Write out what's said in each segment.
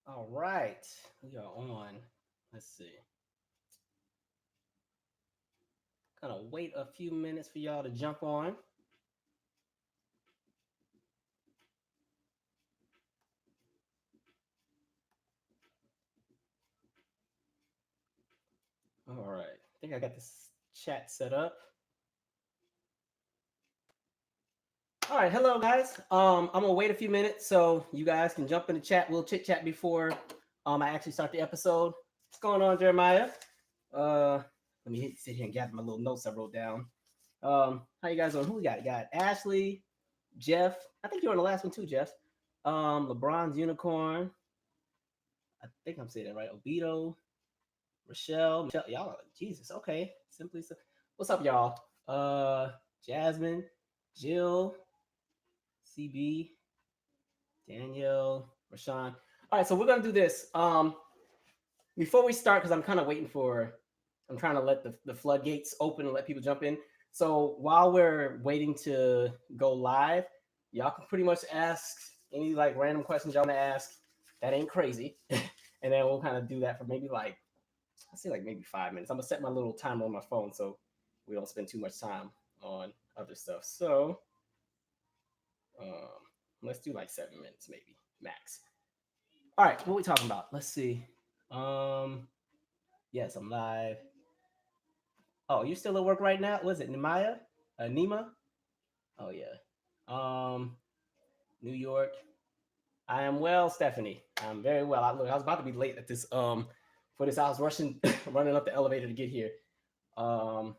All right, we are on. Let's see. Gonna wait a few minutes for y'all to jump on. All right, I think I got this chat set up. All right, hello guys. I'm gonna wait a few minutes so you guys can jump in the chat. We'll chit chat before I actually start the episode. What's going on, Jeremiah? Uh, let me sit here and gather my little notes I wrote down. How you guys doing? Who we got? Got Ashley, Jeff. I think you're on the last one too, Jeff. LeBron's unicorn. I think I'm saying that right. Obito, Michelle, y'all. Jesus, okay. Simply. What's up, y'all? Jasmine, Jill, CB, Danielle, Rashawn. All right, so we're gonna do this. Before we start, because I'm kind of waiting for, I'm trying to let the floodgates open and let people jump in. So while we're waiting to go live, y'all can pretty much ask any like random questions y'all want to ask. That ain't crazy, and then we'll kind of do that for maybe like I say like maybe 5 minutes. I'm gonna set my little timer on my phone so we don't spend too much time on other stuff. So um, let's do like 7 minutes maybe max. All right, what are we talking about? Let's see. Um, yes, I'm live. Oh, you're still at work right now? Was it Nemaya? Nima? Oh yeah. Um, New York. I am well, Stephanie. I'm very well. Look, I was about to be late at this for this. I was rushing running up the elevator to get here. Um,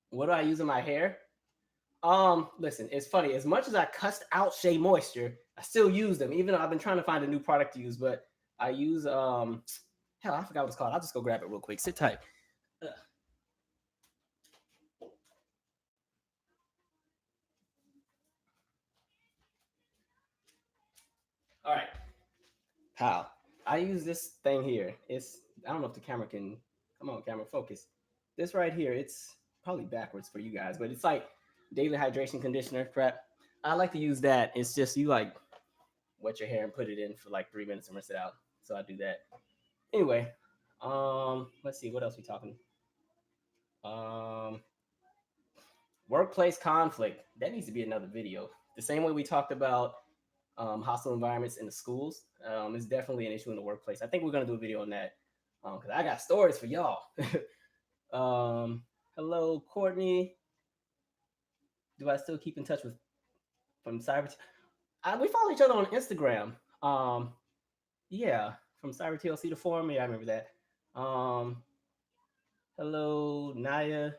what do I use in my hair? Listen, it's funny. As much as I cussed out Shea Moisture, I still use them, even though I've been trying to find a new product to use. But I use hell, I forgot what it's called. I'll just go grab it real quick. Sit tight. Ugh. All right, pal. I use this thing here. It's I don't know if the camera can come on, camera focus. This right here, it's probably backwards for you guys, but it's like daily hydration conditioner prep. I like to use that. It's just you like wet your hair and put it in for like 3 minutes and rinse it out. So I do that. Anyway, let's see what else we talking. Um, workplace conflict. That needs to be another video. The same way we talked about hostile environments in the schools is definitely an issue in the workplace. I think we're gonna do a video on that because I got stories for y'all. Hello, Courtney. Do I still keep in touch with from cyber? We follow each other on Instagram. Yeah, from Cyber TLC to forum. Yeah, I remember that. Hello, Naya.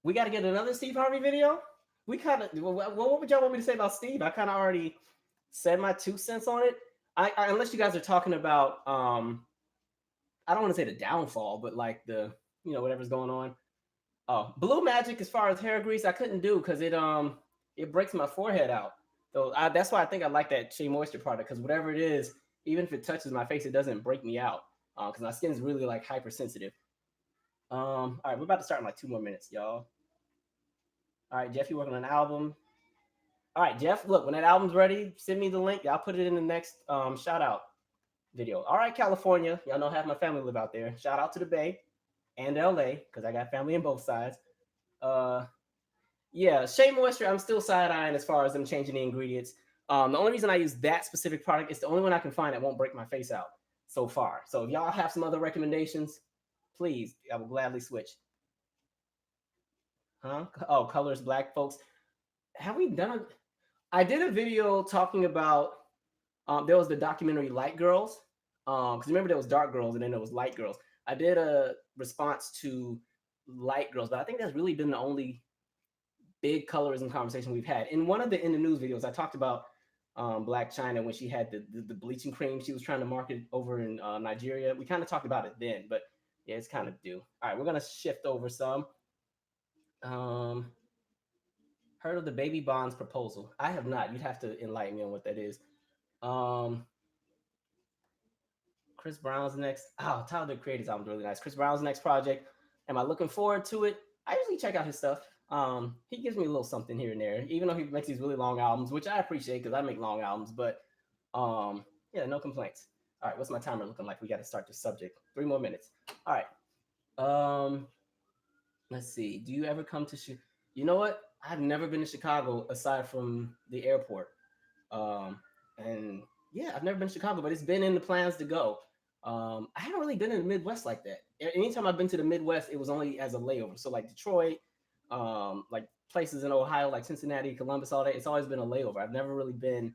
We got to get another Steve Harvey video. We kind of. What would y'all want me to say about Steve? I kind of already said my 2 cents on it. Unless you guys are talking about, I don't want to say the downfall, but like the whatever's going on. Oh, Blue Magic as far as hair grease, I couldn't do because it breaks my forehead out. So that's why I think I like that Shea Moisture product because whatever it is, even if it touches my face, it doesn't break me out because my skin is really like hypersensitive. All right, we're about to start in like 2 more minutes, y'all. All right, Jeff, you working on an album? All right, Jeff, look, when that album's ready, send me the link. I'll put it in the next shout out video. All right, California, y'all know half my family live out there. Shout out to the Bay and LA because I got family on both sides. Uh, yeah, Shea Moisture, I'm still side eyeing as far as them changing the ingredients. The only reason I use that specific product is the only one I can find that won't break my face out so far. So if y'all have some other recommendations, please, I will gladly switch. Huh? Oh, colors, black folks. Have we done it? I did a video talking about there was the documentary Light Girls. Because remember there was Dark Girls and then there was Light Girls. I did a response to Light Girls, but I think that's really been the only big colorism conversation we've had. In one of the in the news videos, I talked about Black China when she had the bleaching cream she was trying to market over in Nigeria. We kind of talked about it then, but yeah, it's kind of due. All right, we're gonna shift over some. Um, heard of the baby bonds proposal? I have not. You'd have to enlighten me on what that is. Um, Chris Brown's next. Oh, Tyler the Creator's album's really nice. Chris Brown's next project. Am I looking forward to it? I usually check out his stuff. He gives me a little something here and there, even though he makes these really long albums, which I appreciate because I make long albums. But Yeah, no complaints. All right, what's my timer looking like? We got to start the subject. 3 more minutes. All right. Um, let's see. Do you ever come to You know what? I've never been to Chicago aside from the airport. Um, and yeah, I've never been to Chicago, but it's been in the plans to go. I haven't really been in the Midwest like that. Anytime I've been to the Midwest, it was only as a layover. So like Detroit, like places in Ohio, like Cincinnati, Columbus, all that. It's always been a layover. I've never really been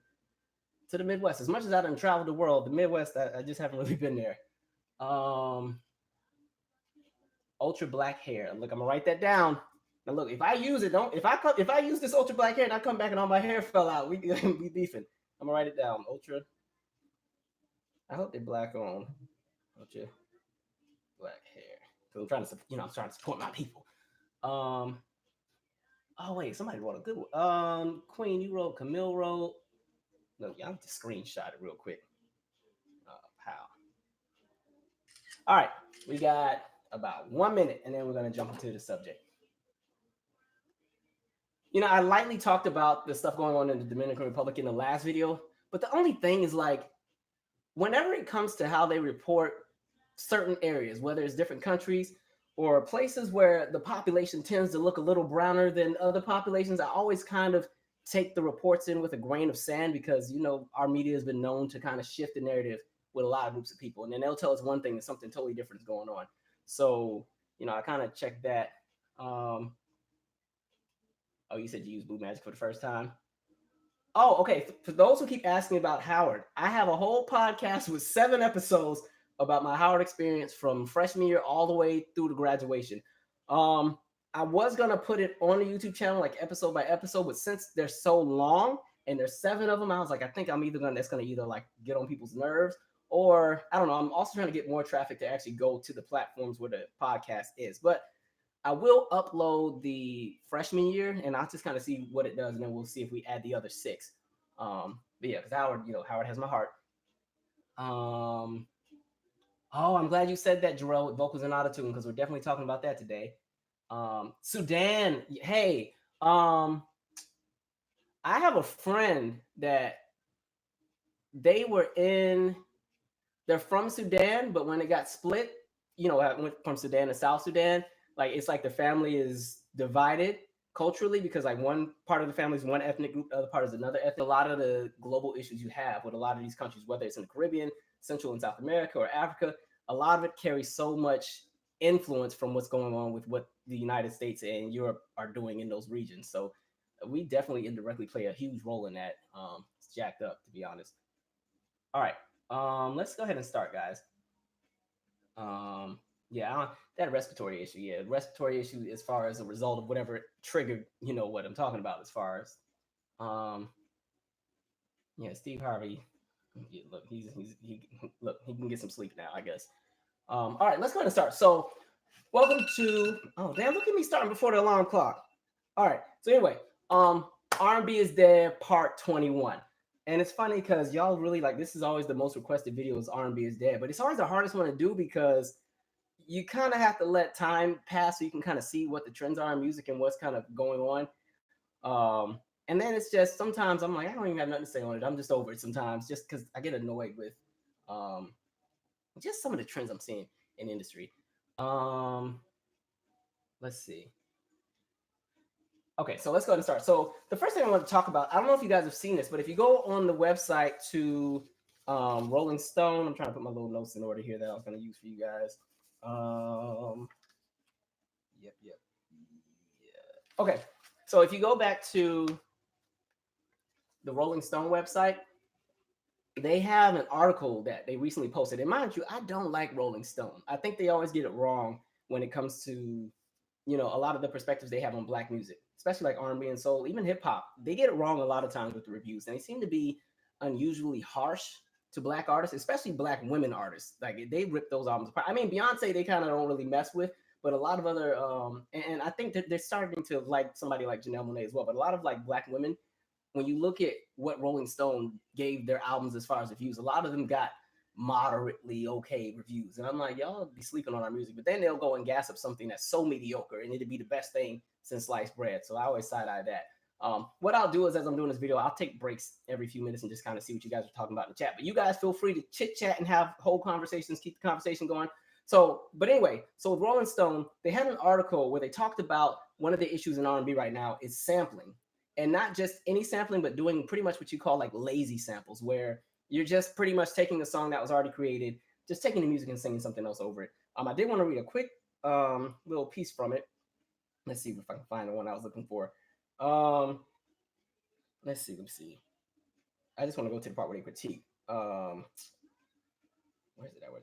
to the Midwest. As much as I done traveled the world, the Midwest, I just haven't really been there. Um, ultra black hair. Look, I'm gonna write that down. Now look, if I use it, don't if I use this ultra black hair and I come back and all my hair fell out, we be beefing. I'm gonna write it down. Ultra. I hope they're black on. Ultra black hair. Cause I'm trying to, I'm trying to support my people. Um. Oh wait, somebody wrote a good one. Queen, you wrote. Camille wrote. Look, y'all just screenshot it real quick. How? All right, we got about 1 minute, and then we're gonna jump into the subject. I lightly talked about the stuff going on in the Dominican Republic in the last video, but the only thing is like, whenever it comes to how they report certain areas, whether it's different countries or places where the population tends to look a little browner than other populations, I always kind of take the reports in with a grain of sand because, our media has been known to kind of shift the narrative with a lot of groups of people. And then they'll tell us one thing and something totally different is going on. So, I kind of check that. Oh, you said you used Blue Magic for the first time? Oh, okay. For those who keep asking about Howard, I have a whole podcast with 7 episodes about my Howard experience from freshman year all the way through to graduation. I was gonna put it on the YouTube channel like episode by episode, but since they're so long and there's 7 of them, I was like, I think that's gonna either like get on people's nerves or I don't know. I'm also trying to get more traffic to actually go to the platforms where the podcast is, but I will upload the freshman year, and I'll just kind of see what it does, and then we'll see if we add the other 6. But yeah, because Howard has my heart. Oh, I'm glad you said that, Jarrell, with vocals and autotune, because we're definitely talking about that today. Sudan, hey, I have a friend that they're from Sudan, but when it got split, I went from Sudan to South Sudan. Like it's like the family is divided culturally because like one part of the family is one ethnic group, the other part is another ethnic. A lot of the global issues you have with a lot of these countries, whether it's in the Caribbean, Central and South America, or Africa, a lot of it carries so much influence from what's going on with what the United States and Europe are doing in those regions. So we definitely indirectly play a huge role in that. It's jacked up, to be honest. All right, let's go ahead and start, guys. Yeah, that respiratory issue. Yeah, respiratory issue as far as a result of whatever triggered, what I'm talking about as far as, yeah, Steve Harvey. Yeah, look, he can get some sleep now, I guess. All right, let's go ahead and start. So, welcome to. Oh damn! Look at me starting before the alarm clock. All right. So anyway, R&B is Dead Part 21. And it's funny because y'all really like this is always the most requested videos. R&B is Dead, but it's always the hardest one to do because you kind of have to let time pass so you can kind of see what the trends are in music and what's kind of going on. And then it's just sometimes I'm like, I don't even have nothing to say on it. I'm just over it sometimes just because I get annoyed with just some of the trends I'm seeing in the industry. Let's see. Okay, so let's go ahead and start. So the first thing I want to talk about, I don't know if you guys have seen this, but if you go on the website to Rolling Stone, I'm trying to put my little notes in order here that I was going to use for you guys. Yep. Yeah. Okay, so if you go back to the Rolling Stone website, they have an article that they recently posted. And mind you, I don't like Rolling Stone. I think they always get it wrong when it comes to, a lot of the perspectives they have on Black music, especially like R&B and soul, even hip hop. They get it wrong a lot of times with the reviews, and they seem to be unusually harsh to Black artists, especially Black women artists. Like they rip those albums apart. I mean, Beyonce, they kind of don't really mess with, but a lot of other, and I think that they're starting to like somebody like Janelle Monáe as well. But a lot of like Black women, when you look at what Rolling Stone gave their albums as far as reviews, a lot of them got moderately okay reviews. And I'm like, y'all be sleeping on our music. But then they'll go and gas up something that's so mediocre and it'd be the best thing since sliced bread. So I always side-eye that. What I'll do is, as I'm doing this video, I'll take breaks every few minutes and just kind of see what you guys are talking about in the chat. But you guys feel free to chit chat and have whole conversations, keep the conversation going. So, but anyway, so with Rolling Stone, they had an article where they talked about one of the issues in R&B right now is sampling, and not just any sampling, but doing pretty much what you call like lazy samples, where you're just pretty much taking a song that was already created, just taking the music and singing something else over it. I did want to read a quick little piece from it. Let's see if I can find the one I was looking for. Let's see. I just want to go to the part where they critique. Where's it at?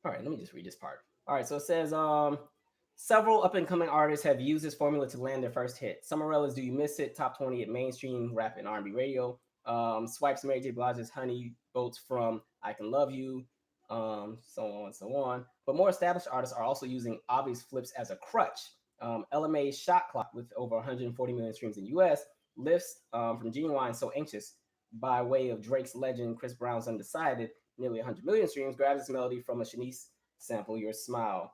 All right, let me just read this part. All right, so it says, several up and coming artists have used this formula to land their first hit. Summerella's "Do You Miss It?" top 20 at mainstream rap and R&B radio. Swipes Mary J. Blige's "Honey" votes from "I Can Love You," so on and so on. But more established artists are also using obvious flips as a crutch. LMA's "Shot Clock" with over 140 million streams in US lifts from Genuine "So Anxious" by way of Drake's Legend, Chris Brown's "Undecided," nearly 100 million streams, grabs its melody from a Shanice sample, "Your Smile."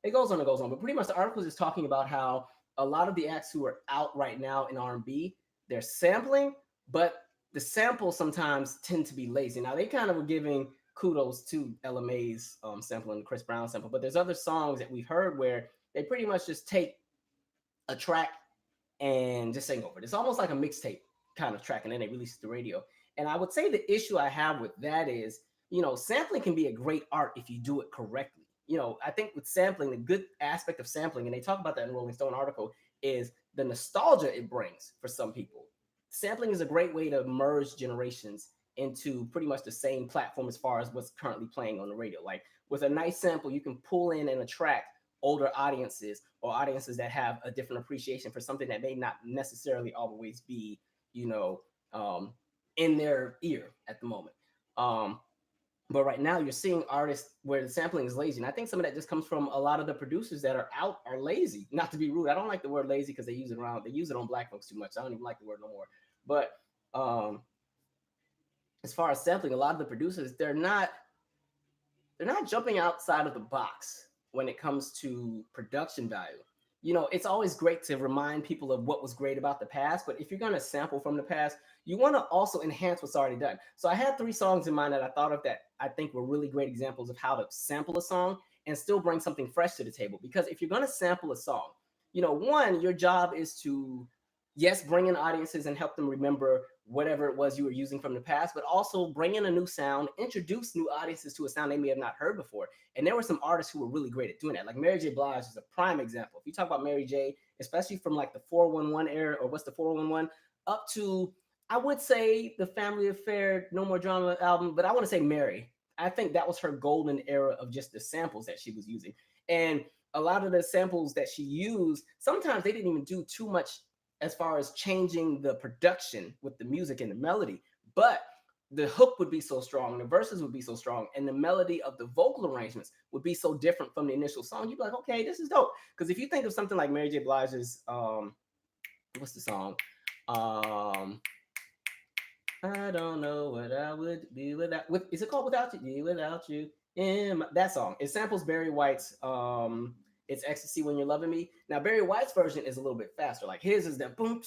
It goes on, but pretty much the article is just talking about how a lot of the acts who are out right now in R&B, they're sampling, but the samples sometimes tend to be lazy. Now, they kind of were giving kudos to LMA's sample and the Chris Brown sample, but there's other songs that we've heard where they pretty much just take a track and just sing over it. It's almost like a mixtape kind of track, and then they release it to radio. And I would say the issue I have with that is, sampling can be a great art if you do it correctly. I think with sampling, the good aspect of sampling, and they talk about that in Rolling Stone article, is the nostalgia it brings for some people. Sampling is a great way to merge generations into pretty much the same platform as far as what's currently playing on the radio. Like with a nice sample, you can pull in and attract older audiences or audiences that have a different appreciation for something that may not necessarily always be, in their ear at the moment. But right now you're seeing artists where the sampling is lazy. And I think some of that just comes from a lot of the producers that are out are lazy. Not to be rude. I don't like the word lazy because they use it on black folks too much. I don't even like the word no more. But as far as sampling, a lot of the producers, they're not jumping outside of the box when it comes to production value. It's always great to remind people of what was great about the past, but if you're going to sample from the past, you want to also enhance what's already done. So I had 3 songs in mind that I thought of that I think were really great examples of how to sample a song and still bring something fresh to the table. Because if you're going to sample a song, one, your job is to, yes, bring in audiences and help them remember whatever it was you were using from the past, but also bring in a new sound, introduce new audiences to a sound they may have not heard before. And there were some artists who were really great at doing that. Like Mary J. Blige is a prime example. If you talk about Mary J., especially from like the 411 era, or what's the 411, up to, I would say, the Family Affair, No More Drama album, but I want to say Mary. I think that was her golden era of just the samples that she was using. And a lot of the samples that she used, sometimes they didn't even do too much as far as changing the production with the music and the melody, but the hook would be so strong, the verses would be so strong, and the melody of the vocal arrangements would be so different from the initial song. You'd be like, okay, this is dope. Because if you think of something like Mary J. Blige's, what's the song? I don't know what I would be without. Is it called "Without You"? Be without you. That song. It samples Barry White's "It's Ecstasy When You're Loving Me." Now Barry White's version is a little bit faster. Like his is that boom.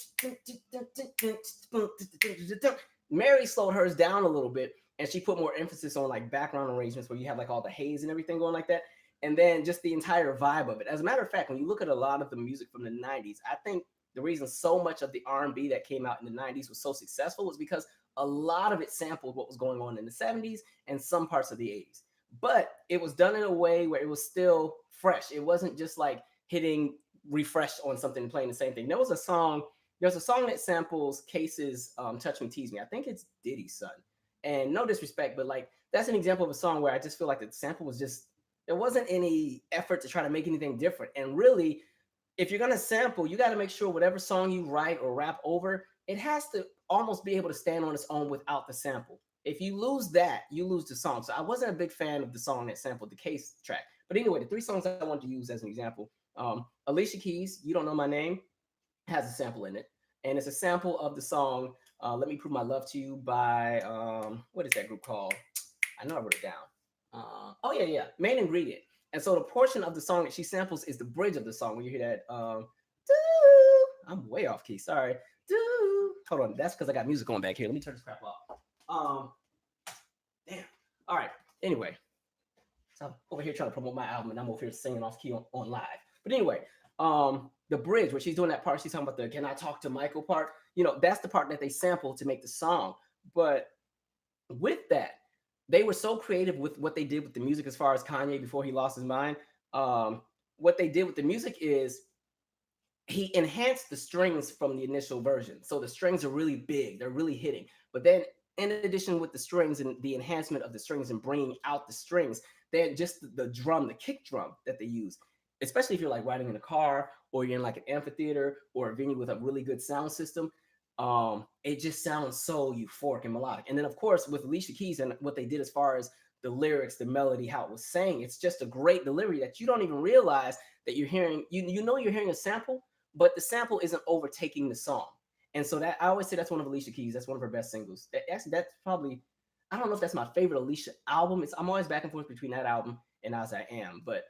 Mary slowed hers down a little bit, and she put more emphasis on like background arrangements where you have like all the haze and everything going like that, and then just the entire vibe of it. As a matter of fact, when you look at a lot of the music from the 90s, I think the reason so much of the R&B that came out in the 90s was so successful was because a lot of it sampled what was going on in the 70s and some parts of the 80s. But it was done in a way where it was still fresh. It wasn't just like hitting refresh on something and playing the same thing. There's a song that samples Case's Touch Me, Tease Me. I think it's Diddy's son. And no disrespect, but like that's an example of a song where I just feel like the sample was just, there wasn't any effort to try to make anything different. And really, if you're going to sample, you got to make sure whatever song you write or rap over, it has to almost be able to stand on its own without the sample. If you lose that, you lose the song. So I wasn't a big fan of the song that sampled the Case track. But anyway, the 3 songs I want to use as an example, Alicia Keys, "You Don't Know My Name," has a sample in it. And it's a sample of the song "Let Me Prove My Love to You" by, what is that group called? I know I wrote it down. Oh yeah, main ingredient. And so the portion of the song that she samples is the bridge of the song. When you hear that, I'm way off key. Sorry. Hold on, that's because I got music going back here. Let me turn this crap off. Um, damn. All right. Anyway, so I'm over here trying to promote my album, and I'm over here singing off key on live. But anyway, the bridge where she's doing that part, she's talking about the "Can I talk to Michael" part. That's the part that they sampled to make the song. But with that, they were so creative with what they did with the music as far as Kanye before he lost his mind. What they did with the music is he enhanced the strings from the initial version. So the strings are really big, they're really hitting. But then, in addition with the strings and the enhancement of the strings and bringing out the strings, then just the drum, the kick drum that they use, especially if you're like riding in a car or you're in like an amphitheater or a venue with a really good sound system, it just sounds so euphoric and melodic. And then of course with Alicia Keys and what they did as far as the lyrics, the melody, how it was saying, it's just a great delivery that you don't even realize that you're hearing. You know you're hearing a sample, but the sample isn't overtaking the song. And so that I always say that's one of Alicia Keys. That's one of her best singles. Actually, that's probably, I don't know if that's my favorite Alicia album. I'm always back and forth between that album and As I Am, but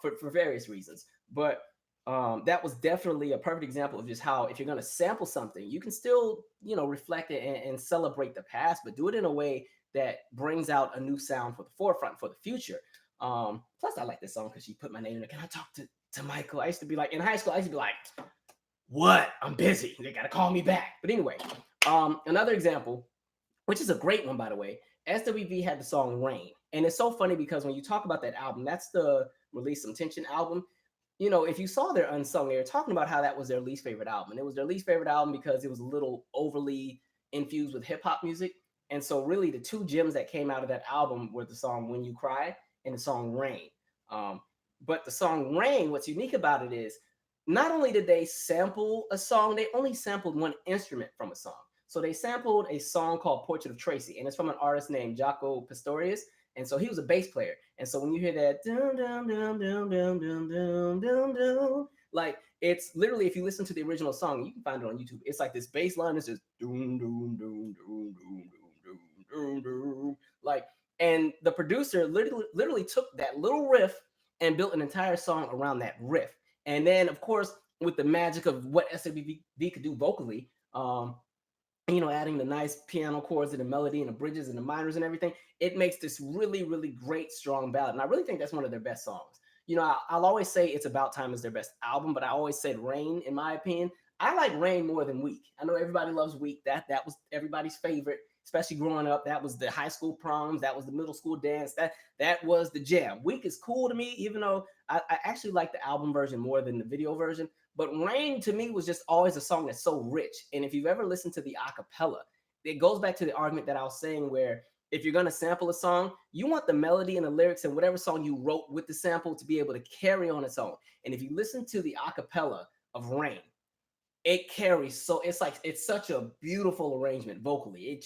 for various reasons. But that was definitely a perfect example of just how if you're going to sample something, you can still reflect it and celebrate the past, but do it in a way that brings out a new sound for the forefront for the future. Plus, I like this song because she put my name in it. Can I talk to Michael? I used to be like, in high school, I used to be like, what? I'm busy. They got to call me back. But anyway, another example, which is a great one, by the way, SWV had the song Rain. And it's so funny because when you talk about that album, that's the Release Some Tension album. If you saw their Unsung, they were talking about how that was their least favorite album. And it was their least favorite album because it was a little overly infused with hip hop music. And so, really, the two gems that came out of that album were the song When You Cry and the song Rain. But the song Rain, what's unique about it is not only did they sample a song, they only sampled one instrument from a song. So they sampled a song called Portrait of Tracy, and it's from an artist named Jaco Pastorius. And so he was a bass player. And so when you hear that, dum, dum, dum, dum, dum, dum, dum, dum, dum, like it's literally, if you listen to the original song, you can find it on YouTube. It's like this bass line is just doom, doom, doom, doom, doom, doom, doom, doom, doom. Like, and the producer literally took that little riff and built an entire song around that riff. And then, of course, with the magic of what SWV could do vocally, adding the nice piano chords and the melody and the bridges and the minors and everything, it makes this really, really great, strong ballad. And I really think that's one of their best songs. I'll always say It's About Time is their best album, but I always said Rain, in my opinion. I like Rain more than Weak. I know everybody loves Weak. That was everybody's favorite, especially growing up. That was the high school proms. That was the middle school dance. That was the jam. Weak is cool to me, even though I actually like the album version more than the video version. But Rain to me was just always a song that's so rich. And if you've ever listened to the acapella, it goes back to the argument that I was saying where if you're going to sample a song, you want the melody and the lyrics and whatever song you wrote with the sample to be able to carry on its own. And if you listen to the acapella of Rain, it carries. So it's such a beautiful arrangement vocally.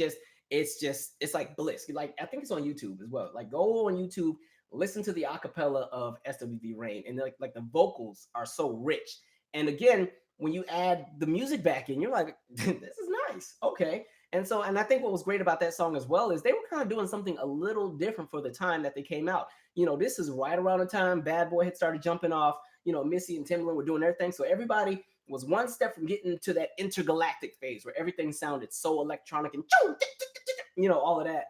It's like bliss. Like, I think it's on YouTube as well. Like, go on YouTube, listen to the acapella of SWV Rain, and like the vocals are so rich. And again, when you add the music back in, you're like, this is nice. Okay. And I think what was great about that song as well is they were kind of doing something a little different for the time that they came out. This is right around the time Bad Boy had started jumping off. Missy and Timbaland were doing their thing. So everybody was one step from getting to that intergalactic phase where everything sounded so electronic and all of that.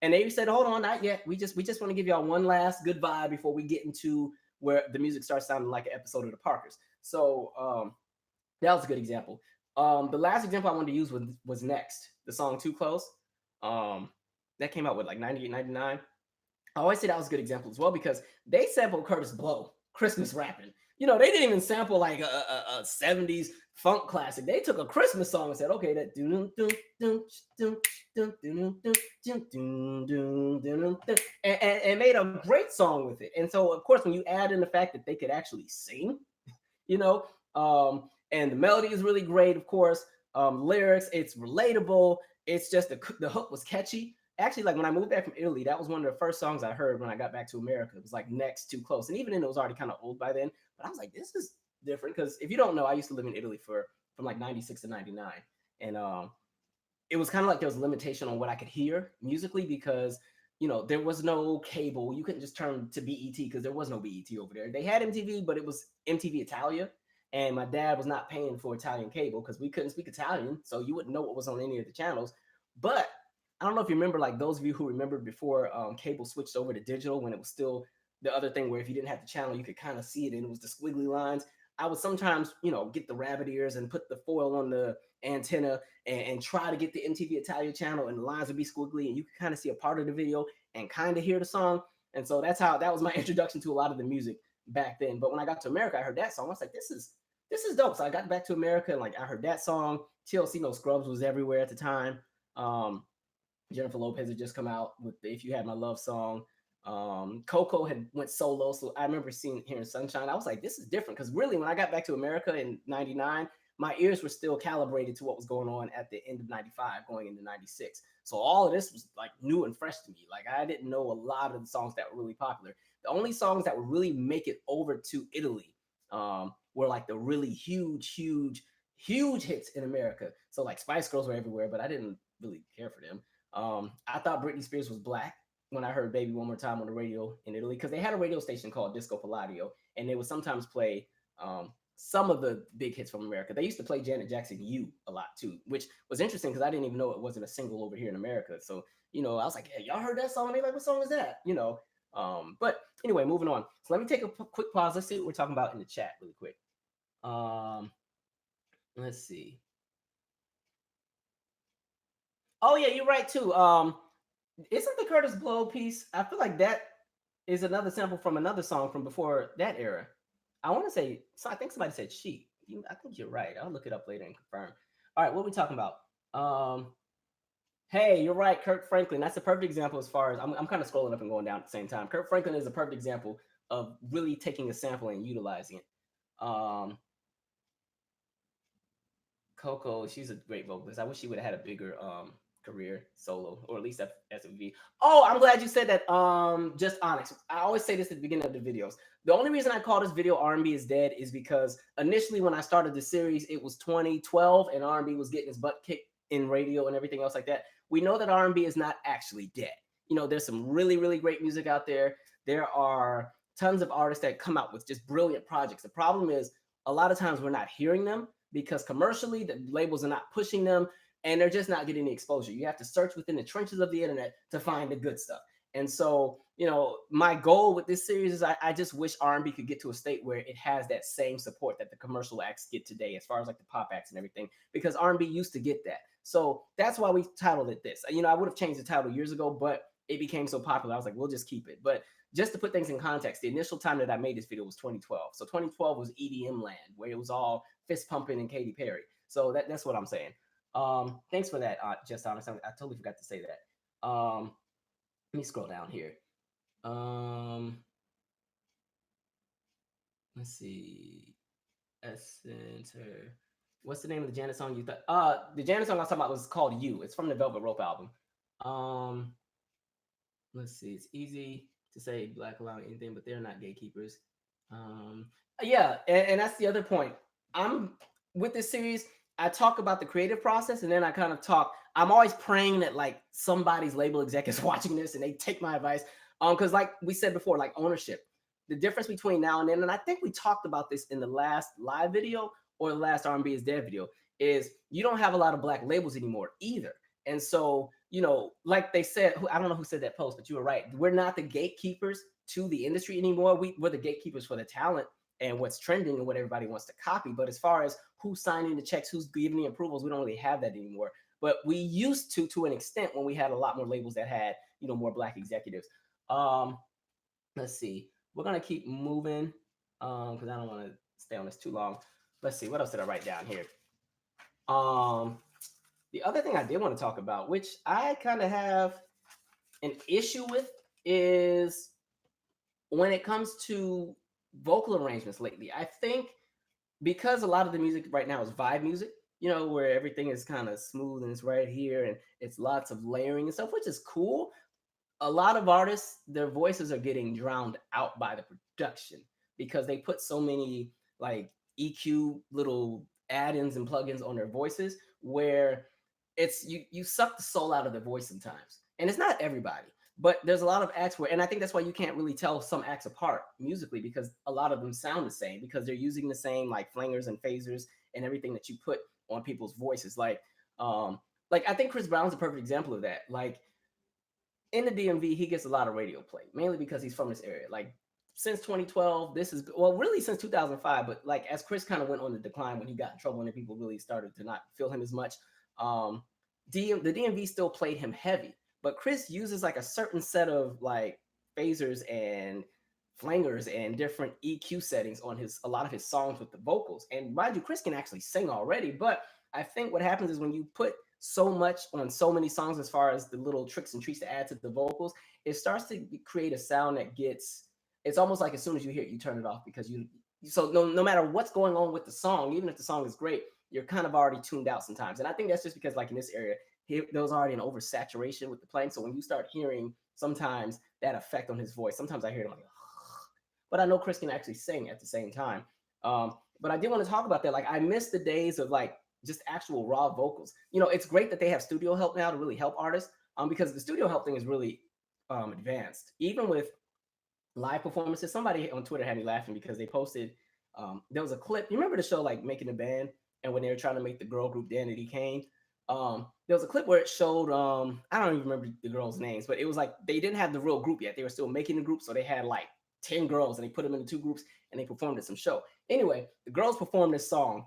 And they said, hold on, not yet. We just want to give y'all one last good vibe before we get into where the music starts sounding like an episode of the Parkers. So that was a good example. The last example I wanted to use was Next, the song Too Close. That came out with like 98, 99. I always say that was a good example as well because they sampled Curtis Blow, Christmas rapping. They didn't even sample like a 70s funk classic. They took a Christmas song and said, okay, that and made a great song with it. And so, of course, when you add in the fact that they could actually sing, and the melody is really great, of course. Lyrics, it's relatable. It's just the hook was catchy. Actually, like when I moved back from Italy, that was one of the first songs I heard when I got back to America. It was like Next, Too Close. And even then, it was already kind of old by then. But I was like, this is different. Because if you don't know, I used to live in Italy from like 96 to 99. And it was kind of like there was a limitation on what I could hear musically because there was no cable. You couldn't just turn to BET because there was no BET over there. They had MTV, but it was MTV Italia. And my dad was not paying for Italian cable because we couldn't speak Italian. So you wouldn't know what was on any of the channels. But I don't know if you remember, like those of you who remembered before cable switched over to digital when it was still the other thing where if you didn't have the channel, you could kind of see it and it was the squiggly lines. I would sometimes, get the rabbit ears and put the foil on the antenna and try to get the MTV Italia channel, and the lines would be squiggly and you could kind of see a part of the video and kind of hear the song. And so that was my introduction to a lot of the music back then. But when I got to America, I heard that song. I was like, this is dope. So I got back to America and like I heard that song. TLC No Scrubs was everywhere at the time. Jennifer Lopez had just come out with the If You Had My Love song. Coco had went solo, so I remember hearing Sunshine. I was like, this is different, because really when I got back to America in 99, my ears were still calibrated to what was going on at the end of 95 going into 96. So all of this was like new and fresh to me. Like I didn't know a lot of the songs that were really popular. The only songs that would really make it over to Italy were like the really huge hits in America. So like Spice Girls were everywhere, but I didn't really care for them. I thought Britney Spears was black when I heard Baby One More Time on the radio in Italy, because they had a radio station called Disco Palladio, and they would sometimes play some of the big hits from America. They used to play Janet Jackson "You" a lot too, which was interesting because I didn't even know it wasn't a single over here in America. So, I was like, hey, y'all heard that song? And they like, what song is that? But anyway, moving on. So let me take a quick pause. Let's see what we're talking about in the chat really quick. Let's see. Oh yeah, you're right too. Isn't the Curtis Blow piece? I feel like that is another sample from another song from before that era. I want to say, so I think somebody said "Sheep." I think you're right. I'll look it up later and confirm. All right, what are we talking about? Hey, you're right, Kirk Franklin. That's a perfect example as far as I'm kind of scrolling up and going down at the same time. Kirk Franklin is a perfect example of really taking a sample and utilizing it. Coco, she's a great vocalist. I wish she would have had a bigger career solo, or at least as a V. Oh, I'm glad you said that. Just Onyx. I always say this at the beginning of the videos. The only reason I call this video R&B is Dead is because initially when I started the series, it was 2012 and R&B was getting its butt kicked in radio and everything else like that. We know that R&B is not actually dead. There's some really, really great music out there. There are tons of artists that come out with just brilliant projects. The problem is a lot of times we're not hearing them because commercially the labels are not pushing them and they're just not getting the exposure. You have to search within the trenches of the internet to find the good stuff. And so, my goal with this series is I just wish R&B could get to a state where it has that same support that the commercial acts get today, as far as like the pop acts and everything, because R&B used to get that. So that's why we titled it this. I would have changed the title years ago, but it became so popular. I was like, we'll just keep it. But just to put things in context, the initial time that I made this video was 2012. So 2012 was EDM land, where it was all fist pumping and Katy Perry. So that's what I'm saying. Thanks for that, Just Honest. I totally forgot to say that. Let me scroll down here. Let's see. Center. What's the name of the Janet song you thought? The Janet song I was talking about was called "You." It's from the Velvet Rope album. Let's see. It's easy to say black allowing anything, but they're not gatekeepers. Yeah, and that's the other point. I'm with this series. I talk about the creative process, and then I kind of talk. I'm always praying that like somebody's label exec is watching this and they take my advice. Because like we said before, like ownership. The difference between now and then, and I think we talked about this in the last live video or the last R&B is Dead video, is you don't have a lot of black labels anymore either. And so, like they said, I don't know who said that post, but you were right. We're not the gatekeepers to the industry anymore. We're the gatekeepers for the talent and what's trending and what everybody wants to copy. But as far as who's signing the checks, who's giving the approvals, we don't really have that anymore. But we used to an extent, when we had a lot more labels that had, more black executives. Let's see. We're going to keep moving because I don't want to stay on this too long. Let's see. What else did I write down here? The other thing I did want to talk about, which I kind of have an issue with, is when it comes to vocal arrangements lately. I think because a lot of the music right now is vibe music, where everything is kind of smooth and it's right here and it's lots of layering and stuff, which is cool. A lot of artists, their voices are getting drowned out by the production because they put so many like EQ little add-ins and plugins on their voices where it's you suck the soul out of their voice sometimes. And it's not everybody. But there's a lot of acts where, and I think that's why you can't really tell some acts apart musically, because a lot of them sound the same because they're using the same like flangers and phasers and everything that you put on people's voices. Like I think Chris Brown's a perfect example of that. Like in the DMV, he gets a lot of radio play, mainly because he's from this area. Like since 2012, this is well, really since 2005. But like as Chris kind of went on the decline when he got in trouble and people really started to not feel him as much, um, the DMV still played him heavy. But Chris uses like a certain set of like phasers and flangers and different EQ settings on his a lot of his songs with the vocals. And mind you, Chris can actually sing already, but I think what happens is when you put so much on so many songs as far as the little tricks and treats to add to the vocals, it starts to create a sound that gets it's almost like as soon as you hear it, you turn it off because you so no matter what's going on with the song, even if the song is great, you're kind of already tuned out sometimes. And I think that's just because like in this area, there was already an oversaturation with the playing. So when you start hearing sometimes that effect on his voice, sometimes I hear it like, but I know Chris can actually sing at the same time. But I did want to talk about that. Like I miss the days of like just actual raw vocals. You know, it's great that they have studio help now to really help artists. Because the studio help thing is really advanced. Even with live performances, somebody on Twitter had me laughing because they posted there was a clip. You remember the show like Making a Band, and when they were trying to make the girl group Danity Kane, there was a clip where it showed I don't even remember the girls' names, but it was like they didn't have the real group yet. They were still making the group, so they had like 10 girls and they put them into two groups and they performed at some show. Anyway, the girls performed this song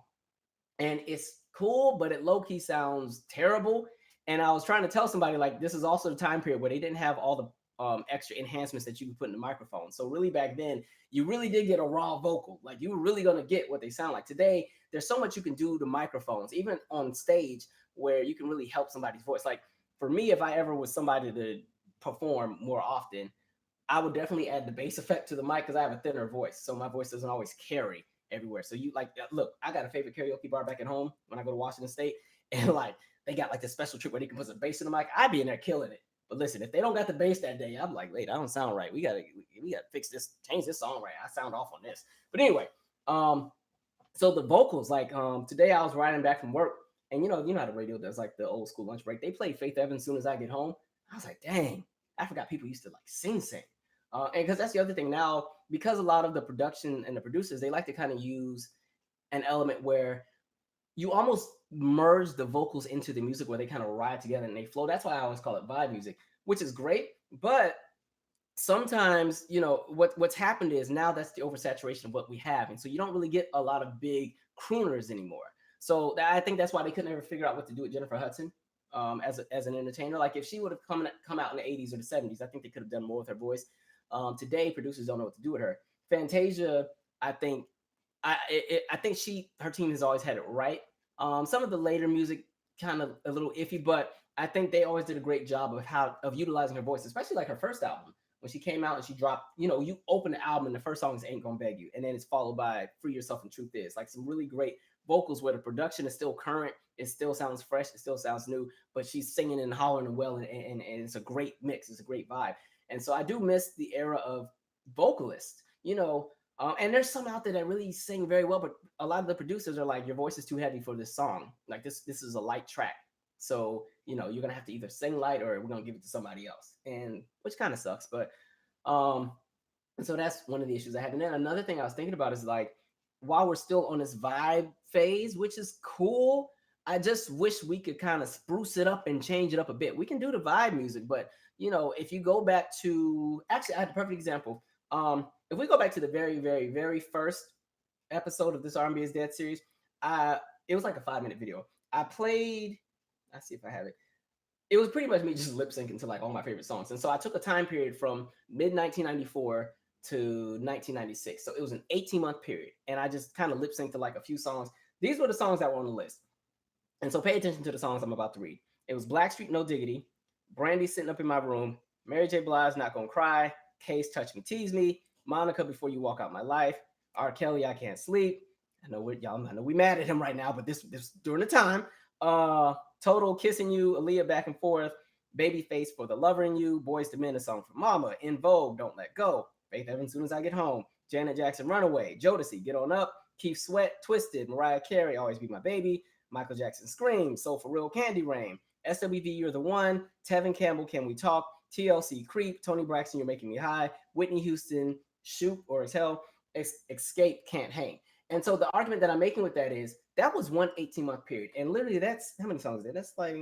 and it's cool, but it low key sounds terrible. And I was trying to tell somebody like this is also the time period where they didn't have all the extra enhancements that you could put in the microphone. So really back then, you really did get a raw vocal. Like you were really gonna get what they sound like. Today, there's so much you can do to microphones, even on stage, where you can really help somebody's voice. Like for me, if I ever was somebody to perform more often, I would definitely add the bass effect to the mic because I have a thinner voice, so my voice doesn't always carry everywhere. So you like look, I got a favorite karaoke bar back at home when I go to Washington State, and like they got like this special trick where they can put some bass in the mic. I'd be in there killing it. But listen, if they don't got the bass that day, I'm like, wait, I don't sound right. We gotta fix this, change this song right. I sound off on this. But anyway, so the vocals, like today I was riding back from work, and you know how the radio does like the old school lunch break. They played Faith Evans as soon as I get home. I was like, dang, I forgot people used to like sing. And because that's the other thing now, because a lot of the production and the producers, they like to kind of use an element where you almost merge the vocals into the music where they kind of ride together and they flow. That's why I always call it vibe music, which is great. But sometimes, what's happened is now that's the oversaturation of what we have. And so you don't really get a lot of big crooners anymore. So I think that's why they couldn't ever figure out what to do with Jennifer Hudson as an entertainer. Like if she would have come out in the 80s or the 70s, I think they could have done more with her voice. Today, producers don't know what to do with her. Fantasia, I think, I think her team has always had it right. Some of the later music kind of a little iffy, but I think they always did a great job of utilizing her voice, especially like her first album when she came out and she dropped. You open the album and the first song is "Ain't Gonna Beg You," and then it's followed by "Free Yourself and Truth Is." Like some really great vocals where the production is still current, it still sounds fresh, it still sounds new, but she's singing and hollering and well, and it's a great mix, it's a great vibe. And so I do miss the era of vocalists, and there's some out there that really sing very well, but a lot of the producers are like, your voice is too heavy for this song. Like this is a light track. So, you're going to have to either sing light or we're going to give it to somebody else. And which kind of sucks. But, and so that's one of the issues I had. And then another thing I was thinking about is like, while we're still on this vibe phase, which is cool, I just wish we could kind of spruce it up and change it up a bit. We can do the vibe music, but if you go back to, actually, I had a perfect example. If we go back to the very, very, very first episode of this R&B is Dead series, it was like a 5-minute video. I see if I have it. It was pretty much me just lip syncing to like all my favorite songs. And so I took a time period from mid 1994 to 1996. So it was an 18-month period. And I just kind of lip synced to like a few songs. These were the songs that were on the list. And so pay attention to the songs I'm about to read. It was Blackstreet, No Diggity, Brandy, Sitting Up in My Room, Mary J. Blige, Not Gonna Cry, Case, Touch Me, Tease Me, Monica, Before You Walk Out My Life, R. Kelly, I Can't Sleep. I know we mad at him right now, but this during the time. Total, Kissing You, Aaliyah, Back and Forth, Babyface, For the Lover in You, Boys to Men, A Song for Mama, In Vogue, Don't Let Go, Faith Evans, Soon as I Get Home, Janet Jackson, Runaway, Jodeci, Get On Up, Keith Sweat, Twisted, Mariah Carey, Always Be My Baby, Michael Jackson, Scream, Soul for Real, Candy Rain, SWV, You're the One, Tevin Campbell, Can We Talk, TLC Creep, Tony Braxton, You're Making Me High, Whitney Houston, Shoot or As Hell, Escape, Can't Hang. And so the argument that I'm making with that is that was one 18-month period. And literally that's how many songs is that? That's like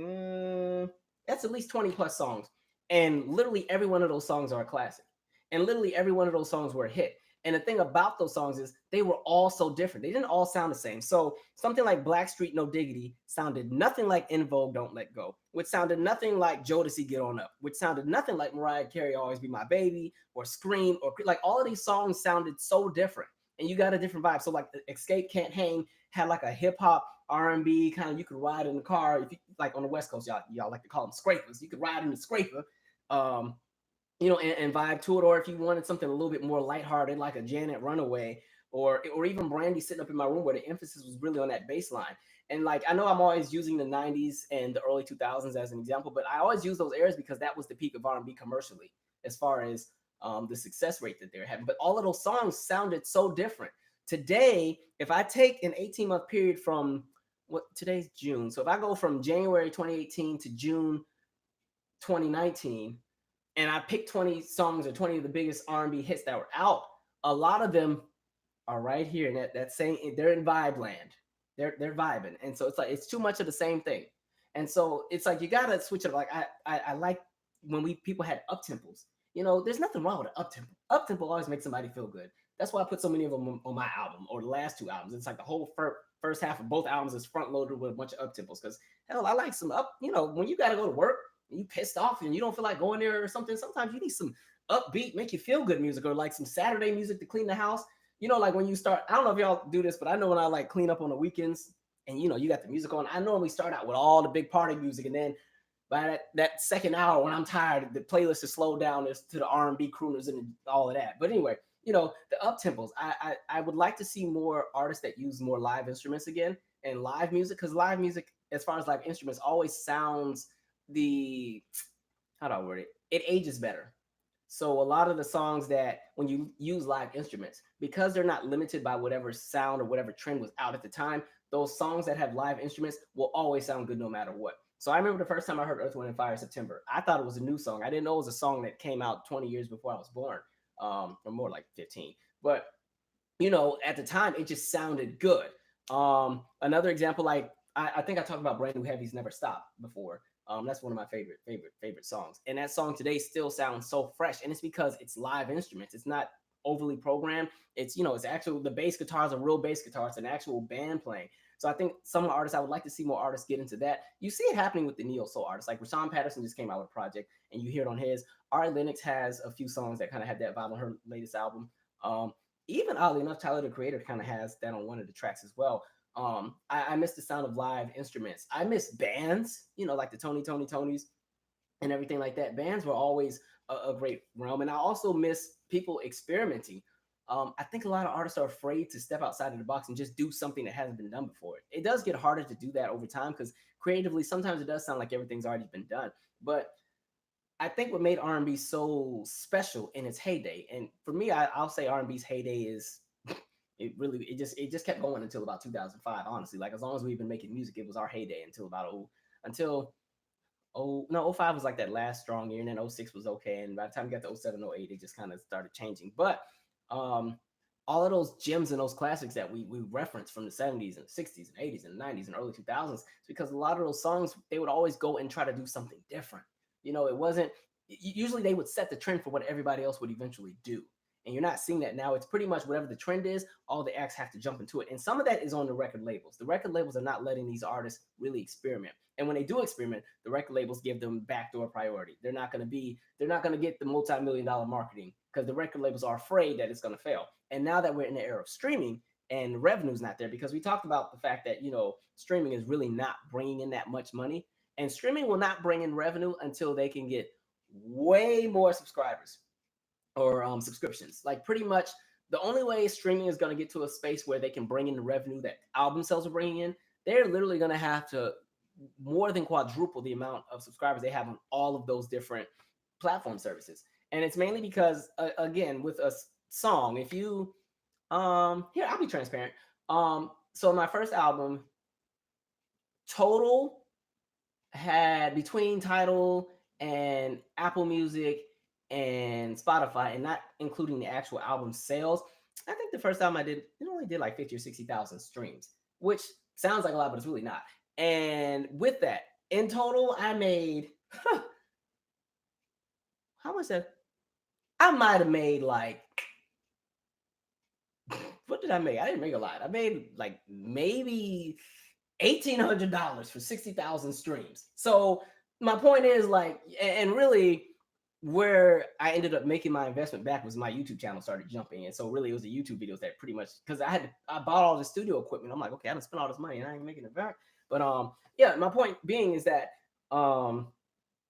that's at least 20 plus songs. And literally every one of those songs are a classic. And literally every one of those songs were a hit. And the thing about those songs is they were all so different. They didn't all sound the same. So something like Blackstreet No Diggity sounded nothing like In Vogue Don't Let Go, which sounded nothing like Jodeci Get On Up, which sounded nothing like Mariah Carey Always Be My Baby or Scream, or like all of these songs sounded so different. And you got a different vibe. So like Escape Can't Hang had like a hip hop R&B kind of, you could ride in the car. If you like on the West Coast, y'all like to call them scrapers. You could ride in the scraper. Um, and vibe to it. Or if you wanted something a little bit more lighthearted, like a Janet Runaway, or even Brandy Sitting Up in My Room, where the emphasis was really on that bass line. And like, I know I'm always using the 90s and the early 2000s as an example, but I always use those eras because that was the peak of R&B commercially, as far as the success rate that they're having. But all of those songs sounded so different. Today, if I take an 18-month period from today's June, so if I go from January 2018 to June 2019, and I picked 20 songs or 20 of the biggest R&B hits that were out, a lot of them are right here in that same, they're in vibe land. They're vibing. And so it's like it's too much of the same thing. And so it's like you gotta switch it up. Like I like when people had up tempos. There's nothing wrong with an up tempo. Up tempo always makes somebody feel good. That's why I put so many of them on my album, or the last two albums. It's like the whole first half of both albums is front loaded with a bunch of up tempos. Because hell, I like some up. When you gotta go to work and you pissed off and you don't feel like going there or something, sometimes you need some upbeat, make you feel good music, or like some Saturday music to clean the house. Like when you start, I don't know if y'all do this, but I know when I like clean up on the weekends and you got the music on, I normally start out with all the big party music, and then by that second hour when I'm tired, the playlist is slowed down to the R&B crooners and all of that. But anyway, the up tempos. I would like to see more artists that use more live instruments again and live music, because live music, as far as live instruments, always sounds how do I word it? It ages better. So a lot of the songs that when you use live instruments, because they're not limited by whatever sound or whatever trend was out at the time, those songs that have live instruments will always sound good no matter what. So I remember the first time I heard Earth, Wind, and Fire, September. I thought it was a new song. I didn't know it was a song that came out 20 years before I was born, or more like 15. But, at the time, it just sounded good. Another example, like I think I talked about Brand New Heavies Never Stop before. That's one of my favorite songs. And that song today still sounds so fresh. And it's because it's live instruments. It's not overly programmed. It's actual, the bass guitar is a real bass guitar. It's an actual band playing. So I think some artists, I would like to see more artists get into that. You see it happening with the neo soul artists. Like Rashawn Patterson just came out with a project, and you hear it on his. Ari Lennox has a few songs that kind of have that vibe on her latest album. Even oddly enough, Tyler the Creator kind of has that on one of the tracks as well. I miss the sound of live instruments. I miss bands, like the Tonys and everything like that. Bands were always a great realm. And I also miss people experimenting. I think a lot of artists are afraid to step outside of the box and just do something that hasn't been done before. It does get harder to do that over time, because creatively, sometimes it does sound like everything's already been done. But I think what made R&B so special in its heyday, and for me, I'll say R&B's heyday is it just kept going until about 2005. Honestly, like as long as we've been making music, it was our heyday until no, '05 was like that last strong year, and then '06 was okay, and by the time we got to '07, '08, it just kind of started changing. But all of those gems and those classics that we reference from the '70s and '60s and '80s and '90s and early 2000s, it's because a lot of those songs, they would always go and try to do something different. It wasn't, usually they would set the trend for what everybody else would eventually do. And you're not seeing that now. It's pretty much whatever the trend is, all the acts have to jump into it. And some of that is on the record labels. The record labels are not letting these artists really experiment. And when they do experiment, the record labels give them backdoor priority. They're not going to get the multi-million-dollar marketing, because the record labels are afraid that it's going to fail. And now that we're in the era of streaming and the revenue's not there, because we talked about the fact that, streaming is really not bringing in that much money. And streaming will not bring in revenue until they can get way more subscribers or subscriptions. Like pretty much the only way streaming is going to get to a space where they can bring in the revenue that album sales are bringing in, they're literally going to have to more than quadruple the amount of subscribers they have on all of those different platform services. And it's mainly because again, with a song, if you here, I'll be transparent. So my first album, total, had between Tidal and Apple Music and Spotify, and not including the actual album sales. I think the first album I did, it only did like 50 or 60,000 streams, which sounds like a lot, but it's really not. And with that, in total, I made how much that I might have made like what did I make? I didn't make a lot. I made like maybe $1,800 for 60,000 streams. So my point is like, and really where I ended up making my investment back was my YouTube channel started jumping. And so really it was the YouTube videos that pretty much, because I bought all the studio equipment. I'm like, okay, I done spent all this money and I ain't making it back. But yeah, my point being is that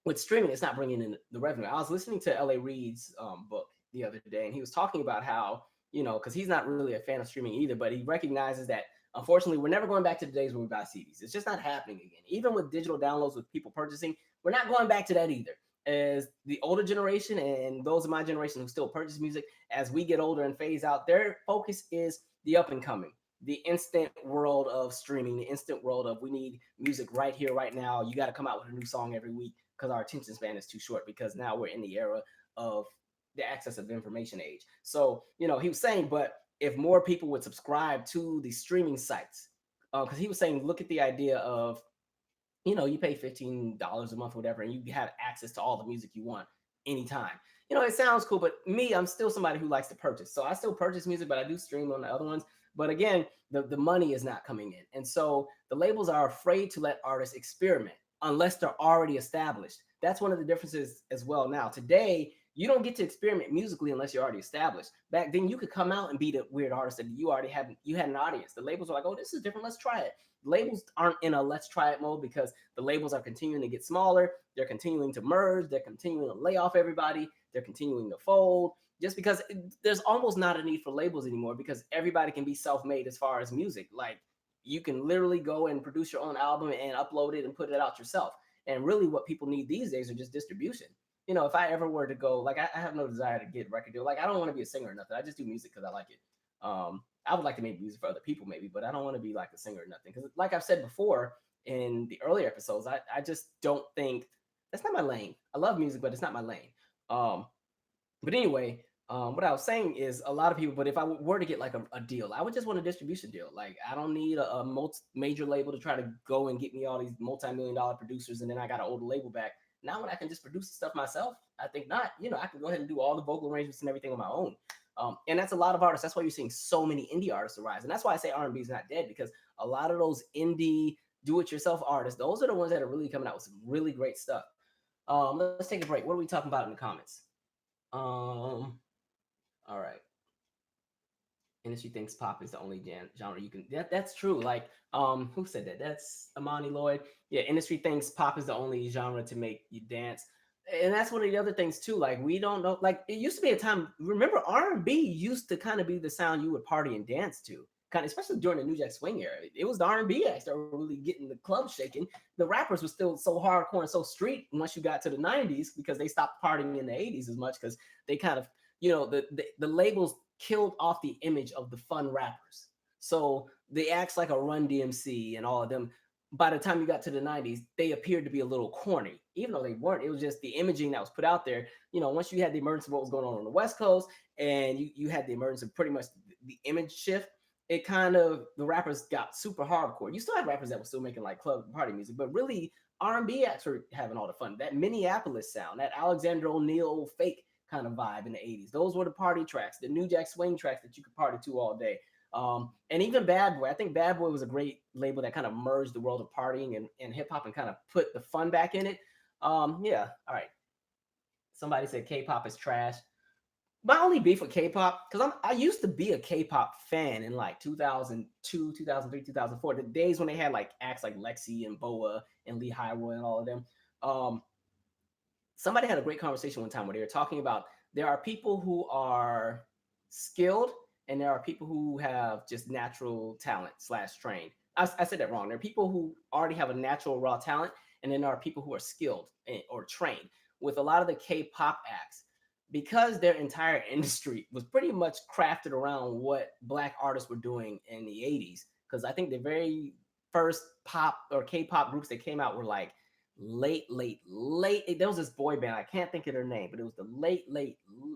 with streaming, it's not bringing in the revenue. I was listening to LA Reid's book the other day, and he was talking about how, because he's not really a fan of streaming either, but he recognizes that unfortunately we're never going back to the days when we buy CDs. It's just not happening again. Even with digital downloads, with people purchasing, we're not going back to that either. As the older generation and those of my generation who still purchase music, as we get older and phase out, their focus is the up and coming, the instant world of streaming, the instant world of we need music right here, right now. You got to come out with a new song every week because our attention span is too short, because now we're in the era of the access of information age. So, he was saying, but if more people would subscribe to the streaming sites, because he was saying, look at the idea of, you pay $15 a month or whatever, and you have access to all the music you want anytime. It sounds cool, but me, I'm still somebody who likes to purchase. So I still purchase music, but I do stream on the other ones. But again, the money is not coming in. And so the labels are afraid to let artists experiment unless they're already established. That's one of the differences as well now. Today, you don't get to experiment musically unless you're already established. Back then, you could come out and be the weird artist that you had an audience. The labels were like, oh, this is different, let's try it. Labels aren't in a let's try it mode because the labels are continuing to get smaller. They're continuing to merge. They're continuing to lay off everybody. They're continuing to fold, just because there's almost not a need for labels anymore, because everybody can be self-made as far as music. Like, you can literally go and produce your own album and upload it and put it out yourself. And really what people need these days are just distribution. If I ever were to go, like, I have no desire to get a record deal. Like, I don't want to be a singer or nothing. I just do music because I like it. I would like to make music for other people maybe, but I don't want to be like a singer or nothing. Because like I've said before in the earlier episodes, I just don't think that's not my lane. I love music, but it's not my lane. But anyway, what I was saying is a lot of people, but if I were to get like a deal, I would just want a distribution deal. Like, I don't need a major label to try to go and get me all these multi-million-dollar producers, and then I got to owe the label back. Now when I can just produce the stuff myself, I think not. I can go ahead and do all the vocal arrangements and everything on my own. And that's a lot of artists. That's why you're seeing so many indie artists arise. And that's why I say R&B is not dead, because a lot of those indie do-it-yourself artists, those are the ones that are really coming out with some really great stuff. Let's take a break. What are we talking about in the comments? All right. Industry thinks pop is the only genre you can. That's true. Like, who said that? That's Amani Lloyd. Yeah, industry thinks pop is the only genre to make you dance. And that's one of the other things too. Like, we don't know. Like, it used to be a time. Remember, R&B used to kind of be the sound you would party and dance to, kind of, especially during the New Jack Swing era. It was the R&B acts that were really getting the club shaking. The rappers were still so hardcore and so street once you got to the '90s, because they stopped partying in the '80s as much, because they kind of, the labels killed off the image of the fun rappers. So the acts like a Run DMC and all of them, by the time you got to the '90s, they appeared to be a little corny, even though they weren't. It was just the imaging that was put out there. Once you had the emergence of what was going on the West Coast, and you had the emergence of pretty much the image shift, it kind of, the rappers got super hardcore. You still had rappers that were still making like club party music, but really R&B acts were having all the fun. That Minneapolis sound, that Alexander O'Neal fake kind of vibe in the '80s. Those were the party tracks, the New Jack Swing tracks that you could party to all day. And even Bad Boy. I think Bad Boy was a great label that kind of merged the world of partying and hip hop and kind of put the fun back in it. Yeah. All right. Somebody said K-pop is trash. My only beef with K-pop, because I used to be a K-pop fan in like 2002, 2003, 2004, the days when they had like acts like Lexi and Boa and Lee Hyroy and all of them. Somebody had a great conversation one time where they were talking about there are people who are skilled and there are people who have just natural talent / trained. I said that wrong. There are people who already have a natural raw talent, and then there are people who are skilled or trained. With a lot of the K-pop acts, because their entire industry was pretty much crafted around what Black artists were doing in the '80s. Because I think the very first pop or K-pop groups that came out were like late. There was this boy band. I can't think of their name, but it was the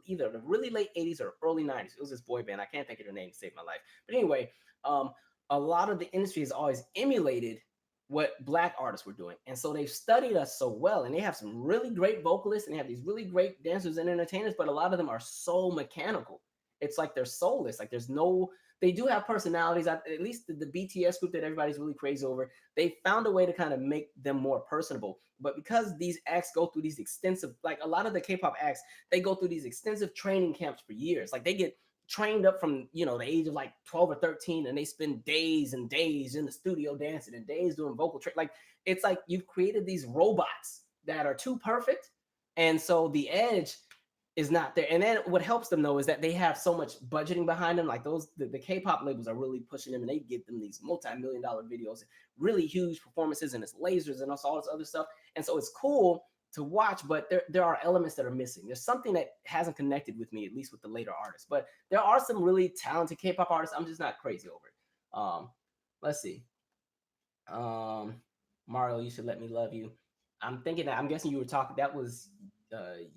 either the really late 80s or early 90s. It was this boy band. I can't think of their name to save my life. But anyway, um, a lot of the industry has always emulated what black artists were doing. And so they've studied us so well. And they have some really great vocalists and they have these really great dancers and entertainers, but a lot of them are so mechanical. It's like they're soulless. Like there's no, they do have personalities. At least the BTS group that everybody's really crazy over, they found a way to kind of make them more personable. But because these acts go through these extensive, like a lot of the K-pop acts, they go through these extensive training camps for years. Like they get trained up from, you know, the age of like 12 or 13, and they spend days and days in the studio dancing and days doing vocal train. Like it's like you've created these robots that are too perfect. And so the edge is not there. And then what helps them though is that they have so much budgeting behind them. Like those the K-pop labels are really pushing them, and they give them these multi-million-dollar videos, really huge performances, and it's lasers and all this other stuff. And so it's cool to watch, but there are elements that are missing. There's something that hasn't connected with me, at least with the later artists. But there are some really talented K-pop artists. I'm just not crazy over it. Let's see. Mario, you should let me love you. I'm guessing you were talking. That was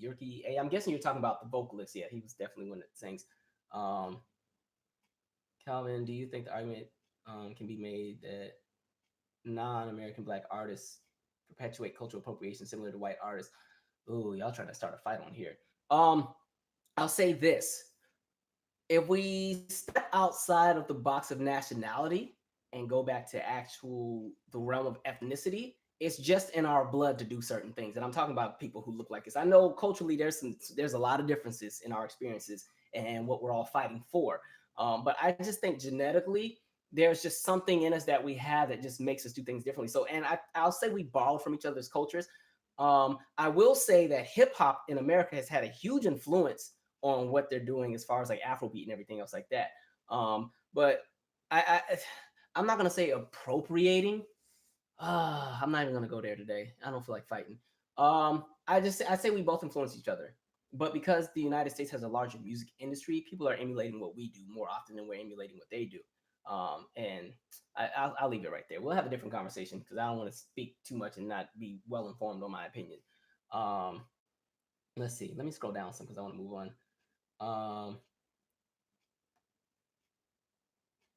Yurki A. I'm guessing you're talking about the vocalist. Yeah, he was definitely one that sings. Um, Calvin, do you think the argument can be made that non-American black artists perpetuate cultural appropriation similar to white artists? Ooh, y'all trying to start a fight on here. I'll say this. If we step outside of the box of nationality and go back to the realm of ethnicity, it's just in our blood to do certain things. And I'm talking about people who look like us. I know culturally there's a lot of differences in our experiences and what we're all fighting for. But I just think genetically, there's just something in us that we have that just makes us do things differently. So, and I'll say we borrow from each other's cultures. I will say that hip hop in America has had a huge influence on what they're doing as far as like Afrobeat and everything else like that. But I'm not gonna say appropriating. I'm not even gonna go there today. I don't feel like fighting. I say we both influence each other, but because the United States has a larger music industry, people are emulating what we do more often than we're emulating what they do. And I'll leave it right there. We'll have a different conversation because I don't want to speak too much and not be well informed on my opinion. Um, let's see. Let me scroll down some because I want to move on.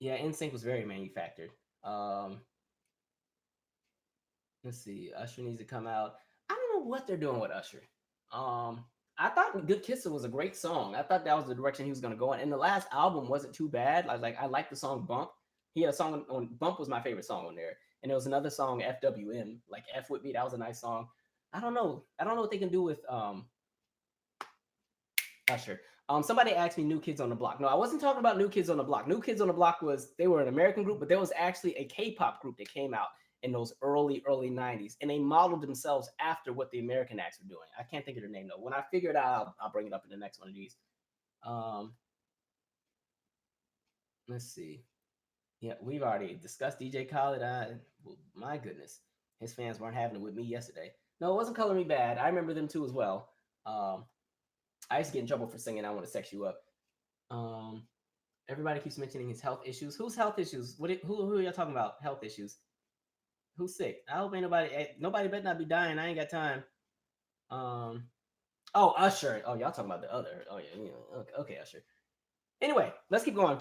Yeah, NSYNC was very manufactured. Let's see. Usher needs to come out. I don't know what they're doing with Usher. I thought "Good Kisser" was a great song. I thought that was the direction he was going to go in. And the last album wasn't too bad. I liked the song "Bump." He had a song on "Bump" was my favorite song on there, and there was another song "FWM," like "F with Me." That was a nice song. I don't know. I don't know what they can do with Usher. Somebody asked me New Kids on the Block. No, I wasn't talking about New Kids on the Block. New Kids on the Block they were an American group, but there was actually a K-pop group that came out in those early 90s, and they modeled themselves after what the American acts were doing. I can't think of their name though. When I figure it out, I'll bring it up in the next one of these. Let's see. Yeah, we've already discussed DJ Khaled. Well, my goodness, his fans weren't having it with me yesterday. No, it wasn't Color Me Bad. I remember them too as well. I used to get in trouble for singing "I Want to Sex You Up." Everybody keeps mentioning his health issues. Whose health issues? Who are y'all talking about? Health issues? Who's sick? I hope ain't nobody better not be dying. I ain't got time. Oh, Usher. Oh, y'all talking about the other. Oh yeah, okay, Usher. Anyway, let's keep going.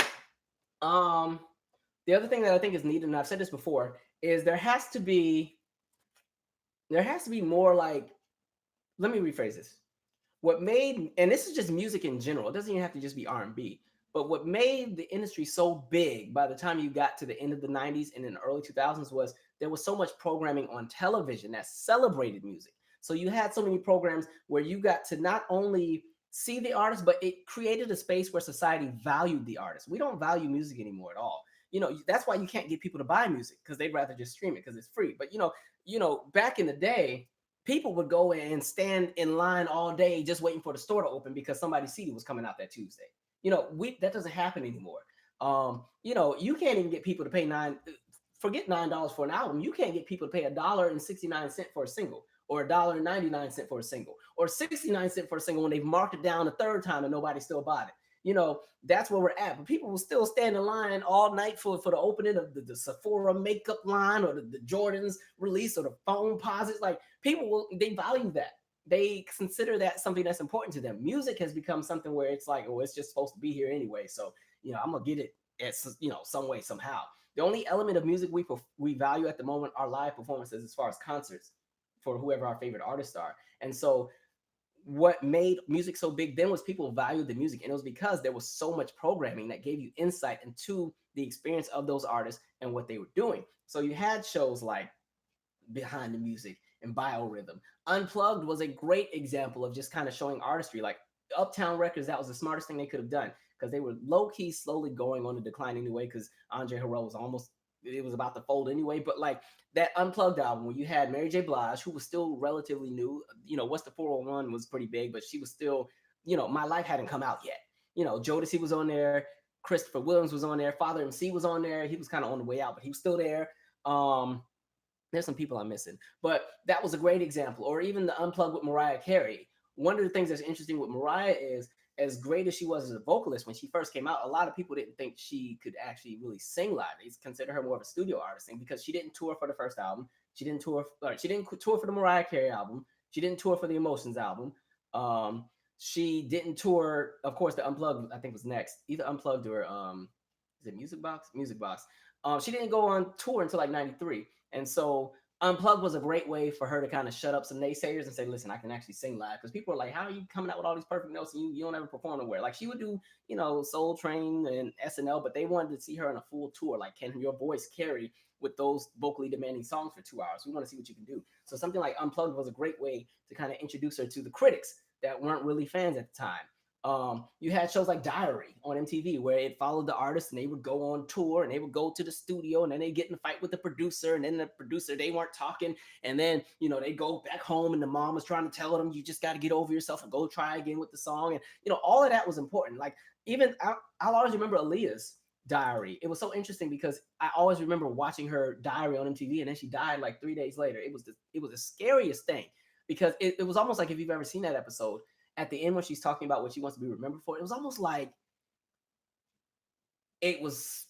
The other thing that I think is needed, and I've said this before, is there has to be more like, let me rephrase this. What made, and this is just music in general, it doesn't even have to just be R&B, but what made the industry so big by the time you got to the end of the 90s and in the early 2000s was there was so much programming on television that celebrated music. So you had so many programs where you got to not only see the artist, but it created a space where society valued the artist. We don't value music anymore at all. That's why you can't get people to buy music, because they'd rather just stream it because it's free. But back in the day, people would go and stand in line all day just waiting for the store to open because somebody's CD was coming out that Tuesday. That doesn't happen anymore. You can't even get people to pay $9 for an album. You can't get people to pay $1.69 for a single, or $1.99 for a single, or 69 cents for a single when they've marked it down a third time and nobody still bought it. That's where we're at. But people will still stand in line all night for the opening of the Sephora makeup line, or the Jordans release, or the phone posits. Like, people they value that. They consider that something that's important to them. Music has become something where it's like, oh, it's just supposed to be here anyway. So, I'm gonna get it at, some way, somehow. The only element of music we value at the moment are live performances, as far as concerts for whoever our favorite artists are. And so what made music so big then was people valued the music, and it was because there was so much programming that gave you insight into the experience of those artists and what they were doing. So you had shows like Behind the Music and Biorhythm. Unplugged was a great example of just kind of showing artistry. Like Uptown Records, that was the smartest thing they could have done, because they were low key slowly going on the decline anyway, because Andre Harrell was almost, it was about to fold anyway. But like that Unplugged album where you had Mary J. Blige, who was still relatively new, What's the 401 was pretty big, but she was still, My Life hadn't come out yet. Jodeci was on there, Christopher Williams was on there, Father MC was on there. He was kind of on the way out, but he was still there. There's some people I'm missing, but that was a great example. Or even the Unplugged with Mariah Carey. One of the things that's interesting with Mariah is, as great as she was as a vocalist when she first came out, a lot of people didn't think she could actually really sing live. They consider her more of a studio artist, because she didn't tour for the first album. She didn't tour for the Mariah Carey album. She didn't tour for the Emotions album. She didn't tour, of course, the Unplugged, I think, was next. Either Unplugged or is it Music Box? Music Box. She didn't go on tour until like 93. And so Unplugged was a great way for her to kind of shut up some naysayers and say, listen, I can actually sing live. Because people are like, how are you coming out with all these perfect notes and you don't ever perform nowhere? Like, she would do, Soul Train and SNL, but they wanted to see her on a full tour. Like, can your voice carry with those vocally demanding songs for 2 hours? We want to see what you can do. So something like Unplugged was a great way to kind of introduce her to the critics that weren't really fans at the time. You had shows like Diary on MTV, where it followed the artist and they would go on tour and they would go to the studio, and then they get in a fight with the producer, and then the producer, they weren't talking, and then they go back home and the mom was trying to tell them, you just got to get over yourself and go try again with the song. And all of that was important. Like, even I'll always remember Aaliyah's Diary. It was so interesting because I always remember watching her Diary on MTV, and then she died like 3 days later. It was the scariest thing, because it was almost like, if you've ever seen that episode, at the end when she's talking about what she wants to be remembered for, it was almost like it was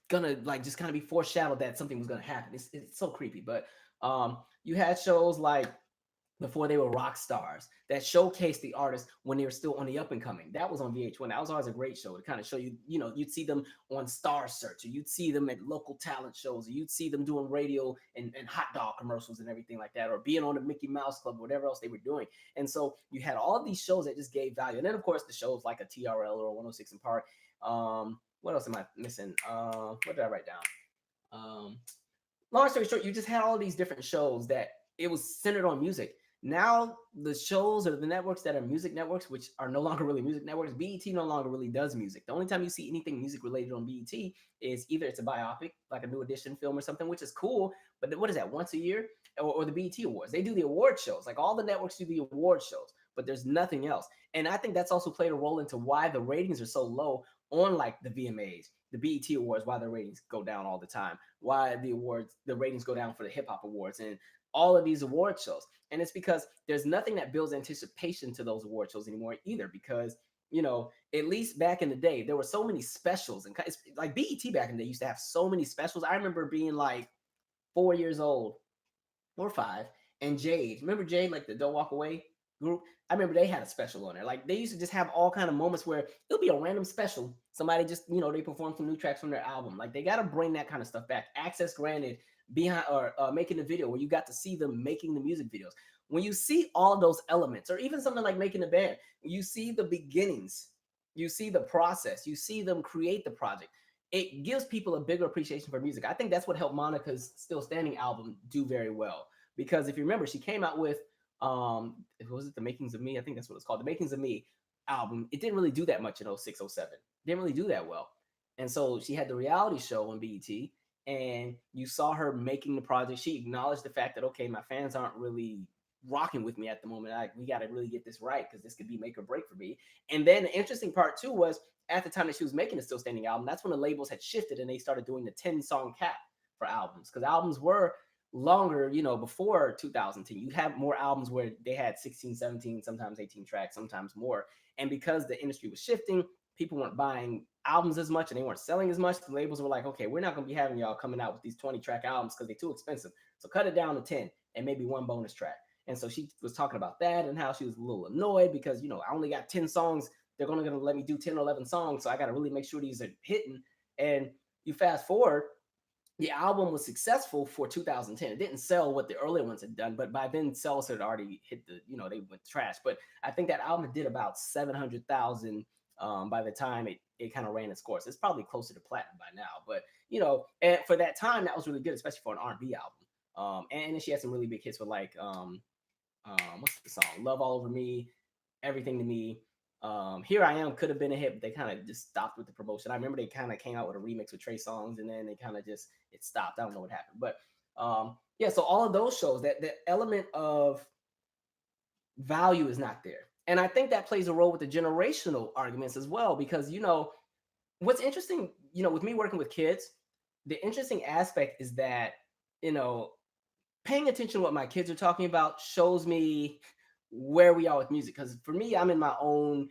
gonna like just kind of be foreshadowed that something was gonna happen. It's so creepy. But you had shows like before they were rock stars that showcased the artists when they were still on the up and coming. That was on VH1. That was always a great show to kind of show you, you'd see them on Star Search, or you'd see them at local talent shows, or you'd see them doing radio and hot dog commercials and everything like that, or being on the Mickey Mouse Club, or whatever else they were doing. And so you had all of these shows that just gave value. And then, of course, the shows like a TRL or a 106 in Park. What else am I missing? What did I write down? Long story short, you just had all these different shows that it was centered on music. Now the shows or the networks that are music networks, which are no longer really music networks, BET no longer really does music. The only time you see anything music related on BET is either it's a biopic, like a New Edition film or something, which is cool. But what is that, once a year? Or the BET Awards. They do the award shows. Like, all the networks do the award shows, but there's nothing else. And I think that's also played a role into why the ratings are so low on like the VMAs, the BET Awards, why the ratings go down all the time, why the ratings go down for the hip hop awards and all of these award shows. And it's because there's nothing that builds anticipation to those award shows anymore either, because at least back in the day, there were so many specials, and like BET back in the day used to have so many specials. I remember being like 4 years old or 5, and Jade, remember Jade, like the Don't Walk Away group? I remember they had a special on there. Like, they used to just have all kind of moments where it'll be a random special. Somebody just, they perform some new tracks from their album. Like, they got to bring that kind of stuff back. Access Granted, behind or making the video, where you got to see them making the music videos. When you see all of those elements, or even something like making a band, you see the beginnings, you see the process, you see them create the project. It gives people a bigger appreciation for music. I think that's what helped Monica's Still Standing album do very well, because if you remember, she came out with was it The Makings of Me? I think that's what it's called, The Makings of Me album. It didn't really do that much in 06, 07. Didn't really do that well. And so she had the reality show on BET, and you saw her making the project. She acknowledged the fact that, okay, my fans aren't really rocking with me at the moment. We got to really get this right, because this could be make or break for me. And then the interesting part too was, at the time that she was making the Still Standing album, that's when the labels had shifted and they started doing the 10-song cap for albums, because albums were longer, before 2010. You have more albums where they had 16, 17, sometimes 18 tracks, sometimes more. And because the industry was shifting, people weren't buying albums as much and they weren't selling as much. The labels were like, okay, we're not going to be having y'all coming out with these 20-track albums because they're too expensive. So cut it down to 10 and maybe one bonus track. And so she was talking about that and how she was a little annoyed because, I only got 10 songs. They're only going to let me do 10 or 11 songs. So I got to really make sure these are hitting. And you fast forward, the album was successful for 2010. It didn't sell what the earlier ones had done, but by then sales had already hit they went trash. But I think that album did about 700,000 by the time it kind of ran its course. It's probably closer to platinum by now. But, and for that time, that was really good, especially for an R&B album. And then she had some really big hits with like, what's the song? Love All Over Me, Everything to Me. Here I Am could have been a hit, but they kind of just stopped with the promotion. I remember they kind of came out with a remix with Trey Songz, and then they kind of just it stopped. I don't know what happened, but yeah. So all of those shows, that the element of value is not there, and I think that plays a role with the generational arguments as well. Because what's interesting, with me working with kids, the interesting aspect is that paying attention to what my kids are talking about shows me where we are with music. Because for me, I'm in my own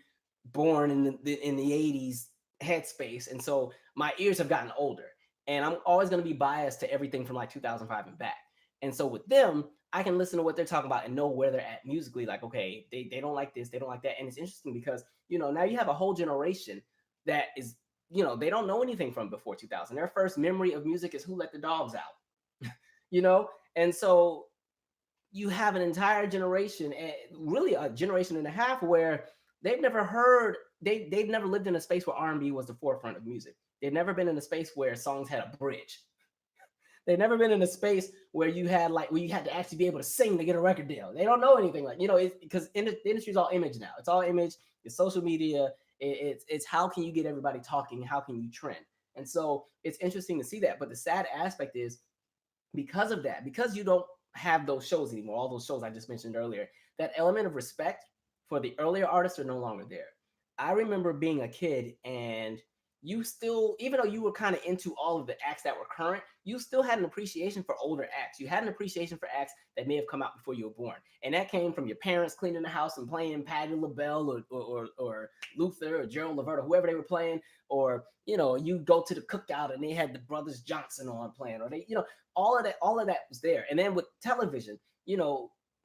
born in the 80s headspace, and so my ears have gotten older, and I'm always going to be biased to everything from like 2005 and back. And so with them, I can listen to what they're talking about and know where they're at musically. Like, okay, they don't like this, they don't like that. And it's interesting because now you have a whole generation that is they don't know anything from before 2000. Their first memory of music is Who Let the Dogs Out. And so you have an entire generation, and really a generation and a half, where they've never heard, they've never lived in a space where R&B was the forefront of music. They've never been in a space where songs had a bridge. They've never been in a space where you had to actually be able to sing to get a record deal. They don't know anything because the industry's all image now. It's all image. It's social media. It's how can you get everybody talking? How can you trend? And so it's interesting to see that. But the sad aspect is, because of that, because you don't have those shows anymore, all those shows I just mentioned earlier, that element of respect for the earlier artists are no longer there. I remember being a kid, and you still, even though you were kind of into all of the acts that were current, you still had an appreciation for older acts. You had an appreciation for acts that may have come out before you were born. And that came from your parents cleaning the house and playing Patti LaBelle or Luther or Gerald Levert or whoever they were playing. Or, you go to the cookout and they had the Brothers Johnson on playing, or they, all of that was there. And then with television,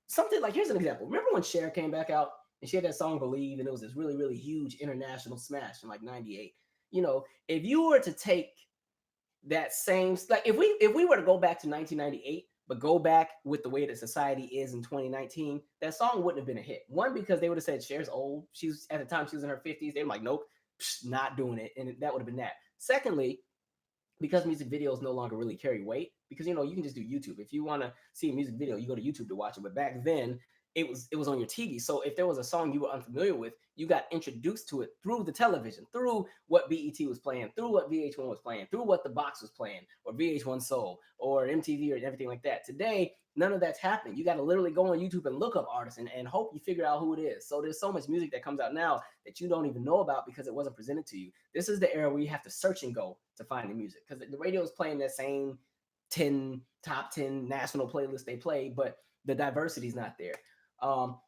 something like, here's an example. Remember when Cher came back out and she had that song Believe, and it was this really, really huge international smash in like 98. If you were to take that same, like if we were to go back to 1998, but go back with the way that society is in 2019, that song wouldn't have been a hit. One, because they would have said Cher's old. She's at the time she was in her 50s. They were like, nope, not doing it, and that would have been that. Secondly, because music videos no longer really carry weight, because you can just do YouTube. If you want to see a music video, you go to YouTube to watch it. But back then, it was on your TV. So if there was a song you were unfamiliar with, you got introduced to it through the television, through what BET was playing, through what VH1 was playing, through what The Box was playing, or VH1 Soul, or MTV, or everything like that. Today, none of that's happening. You got to literally go on YouTube and look up artists and hope you figure out who it is. So there's so much music that comes out now that you don't even know about because it wasn't presented to you. This is the era where you have to search and go to find the music, because the radio is playing that same top 10 national playlist they play, but the diversity is not there.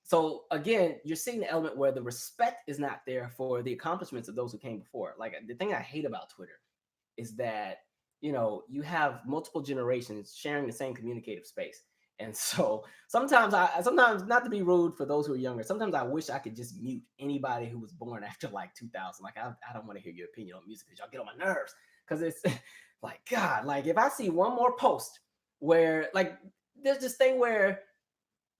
So again, you're seeing the element where the respect is not there for the accomplishments of those who came before. Like, the thing I hate about Twitter is that, you have multiple generations sharing the same communicative space. And so sometimes not to be rude for those who are younger, sometimes I wish I could just mute anybody who was born after like 2000. Like, I don't want to hear your opinion on music because y'all get on my nerves. Because it's like, God, like if I see one more post where like there's this thing where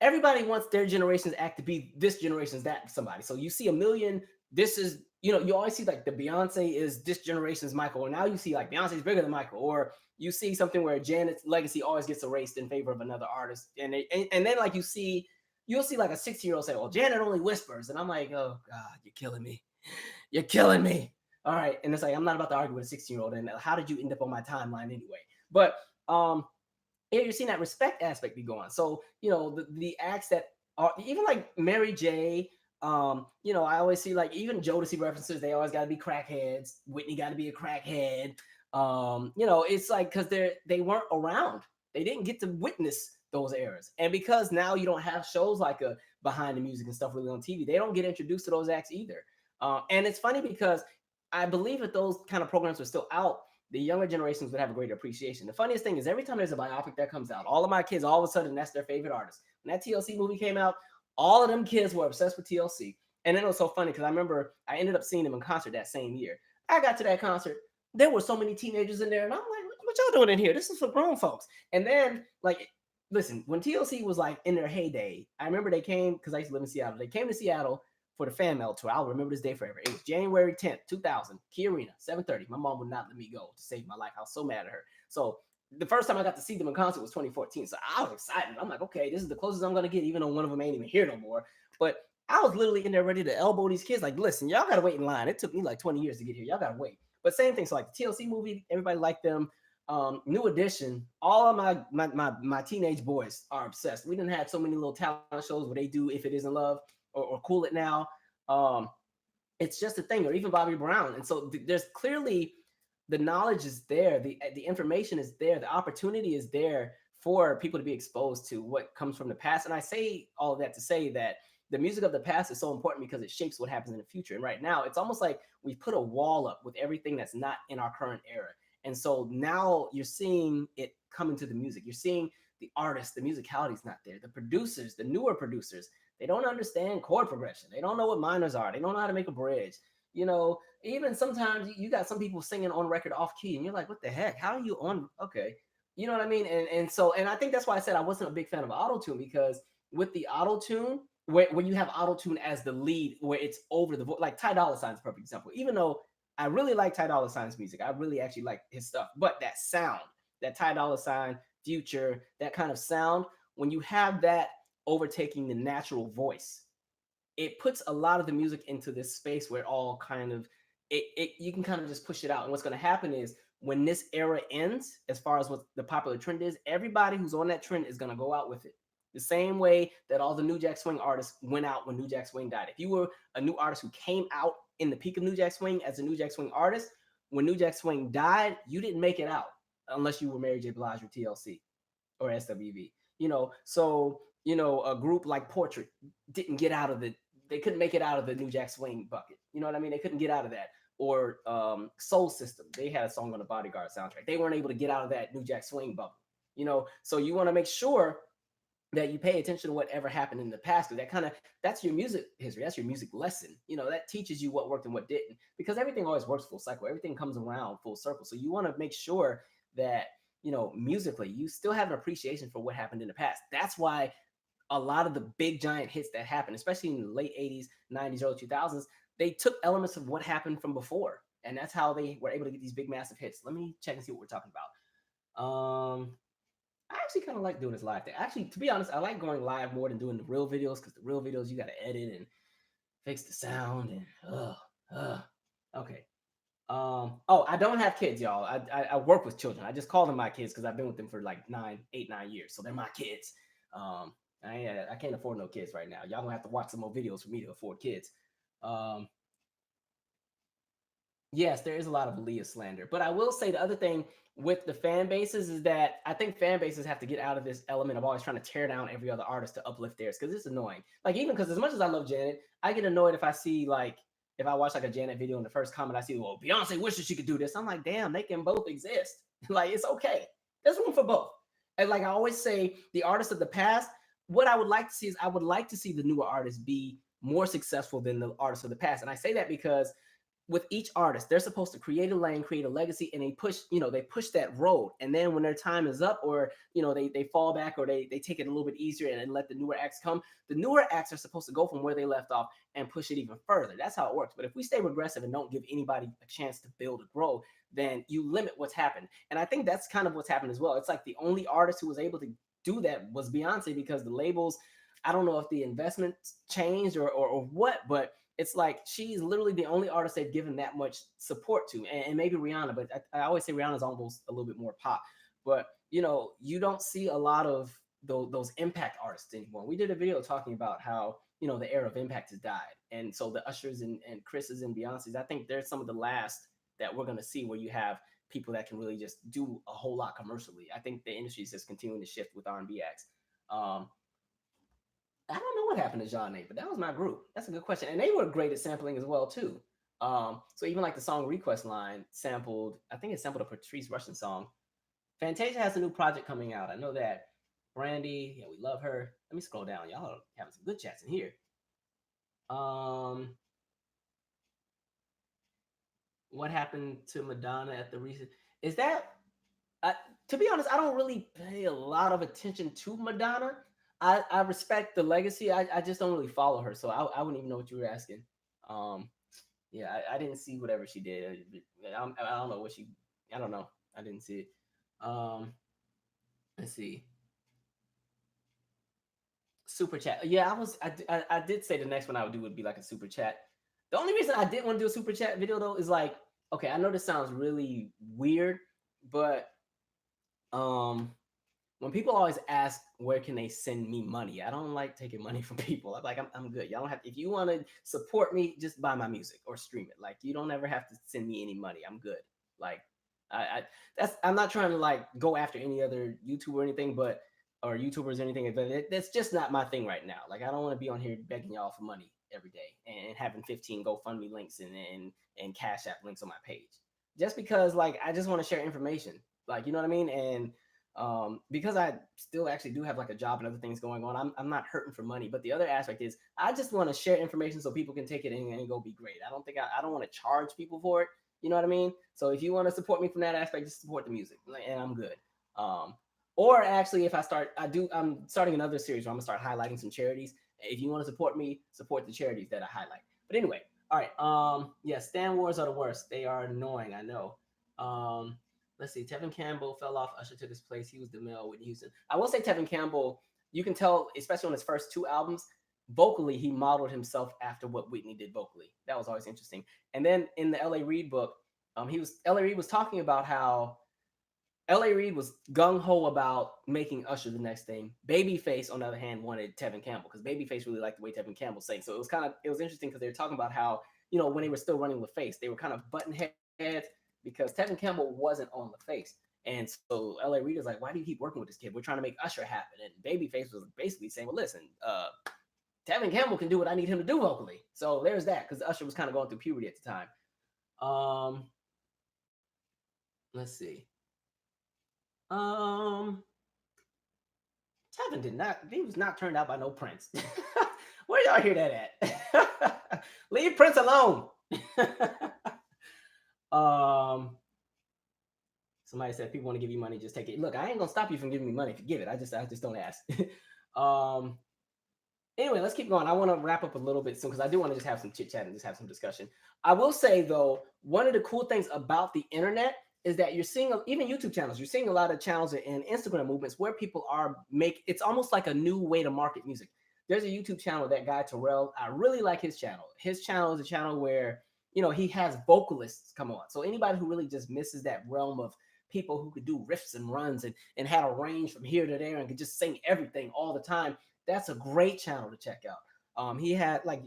everybody wants their generation's act to be this generation's that somebody. So you see a million, this is, you always see like the Beyonce is this generation's Michael, or now you see like Beyonce's bigger than Michael, or you see something where Janet's legacy always gets erased in favor of another artist. And then like you'll see like a 60-year-old say, well, Janet only whispers. And I'm like, oh God, you're killing me. You're killing me. All right. And it's like, I'm not about to argue with a 16-year-old. And how did you end up on my timeline anyway? But, you're seeing that respect aspect be going. So, the acts that are even like Mary J. I always see like even Jodeci references. They always got to be crackheads. Whitney got to be a crackhead. It's like because they weren't around. They didn't get to witness those eras. And because now you don't have shows like a Behind the Music and stuff really on TV, they don't get introduced to those acts either. And it's funny because I believe if those kind of programs were still out, the younger generations would have a greater appreciation. The funniest thing is every time there's a biopic that comes out, all of my kids, all of a sudden, that's their favorite artist. When that TLC movie came out, all of them kids were obsessed with TLC. And then it was so funny because I remember I ended up seeing them in concert that same year. I got to that concert. There were so many teenagers in there, and I'm like, what y'all doing in here? This is for grown folks. And then, like, listen, when TLC was like in their heyday, I remember they came because I used to live in Seattle. They came to Seattle for the fan mail tour. I'll remember this day forever. It was January 10th, 2000, Key Arena, 7:30. My mom would not let me go to save my life. I was so mad at her. So the first time I got to see them in concert was 2014. So I was excited. I'm like, okay, this is the closest I'm going to get, even though one of them ain't even here no more. But I was literally in there ready to elbow these kids. Like, listen, y'all got to wait in line. It took me like 20 years to get here. Y'all got to wait. But same thing. So like the TLC movie, everybody liked them. New Edition, all of my teenage boys are obsessed. We didn't have so many little talent shows where they do If It Isn't Love or Cool It Now. Um, it's just a thing, or even Bobby Brown. And so there's clearly the knowledge is there, the information is there, the opportunity is there for people to be exposed to what comes from the past. And I say all of that to say that the music of the past is so important because it shapes what happens in the future. And right now, it's almost like we put a wall up with everything that's not in our current era. And so now you're seeing it come into the music. You're seeing the artists, the musicality is not there. The producers, the newer producers, they don't understand chord progression. They don't know what minors are. They don't know how to make a bridge. You know, even sometimes you got some people singing on record off key, and you're like, what the heck? How are you on? Okay. You know what I mean? And I think that's why I said I wasn't a big fan of auto tune, because with the auto tune, where you have auto tune as the lead, where it's over the voice, like Ty Dolla Sign's a perfect example. Even though I really like Ty Dolla Sign's music, I really actually like his stuff, but that sound, that Ty Dolla Sign, Future, that kind of sound, when you have that overtaking the natural voice, it puts a lot of the music into this space where it all kind of you can kind of just push it out. And what's going to happen is when this era ends, as far as what the popular trend is, everybody who's on that trend is going to go out with it. The same way that all the New Jack Swing artists went out when New Jack Swing died. If you were a new artist who came out in the peak of New Jack Swing as a New Jack Swing artist, when New Jack Swing died, you didn't make it out unless you were Mary J. Blige or TLC or SWV. So a group like Portrait didn't get out of they couldn't make it out of the New Jack Swing bucket. You know what I mean? They couldn't get out of that. Or Soul System, they had a song on the Bodyguard soundtrack. They weren't able to get out of that New Jack Swing bubble. So you want to make sure that you pay attention to whatever happened in the past, because that's your music history, that's your music lesson. That teaches you what worked and what didn't, because everything always works full cycle, everything comes around full circle. So you want to make sure that musically you still have an appreciation for what happened in the past. That's why a lot of the big giant hits that happened, especially in the late 80s, 90s, early 2000s, they took elements of what happened from before, and that's how they were able to get these big massive hits. Let me check and see what we're talking about. I actually kind of like doing this live thing. Actually, to be honest, I like going live more than doing the real videos, because the real videos you got to edit and fix the sound and okay. I don't have kids, y'all. I work with children. I just call them my kids because I've been with them for like 9 years, so they're my kids. I can't afford no kids right now. Y'all gonna have to watch some more videos for me to afford kids. Um, yes, there is a lot of Aaliyah slander, but I will say the other thing with the fan bases is that I think fan bases have to get out of this element of always trying to tear down every other artist to uplift theirs, because it's annoying. Like, even because as much as I love Janet, I get annoyed if I see, like, if I watch like a Janet video and the first comment I see, well, Beyonce wishes she could do this. I'm like, damn, they can both exist. Like, it's okay. There's room for both. And like I always say, the artists of the past, what I would like to see is I would like to see the newer artists be more successful than the artists of the past. And I say that because with each artist, they're supposed to create a lane, create a legacy, and they push that road. And then when their time is up, or they fall back, or they take it a little bit easier and let the newer acts come. The newer acts are supposed to go from where they left off and push it even further. That's how it works. But if we stay regressive and don't give anybody a chance to build or grow, then you limit what's happened. And I think that's kind of what's happened as well. It's like the only artist who was able to do that was Beyonce, because the labels, I don't know if the investment changed or what, but it's like she's literally the only artist they've given that much support to, and maybe Rihanna, but I always say Rihanna's almost a little bit more pop. But you don't see a lot of those impact artists anymore. We did a video talking about how the era of impact has died, and so the Ushers and Chris's and Beyonce's, I think they're some of the last that we're going to see where you have people that can really just do a whole lot commercially. I think the industry is just continuing to shift with R&B acts. I don't know what happened to Jean, but that was my group. That's a good question. And they were great at sampling as well, too. So even like the song request line sampled, I think it sampled a Patrice Russian song. Fantasia has a new project coming out. I know that. Brandy, yeah, we love her. Let me scroll down. Y'all are having some good chats in here. Um, what happened to Madonna at the recent? Is that I, to be honest, I don't really pay a lot of attention to Madonna. I respect the legacy. I just don't really follow her, so I wouldn't even know what you were asking. Um, yeah, I didn't see whatever she did. I don't know what she. I don't know. I didn't see it. Um, let's see. Super chat. Yeah, I did say the next one I would do would be like a super chat. The only reason I didn't want to do a super chat video though is like, okay, I know this sounds really weird, but um when people always ask where can they send me money, I don't like taking money from people. I'm like, I'm good. Y'all don't have, if you want to support me, just buy my music or stream it. Like, you don't ever have to send me any money. I'm good. Like, I that's, I'm not trying to like go after any other YouTuber or anything, but or YouTubers or anything, but that's just not my thing right now. Like, I don't want to be on here begging y'all for money every day and having 15 GoFundMe links and Cash App links on my page. Just because like I just want to share information. Like, you know what I mean? And because I still actually do have like a job and other things going on, I'm not hurting for money. But the other aspect is I just want to share information so people can take it and go be great. I don't want to charge people for it. You know what I mean? So if you want to support me from that aspect, just support the music, and I'm good. Um, or actually, if I'm starting another series where I'm gonna start highlighting some charities. If you want to support me, support the charities that I highlight. But anyway, all right. Yeah, Stan Wars are the worst. They are annoying. I know. Um, let's see. Tevin Campbell fell off. Usher took his place. He was the male Whitney Houston. I will say Tevin Campbell. You can tell, especially on his first two albums, vocally he modeled himself after what Whitney did vocally. That was always interesting. And then in the L.A. Reid book, L.A. Reid was talking about how L.A. Reid was gung ho about making Usher the next thing. Babyface, on the other hand, wanted Tevin Campbell because Babyface really liked the way Tevin Campbell sang. So it was interesting because they were talking about how, when they were still running the face, they were kind of button heads because Tevin Campbell wasn't on the face. And so L.A. Reid is like, why do you keep working with this kid? We're trying to make Usher happen. And Babyface was basically saying, well, listen, Tevin Campbell can do what I need him to do vocally. So there's that, because Usher was kind of going through puberty at the time. Um, let's see. Um, Tevin he was not turned out by no Prince. Where y'all hear that at? Leave Prince alone. Somebody said people want to give you money, just take it. Look, I ain't gonna stop you from giving me money if you give it. I just don't ask. Anyway, let's keep going. I want to wrap up a little bit soon because I do want to just have some chit chat and just have some discussion. I will say though, one of the cool things about the internet is that you're seeing, even YouTube channels, you're seeing a lot of channels and Instagram movements where people it's almost like a new way to market music. There's a YouTube channel, that guy Terrell. I really like his channel. His channel is a channel where, he has vocalists come on. So anybody who really just misses that realm of people who could do riffs and runs and had a range from here to there and could just sing everything all the time, that's a great channel to check out. He had like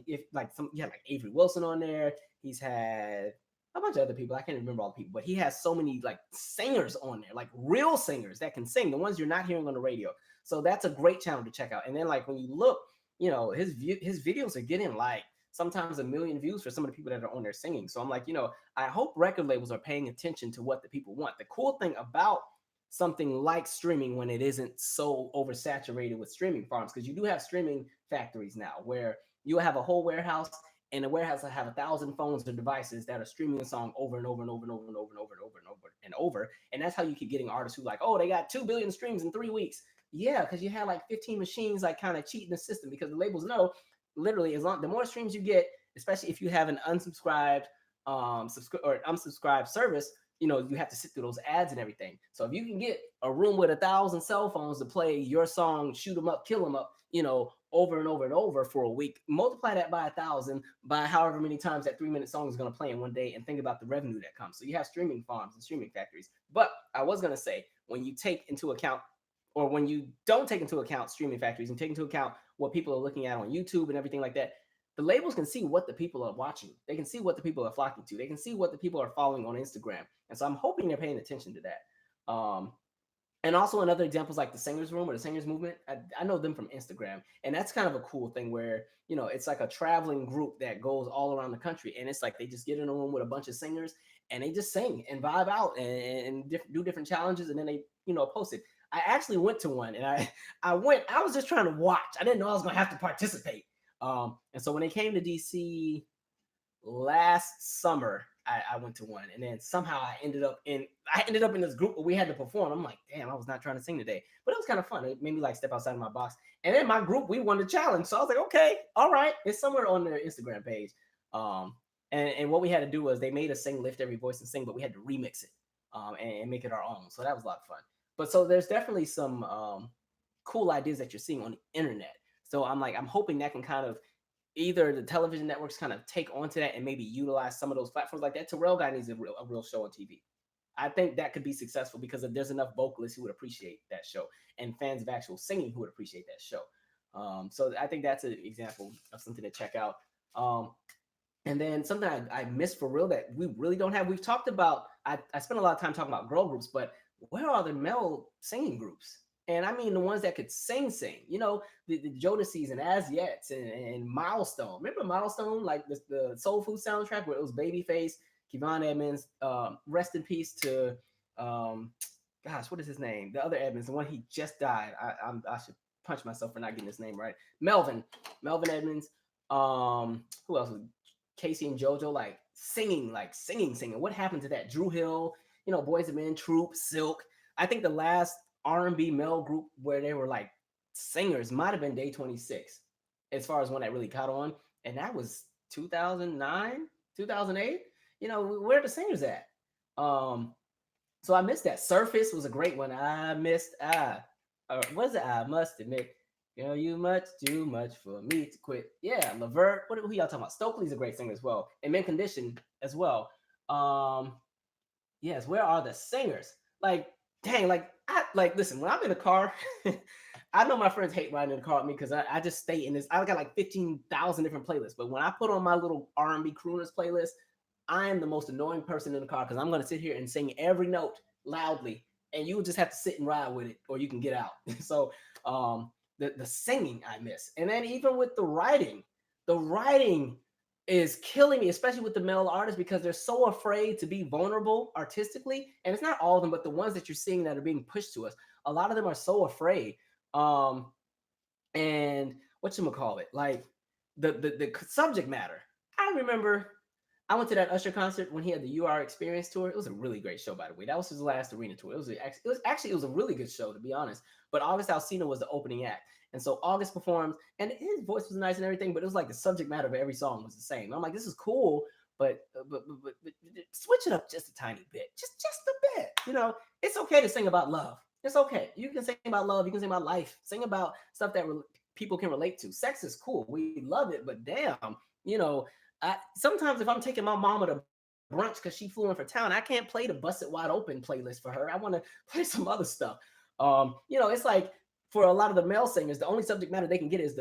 Avery Wilson on there. He's had a bunch of other people. I can't remember all the people, but he has so many like singers on there, like real singers that can sing, the ones you're not hearing on the radio. So that's a great channel to check out. And then like when you look, his videos are getting like sometimes 1 million views for some of the people that are on there singing. So I'm like, I hope record labels are paying attention to what the people want. The cool thing about something like streaming, when it isn't so oversaturated with streaming farms, because you do have streaming factories now where you have a whole warehouse, and the warehouse will have 1,000 phones or devices that are streaming a song over and over and over and over and over and over and over and over and over. And that's how you keep getting artists who like, oh, they got 2 billion streams in 3 weeks. Yeah, because you had like 15 machines like kind of cheating the system, because the labels know literally the more streams you get, especially if you have an unsubscribed or unsubscribed service, you have to sit through those ads and everything. So if you can get a room with 1,000 cell phones to play your song, shoot them up, kill them up, over and over and over for a week, multiply that by 1,000, by however many times that 3-minute song is going to play in one day, and think about the revenue that comes. So you have streaming farms and streaming factories. But I was going to say, when you take into account, or when you don't take into account streaming factories and take into account what people are looking at on YouTube and everything like that, the labels can see what the people are watching. They can see what the people are flocking to. They can see what the people are following on Instagram. And so I'm hoping they're paying attention to that. And also another examples like the Singers Room or the Singers Movement. I know them from Instagram, and that's kind of a cool thing where it's like a traveling group that goes all around the country, and it's like they just get in a room with a bunch of singers and they just sing and vibe out and do different challenges, and then they post it. I actually went to one, and I went. I was just trying to watch. I didn't know I was gonna have to participate. And so when they came to DC last summer, I went to one, and then somehow I ended up in this group where we had to perform. I'm like, damn, I was not trying to sing today, but it was kind of fun. It made me like step outside of my box. And then my group, we won the challenge, so I was like, okay, all right, it's somewhere on their Instagram page. And what we had to do was they made us sing, lift every voice and sing, but we had to remix it, and make it our own. So that was a lot of fun. But so there's definitely some cool ideas that you're seeing on the internet. So I'm hoping that can kind of either the television networks kind of take onto that and maybe utilize some of those platforms like that. Terrell guy needs a real show on TV. I think that could be successful because if there's enough vocalists who would appreciate that show and fans of actual singing who would appreciate that show. So I think that's an example of something to check out. Um, and then something I missed for real that we really don't have. We've talked about. I spent a lot of time talking about girl groups, but where are the male singing groups? And I mean the ones that could sing. The Jodeci's and As Yets and Milestone. Remember Milestone, like the Soul Food soundtrack where it was Babyface, Kevon Edmonds. Rest in peace to, gosh, what is his name? The other Edmonds, the one he just died. I should punch myself for not getting his name right. Melvin Edmonds. Who else? Casey and JoJo, like singing. What happened to that? Drew Hill, Boys and Men, Troop, Silk. I think the last R&B male group where they were like singers might have been Day 26, as far as one that really caught on, and that was 2009, 2008. Where are the singers at? So I missed that. Surface was a great one. I missed. Was it? I must admit, you much too much for me to quit. Yeah, Levert. Who y'all talking about? Stokely's a great singer as well, and Men Condition as well. Yes, where are the singers? Like, dang, listen, when I'm in the car, I know my friends hate riding in the car with me because I just stay in this. I got like 15,000 different playlists, but when I put on my little R&B crooners playlist, I am the most annoying person in the car because I'm going to sit here and sing every note loudly, and you just have to sit and ride with it, or you can get out. So, the singing I miss, and then even with the writing is killing me, especially with the male artists, because they're so afraid to be vulnerable artistically. And it's not all of them, but the ones that you're seeing that are being pushed to us, a lot of them are so afraid. And whatchamacallit, like the subject matter. I remember I went to that Usher concert when he had the UR Experience tour. It was a really great show, by the way. That was his last arena tour. It was a really good show, to be honest. But August Alsina was the opening act, and so August performed, and his voice was nice and everything. But it was like the subject matter of every song was the same. I'm like, this is cool, but switch it up just a tiny bit, just a bit. It's okay to sing about love. It's okay. You can sing about love. You can sing about life. Sing about stuff that people can relate to. Sex is cool. We love it, but damn, you know sometimes if I'm taking my mama to brunch because she flew in for town, I can't play the Busted Wide Open playlist for her. I want to play some other stuff. It's like for a lot of the male singers, the only subject matter they can get is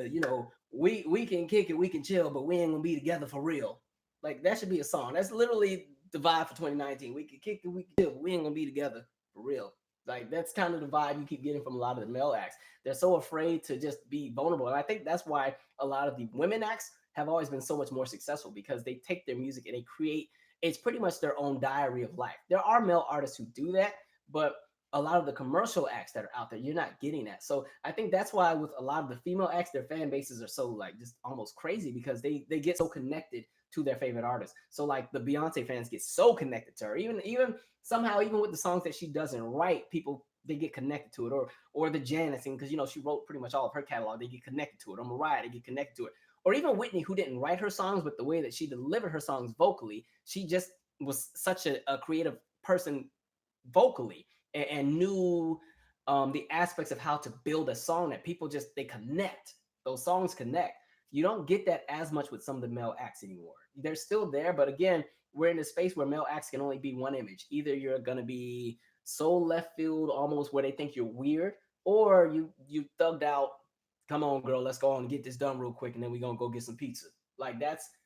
we can kick it, we can chill, but we ain't gonna be together for real. Like that should be a song. That's literally the vibe for 2019. We can kick it, we can chill, but we ain't gonna be together for real. Like that's kind of the vibe you keep getting from a lot of the male acts. They're so afraid to just be vulnerable, and I think that's why a lot of the women acts have always been so much more successful because they take their music and they create. It's pretty much their own diary of life. There are male artists who do that, but a lot of the commercial acts that are out there, you're not getting that. So I think that's why with a lot of the female acts, their fan bases are so like just almost crazy because they get so connected to their favorite artist. So like the Beyonce fans get so connected to her, even somehow, even with the songs that she doesn't write, people they get connected to it, or the Janet thing because she wrote pretty much all of her catalog. They get connected to it. Or Mariah, they get connected to it. Or even Whitney, who didn't write her songs, but the way that she delivered her songs vocally, she just was such a creative person vocally and knew the aspects of how to build a song that people they connect. Those songs connect. You don't get that as much with some of the male acts anymore. They're still there, but again, we're in a space where male acts can only be one image. Either you're going to be so left field, almost where they think you're weird, or you thugged out. Come on, girl, let's go on and get this done real quick, and then we're gonna go get some pizza. Like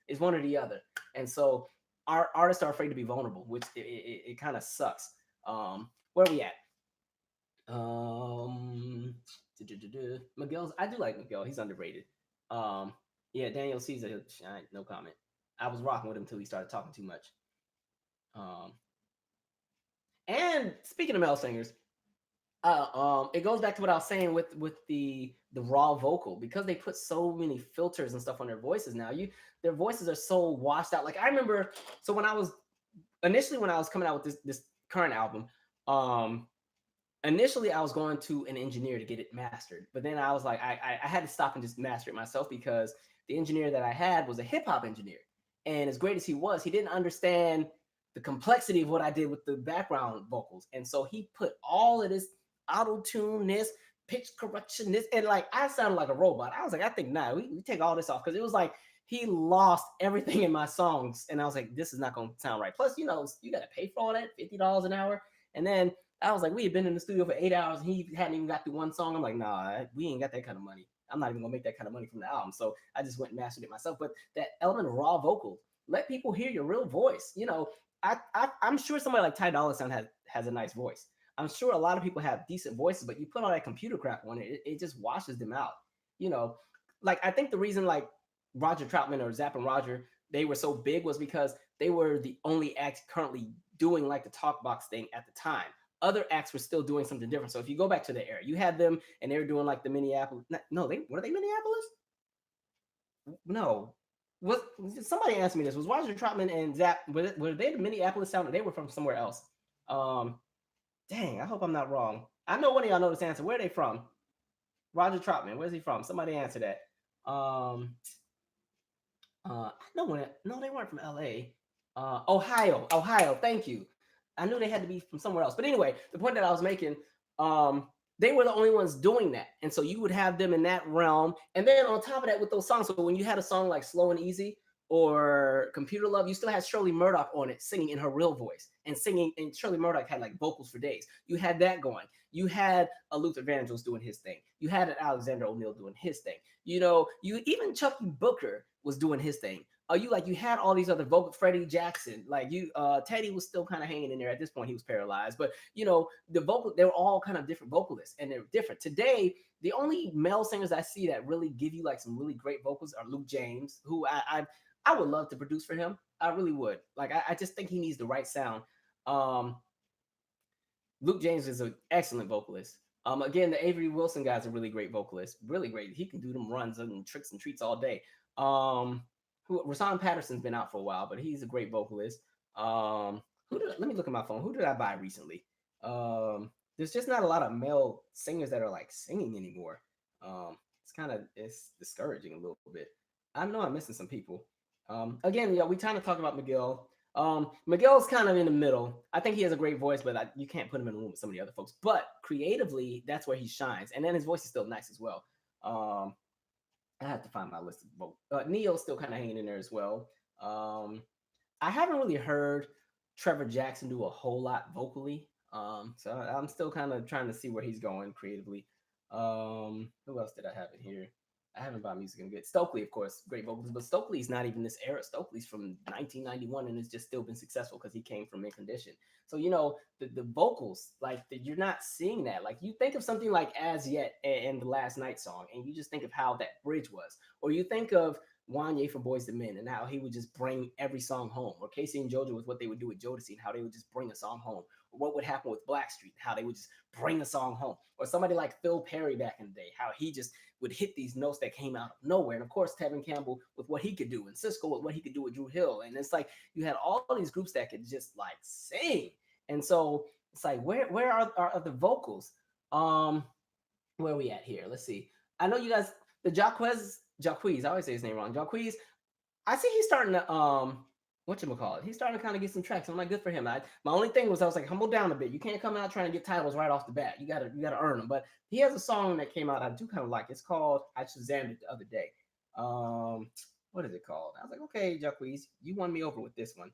it's one or the other. And so our artists are afraid to be vulnerable, which it kind of sucks. Where are we at? Um, Miguel's. I do like Miguel. He's underrated. Um, yeah, Daniel Caesar. No comment. I was rocking with him until he started talking too much. Um, and speaking of male singers, it goes back to what I was saying with the raw vocal because they put so many filters and stuff on their voices now. Their voices are so washed out. Like I remember, so when I was initially when I was coming out with this current album, um, initially I was going to an engineer to get it mastered, but then I was like, I had to stop and just master it myself because the engineer that I had was a hip hop engineer, and as great as he was, he didn't understand the complexity of what I did with the background vocals, and so he put all of this auto tune, this pitch correction, this, and like I sounded like a robot. I was like, I think nah, we take all this off because it was like he lost everything in my songs, and I was like, this is not going to sound right. Plus, you got to pay for all that, $50 an hour, and then I was like, we had been in the studio for 8 hours and he hadn't even got through one song. I'm like, nah, we ain't got that kind of money. I'm not even gonna make that kind of money from the album. So I just went and mastered it myself. But that element of raw vocals, let people hear your real voice. I'm sure somebody like Ty Dolla $ign has a nice voice. I'm sure a lot of people have decent voices, but you put all that computer crap on it just washes them out. You know, like I think the reason like Roger Troutman or Zapp and Roger, they were so big was because they were the only act currently doing like the talk box thing at the time. Other acts were still doing something different. So if you go back to the era, you had them and they were doing like the Minneapolis. No, they were they Minneapolis? No. Was somebody asked me this? Was Roger Troutman and Zapp were they the Minneapolis sound or they were from somewhere else? Um, dang, I hope I'm not wrong. I know one of y'all know this answer. Where are they from? Roger Troutman. Where's he from? Somebody answer that. I know when. No, they weren't from L.A. Ohio. Thank you. I knew they had to be from somewhere else. But anyway, the point that I was making, they were the only ones doing that, and so you would have them in that realm. And then on top of that, with those songs, so when you had a song like "Slow and Easy" or "Computer Love," you still had Shirley Murdoch on it singing in her real voice and singing. And Shirley Murdoch had like vocals for days. You had that going. You had a Luther Vandross doing his thing. You had an Alexander O'Neal doing his thing. You even Chucky Booker was doing his thing. You had all these other vocal Freddie Jackson, like Teddy was still kind of hanging in there at this point. He was paralyzed, but the vocal, they were all kind of different vocalists and they're different. Today, the only male singers I see that really give you like some really great vocals are Luke James, who I would love to produce for him. I really would. Like I just think he needs the right sound. Um, Luke James is an excellent vocalist. Again, the Avery Wilson guy's a really great vocalist. Really great. He can do them runs and tricks and treats all day. Rasan Patterson's been out for a while, but he's a great vocalist. Let me look at my phone. Who did I buy recently? There's just not a lot of male singers that are like singing anymore. It's discouraging a little bit. I know I'm missing some people. Again, we kind of talk about Miguel. Miguel's kind of in the middle. I think he has a great voice, but you can't put him in a room with some of the other folks. But creatively, that's where he shines. And then his voice is still nice as well. I have to find my list of both. Neo's still kind of hanging in there as well. I haven't really heard Trevor Jackson do a whole lot vocally. So I'm still kind of trying to see where he's going creatively. Who else did I have in here? I haven't bought music in good. Stokely, of course, great vocals, but Stokely's not even this era. Stokely's from 1991 and has just still been successful because he came from Mint Condition. So the vocals, like you're not seeing that. Like you think of something like As Yet and the Last Night song, and you just think of how that bridge was, or you think of Wanye from Boyz II Men and how he would just bring every song home, or Casey and JoJo with what they would do with Jodeci and how they would just bring a song home, or what would happen with Blackstreet, how they would just bring a song home, or somebody like Phil Perry back in the day, how he just would hit these notes that came out of nowhere. And of course, Tevin Campbell with what he could do, and Cisco with what he could do with Drew Hill. And it's like you had all these groups that could just like sing. And so it's like, where are the vocals? Where are we at here? Let's see. I know you guys, the Jacquees, I always say his name wrong. Jacquees, I see he's starting to whatchamacallit, he's starting to kind of get some tracks. I'm like, good for him. My only thing was I was like, humble down a bit. You can't come out trying to get titles right off the bat. You gotta earn them. But he has a song that came out I do kind of like. It's called, I Shazammed it the other day. What is it called? I was like, okay, Jacquees, you won me over with this one.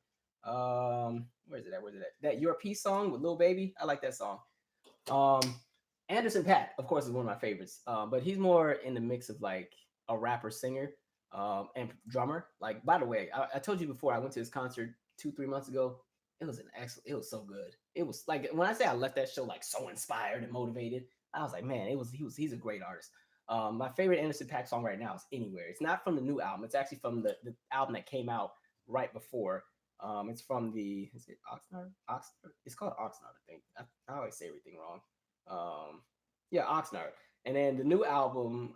Where's it at? That Your Peace song with Lil Baby. I like that song. Anderson .Paak, of course, is one of my favorites. But he's more in the mix of like a rapper singer and drummer. Like, by the way, I told you before, I went to this concert 2-3 months ago. It was an excellent. It was so good. It was like when I say I left that show like so inspired and motivated. I was like, man, it was he's a great artist. My favorite Anderson .Paak song right now is Anywhere. It's not from the new album. It's actually from the album that came out right before. It's from the is it Oxnard? Oxnard? It's called Oxnard, I think. I always say everything wrong. Yeah, Oxnard. And then the new album,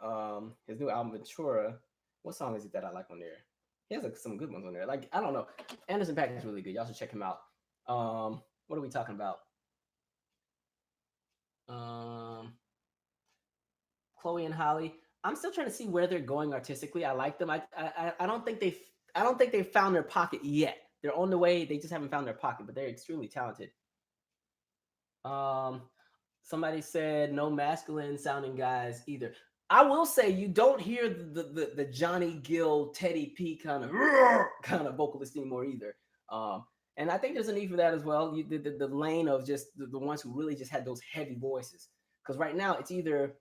his new album Ventura. What song is it that I like on there? He has like some good ones on there. Like I don't know. Anderson .Paak is really good. Y'all should check him out. What are we talking about? Um, Chloe and Holly. I'm still trying to see where they're going artistically. I like them. I don't think I don't think they've found their pocket yet. They're on the way. They just haven't found their pocket, but they're extremely talented. Um, Somebody said no masculine sounding guys either. I will say you don't hear the Johnny Gill, Teddy P kind of vocalist anymore either. And I think there's a need for that as well. The lane of just the ones who really just had those heavy voices. Because right now it's either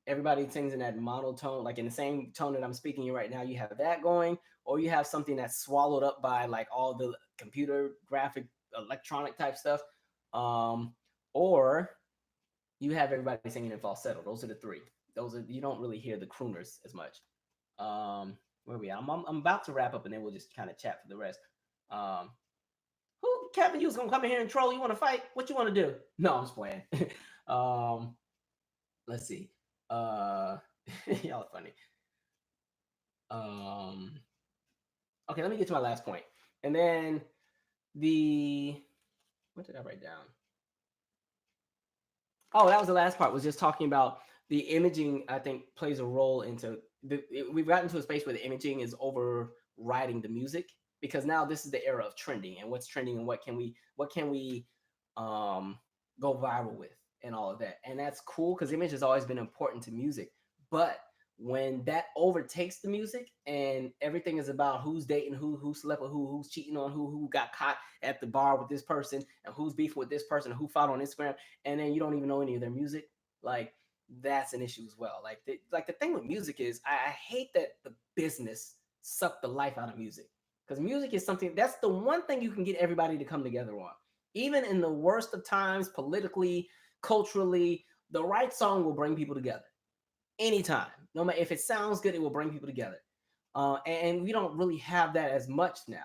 everybody sings in that monotone, like in the same tone that I'm speaking in right now. You have that going, or you have something that's swallowed up by like all the computer graphic, electronic type stuff, or you have everybody singing in falsetto. Those are the three. Those are you don't really hear the crooners as much. Where are we at? I'm about to wrap up, and then we'll just kind of chat for the rest. Um, who Kevin? You was gonna come in here and troll? You want to fight? What you want to do? No, I'm just playing. um, let's see. Uh, y'all are funny. Um, okay, let me get to my last point, and then the what did I write down? Oh, that was the last part. Was just talking about the imaging. I think plays a role into we've gotten to a space where the imaging is overriding the music because now this is the era of trending and what's trending and what can we um go viral with and all of that. And that's cool because image has always been important to music. But when that overtakes the music and everything is about who's dating who slept with who's cheating on who got caught at the bar with this person, and who's beefing with this person, who followed on Instagram, and then you don't even know any of their music, like that's an issue as well. Like the thing with music is I hate that the business sucked the life out of music because music is something that's the one thing you can get everybody to come together on. Even in the worst of times, politically, culturally, the right song will bring people together anytime. No matter if it sounds good, it will bring people together. And we don't really have that as much now.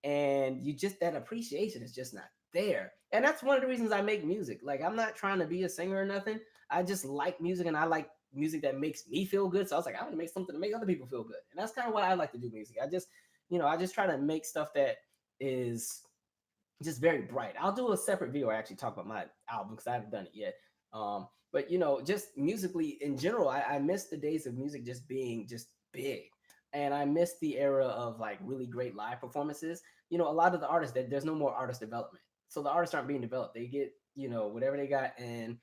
And you just that appreciation is just not there. And that's one of the reasons I make music. Like I'm not trying to be a singer or nothing. I just like music and I like music that makes me feel good. So I was like, I want to make something to make other people feel good. And that's kind of why I like to do music. I just try to make stuff that is just very bright. I'll do a separate video. I actually talk about my album because I haven't done it yet. But just musically in general, I miss the days of music just being just big, and I miss the era of like really great live performances. A lot of the artists that there's no more artist development, so the artists aren't being developed. They get whatever they got, and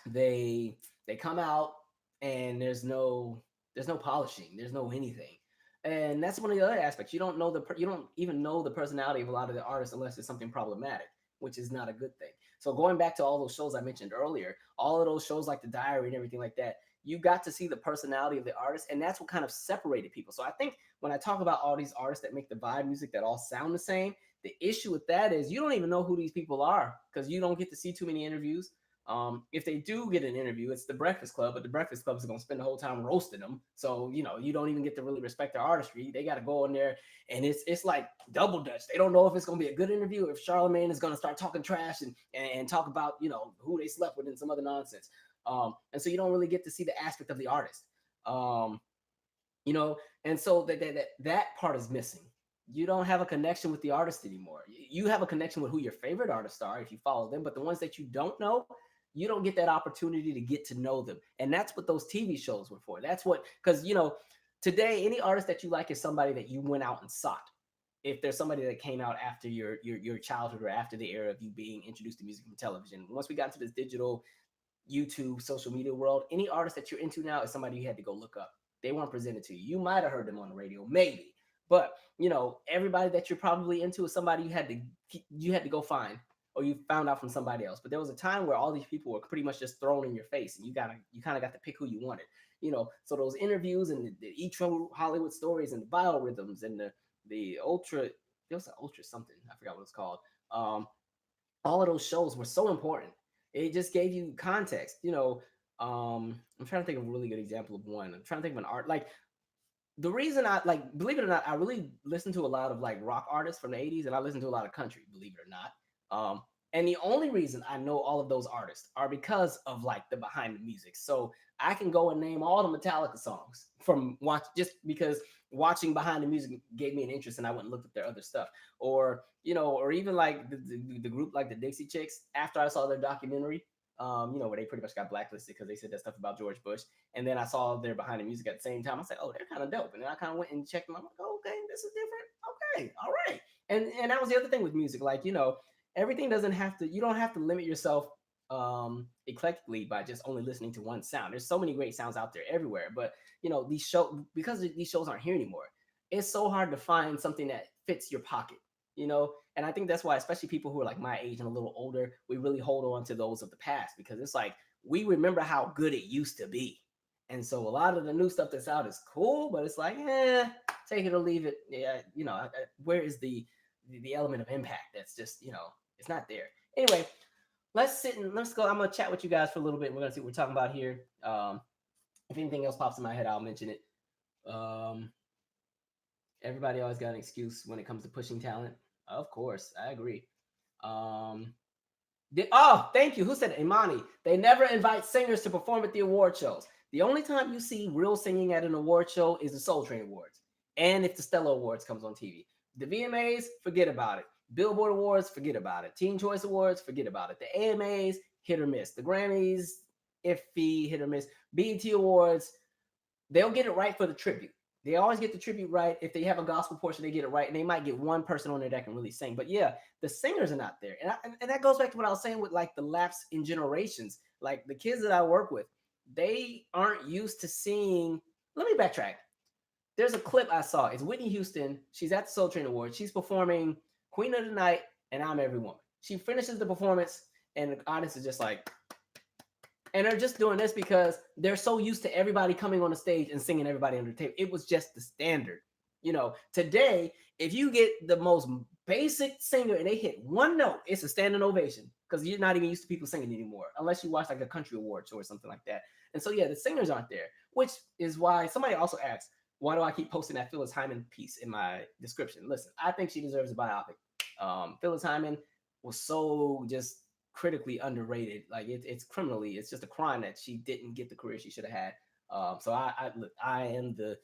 they come out, and there's no polishing, there's no anything. And that's one of the other aspects. You don't even know the personality of a lot of the artists unless it's something problematic, which is not a good thing. So going back to all those shows I mentioned earlier, all of those shows like The Diary and everything like that, you got to see the personality of the artist, and that's what kind of separated people. So I think when I talk about all these artists that make the vibe music that all sound the same, the issue with that is you don't even know who these people are because you don't get to see too many interviews. If they do get an interview, it's the Breakfast Club, but the Breakfast Club is going to spend the whole time roasting them. So, you don't even get to really respect their artistry. They got to go in there, and it's like double dutch. They don't know if it's going to be a good interview, if Charlemagne is going to start talking trash and talk about, who they slept with and some other nonsense. And so you don't really get to see the aspect of the artist. Um, and so that part is missing. You don't have a connection with the artist anymore. You have a connection with who your favorite artists are if you follow them, but the ones that you don't know, you don't get that opportunity to get to know them. And that's what those TV shows were for. That's what, because today any artist that you like is somebody that you went out and sought. If there's somebody that came out after your childhood or after the era of you being introduced to music from television, once we got into this digital YouTube social media world, any artist that you're into now is somebody you had to go look up. They weren't presented to you. You might have heard them on the radio, maybe, but everybody that you're probably into is somebody you had to go find, or you found out from somebody else. But there was a time where all these people were pretty much just thrown in your face, and you kind of got to pick who you wanted. So those interviews and the True Hollywood stories and the biorhythms and the ultra, there was an ultra something, I forgot what it's called. Um, all of those shows were so important. It just gave you context. I'm trying to think of a really good example of one. I'm trying to think of an art like the reason I like, believe it or not, I really listen to a lot of like rock artists from the 80s and I listen to a lot of country, believe it or not. And the only reason I know all of those artists are because of like the behind the music. So I can go and name all the Metallica songs from watch just because watching behind the music gave me an interest and I went and looked at their other stuff. Or, or even like the group like the Dixie Chicks, after I saw their documentary, where they pretty much got blacklisted because they said that stuff about George Bush. And then I saw their behind the music at the same time. I said, oh, they're kind of dope. And then I kind of went and checked them. I'm like, oh, okay, this is different. Okay, all right. And that was the other thing with music. Like, everything doesn't have to, you don't have to limit yourself eclectically by just only listening to one sound. There's so many great sounds out there everywhere. But, because these shows aren't here anymore, it's so hard to find something that fits your pocket, and I think that's why, especially people who are like my age and a little older, we really hold on to those of the past because it's like we remember how good it used to be. And so a lot of the new stuff that's out is cool, but it's like, take it or leave it. Yeah, where is the element of impact? That's just, it's not there. Anyway, let's go. I'm gonna chat with you guys for a little bit. We're gonna see what we're talking about here. If anything else pops in my head, I'll mention it. Everybody always got an excuse when it comes to pushing talent. Of course, I agree. Thank you. Who said it? Imani? They never invite singers to perform at the award shows. The only time you see real singing at an award show is the Soul Train Awards, and if the Stella Awards comes on TV. The VMAs, forget about it. Billboard Awards, forget about it. Teen Choice Awards, forget about it. The AMAs, hit or miss. The Grammys, iffy, hit or miss. BET Awards, they'll get it right for the tribute. They always get the tribute right. If they have a gospel portion, they get it right. And they might get one person on there that can really sing. But yeah, the singers are not there. And that goes back to what I was saying with like the lapse in generations. Like the kids that I work with, they aren't used to seeing. Let me backtrack. There's a clip I saw. It's Whitney Houston. She's at the Soul Train Awards. She's performing Queen of the Night and I'm Every Woman. She finishes the performance and the audience is just like, and they're just doing this because they're so used to everybody coming on the stage and singing everybody under the table. It was just the standard. Today, if you get the most basic singer and they hit one note, it's a standing ovation because you're not even used to people singing anymore, unless you watch like a country award show or something like that. And so, yeah, the singers aren't there, which is why somebody also asked, why do I keep posting that Phyllis Hyman piece in my description? Listen, I think she deserves a biopic. Phyllis Hyman was so just critically underrated. Like it's criminally, it's just a crime that she didn't get the career she should have had. So I am the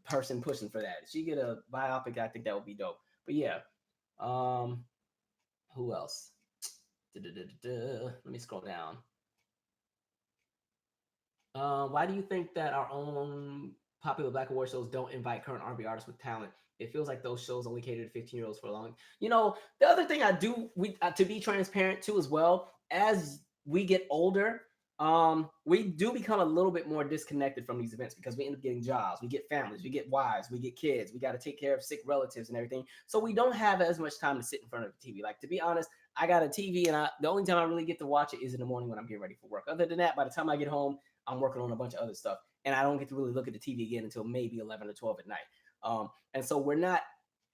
person pushing for that. If she get a biopic, I think that would be dope. But yeah, who else? Let me scroll down. Why do you think that our own popular Black award shows don't invite current R&B artists with talent? It feels like those shows only cater to 15-year-olds for a long. The other thing I do, to be transparent too as well, as we get older, we do become a little bit more disconnected from these events because we end up getting jobs, we get families, we get wives, we get kids, we got to take care of sick relatives and everything. So we don't have as much time to sit in front of the TV. Like, to be honest, I got a TV and the only time I really get to watch it is in the morning when I'm getting ready for work. Other than that, by the time I get home, I'm working on a bunch of other stuff and I don't get to really look at the TV again until maybe 11 or 12 at night. And so we're not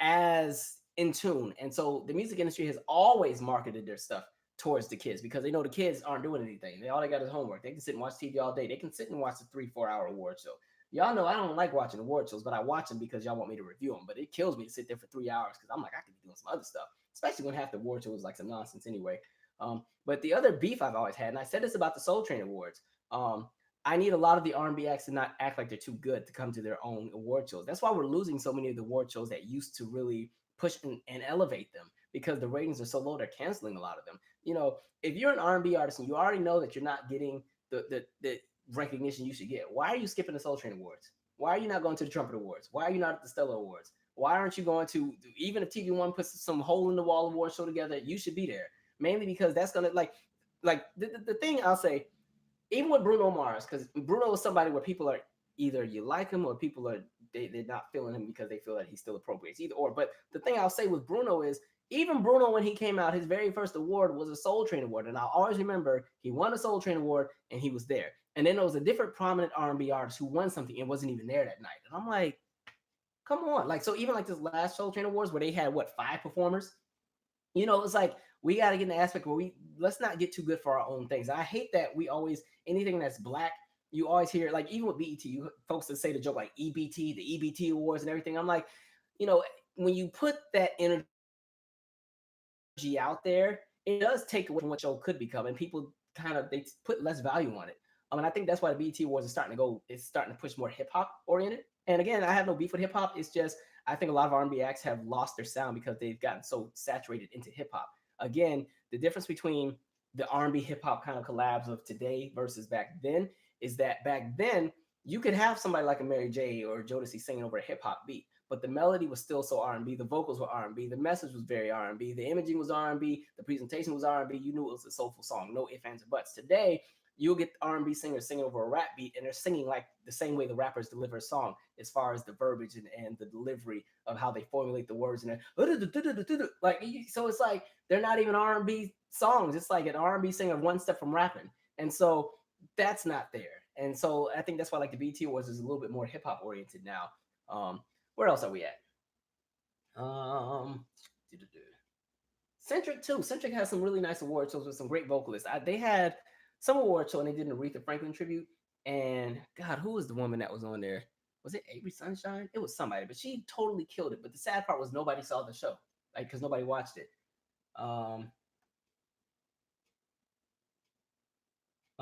as in tune. And so the music industry has always marketed their stuff towards the kids because they know the kids aren't doing anything. All they got is homework. They can sit and watch TV all day. They can sit and watch a 3-4 hour award show. Y'all know I don't like watching award shows, but I watch them because y'all want me to review them. But it kills me to sit there for 3 hours because I'm like, I could be doing some other stuff, especially when half the award show is like some nonsense anyway. But the other beef I've always had, and I said this about the Soul Train Awards, I need a lot of the R&B acts to not act like they're too good to come to their own award shows. That's why we're losing so many of the award shows that used to really push and elevate them because the ratings are so low. They're canceling a lot of them. If you're an R&B artist and you already know that you're not getting the recognition you should get, why are you skipping the Soul Train Awards? Why are you not going to the Trumpet Awards? Why are you not at the Stella Awards? Why aren't you going to, even if TV One puts some hole in the wall award show together, you should be there. Mainly because that's going to like the thing I'll say, even with Bruno Mars, because Bruno is somebody where people are either you like him or people are they're not feeling him because they feel that he's still appropriate. It's either or. But the thing I'll say with Bruno is even Bruno, when he came out, his very first award was a Soul Train Award. And I'll always remember he won a Soul Train Award and he was there. And then there was a different prominent R&B artist who won something and wasn't even there that night. And I'm like, come on. Like, so even like this last Soul Train Awards where they had, 5 performers? It's like we got to get in the aspect where we let's not get too good for our own things. I hate that we always anything that's black. You always hear like even with BET, you folks that say the joke like EBT, the EBT awards and everything. I'm like, you know, when you put that energy out there, it does take away from what show could become, and people kind of they put less value on it. And I think that's why the BET awards is starting to go. It's starting to push more hip hop oriented. And again, I have no beef with hip hop. It's just I think a lot of R&B acts have lost their sound because they've gotten so saturated into hip hop. Again, the difference between the R&B hip hop kind of collabs of today versus back then is that back then you could have somebody like a Mary J or Jodeci singing over a hip hop beat, but the melody was still so R&B. The vocals were R&B. The message was very R&B. The imaging was R&B. The presentation was R&B. You knew it was a soulful song. No ifs, ands, or buts. Today, you'll get R&B singers singing over a rap beat, and they're singing like the same way the rappers deliver a song, as far as the verbiage and the delivery of how they formulate the words. And like, so it's like they're not even R&B songs. It's like an R&B singer one step from rapping, and so that's not there. And so I think that's why like the BT Awards is a little bit more hip hop oriented now. Where else are we at? Um, Centric too. Centric has some really nice award shows with some great vocalists. They had some award show and they did an Aretha Franklin tribute. And God, who was the woman that was on there? Was it Avery Sunshine? It was somebody, but she totally killed it. But the sad part was nobody saw the show, like because nobody watched it. Um,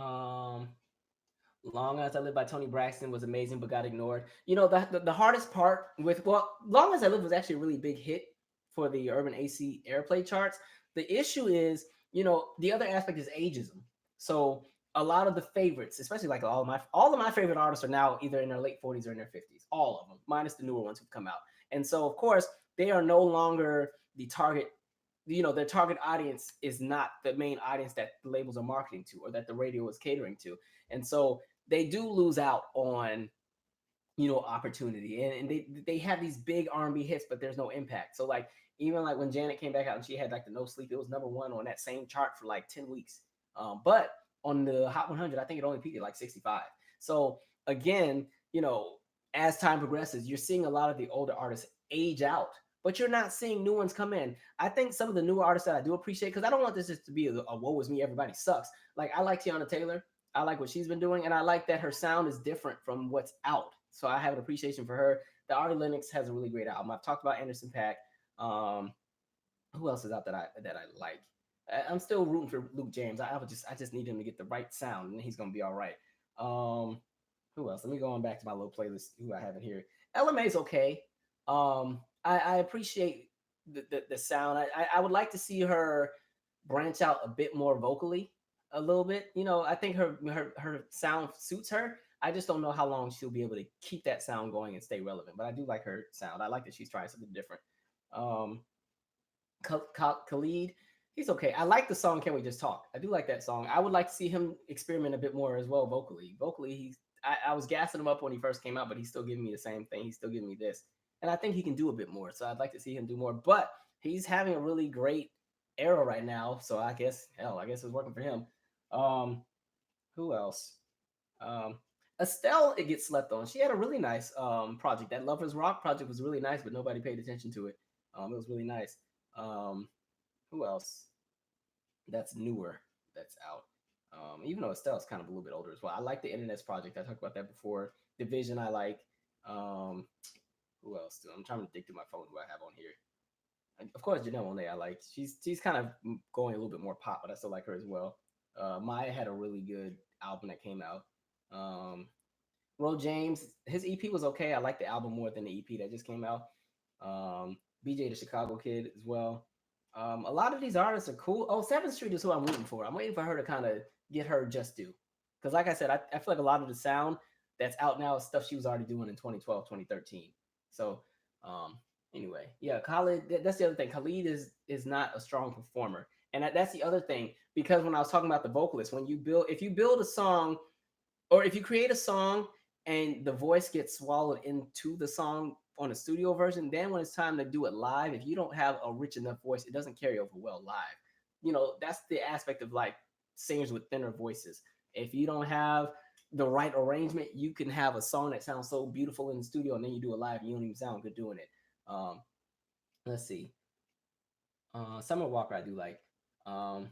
um, Long as I Live by Tony Braxton was amazing, but got ignored. The hardest part with Long as I Live was actually a really big hit for the Urban AC airplay charts. The issue is, the other aspect is ageism. So a lot of the favorites, especially like all of my favorite artists are now either in their late 40s or in their 50s. All of them, minus the newer ones who've come out. And so of course they are no longer the target. Their target audience is not the main audience that the labels are marketing to or that the radio is catering to. And so they do lose out on opportunity, and they have these big R&B hits, but there's no impact. So like even like when Janet came back out and she had like the No Sleep, it was number one on that same chart for like 10 weeks. But on the Hot 100, I think it only peaked at like 65. So again, as time progresses, you're seeing a lot of the older artists age out, but you're not seeing new ones come in. I think some of the newer artists that I do appreciate, because I don't want this just to be a woe is me, everybody sucks. Like I like Tiana Taylor. I like what she's been doing, and I like that her sound is different from what's out. So I have an appreciation for her. The Ari Lennox has a really great album. I've talked about Anderson .Paak. Um, who else is out that I like? I'm still rooting for Luke James. I just need him to get the right sound, and he's gonna be all right. Um, who else? Let me go on back to my little playlist. Who I have in here? LMA's okay. I appreciate the sound. I would like to see her branch out a bit more vocally, a little bit. I think her sound suits her. I just don't know how long she'll be able to keep that sound going and stay relevant. But I do like her sound. I like that she's trying something different. Um, Khaled, he's okay. I like the song "Can We Just Talk." I do like that song. I would like to see him experiment a bit more as well vocally. Vocally, I was gassing him up when he first came out, but he's still giving me the same thing. He's still giving me this, and I think he can do a bit more. So I'd like to see him do more. But he's having a really great era right now. So I guess it's working for him. Um, who else? Um, Estelle, it gets slept on. She had a really nice project. That Lovers Rock project was really nice, but nobody paid attention to it. It was really nice. Um, who else? That's newer. That's out. Even though Estelle's kind of a little bit older as well. I like the Internet's project. I talked about that before. Division, I like. Um, who else? I'm trying to dig through my phone. Who I have on here? And of course, Janelle Monáe. I like. She's kind of going a little bit more pop, but I still like her as well. Maya had a really good album that came out. Um, Ro James, his EP was okay. I like the album more than the EP that just came out. BJ the Chicago Kid as well. A lot of these artists are cool. Oh, Seventh Street is who I'm rooting for. I'm waiting for her to kind of get her just due. Because like I said, I feel like a lot of the sound that's out now is stuff she was already doing in 2012, 2013. So um, anyway, yeah, Khaled, that's the other thing. Khalid is not a strong performer. And that's the other thing. Because when I was talking about the vocalist, if you build a song or if you create a song and the voice gets swallowed into the song on a studio version, then when it's time to do it live, if you don't have a rich enough voice, it doesn't carry over well live. That's the aspect of like singers with thinner voices. If you don't have the right arrangement, you can have a song that sounds so beautiful in the studio, and then you do it live, and you don't even sound good doing it. Let's see. Summer Walker I do like. Um,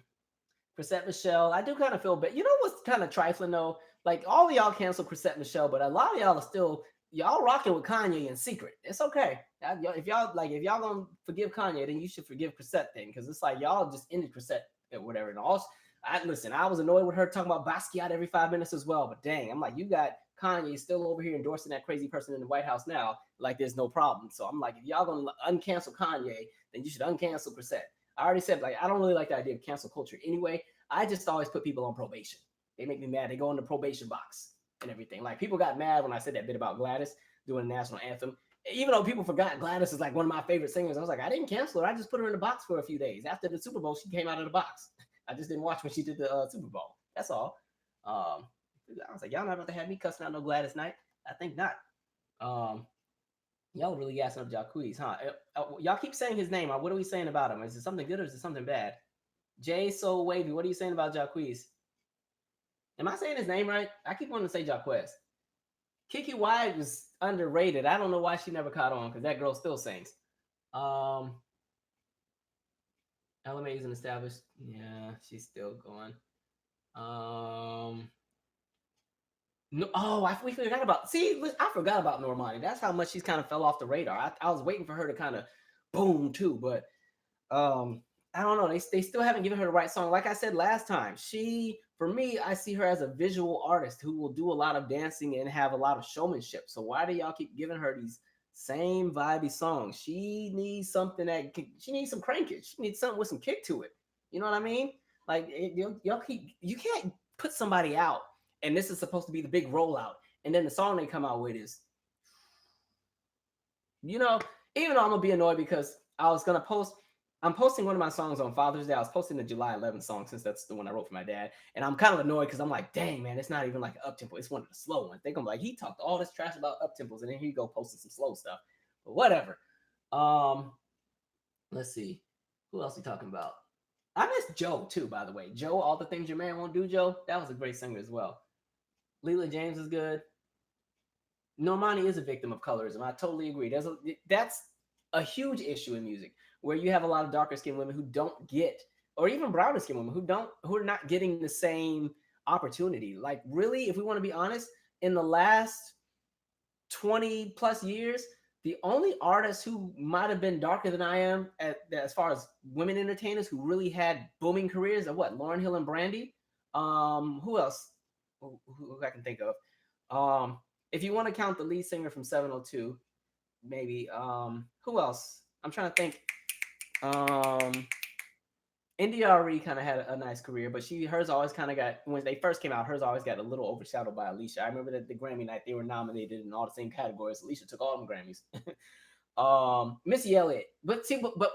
Chrisette Michelle, I do kind of feel bad. You know what's kind of trifling though? Like all of y'all cancel Chrisette Michelle, but a lot of y'all are still y'all rocking with Kanye in secret. It's okay. If y'all gonna forgive Kanye, then you should forgive Chrisette thing because it's like y'all just ended Chrisette or whatever. And also, I was annoyed with her talking about Basquiat every 5 minutes as well. But dang, I'm like, you got Kanye still over here endorsing that crazy person in the White House now, like there's no problem. So I'm like, if y'all gonna uncancel Kanye, then you should uncancel Chrisette. I already said like I don't really like the idea of cancel culture anyway. I just always put people on probation. They make me mad. They go in the probation box and everything. Like people got mad when I said that bit about Gladys doing the national anthem. Even though people forgot Gladys is like one of my favorite singers, I was like, I didn't cancel her. I just put her in the box for a few days. After the Super Bowl, she came out of the box. I just didn't watch when she did the Super Bowl. That's all. Um, I was like, y'all not about to have me cussing out no Gladys Knight. I think not. Um, y'all really gassing up Jacquees, huh? Y'all keep saying his name. What are we saying about him? Is it something good or is it something bad? Jay So Wavy, what are you saying about Jacquees? Am I saying his name right? I keep wanting to say Jacquez. Kiki Wyatt was underrated. I don't know why she never caught on because that girl still sings. Um, LMA is an established. Yeah, she's still going. No, we forgot about. See, I forgot about Normani. That's how much she's kind of fell off the radar. I was waiting for her to kind of boom too, but I don't know. They still haven't given her the right song. Like I said last time, for me, I see her as a visual artist who will do a lot of dancing and have a lot of showmanship. So why do y'all keep giving her these same vibey songs? She needs something she needs some crankage. She needs something with some kick to it. You know what I mean? Like you can't put somebody out and this is supposed to be the big rollout, and then the song they come out with is, you know, even though I'm gonna be annoyed because I'm posting one of my songs on Father's Day. I was posting the July 11th song since that's the one I wrote for my dad. And I'm kind of annoyed because I'm like, dang, man, it's not even like an up tempo. It's one of the slow ones. They gonna be like, he talked all this trash about up tempos, and then here you go posting some slow stuff. But whatever. Um, let's see. Who else we talking about? I miss Joe too, by the way. Joe, All the Things Your Man Won't Do, Joe. That was a great singer as well. Leela James is good. Normani is a victim of colorism. I totally agree. That's a huge issue in music where you have a lot of darker skinned women who don't get, or even browner skinned women who are not getting the same opportunity. Like really, if we want to be honest, in the last 20 plus years, the only artists who might have been darker than I am as far as women entertainers who really had booming careers are what? Lauryn Hill and Brandy. Who else? Who I can think of? If you want to count the lead singer from 702, maybe. Who else? I'm trying to think. NDRE kind of had a nice career, but hers always kind of got, when they first came out, hers always got a little overshadowed by Alicia. I remember that the Grammy night they were nominated in all the same categories. Alicia took all them Grammys. Missy Elliott, but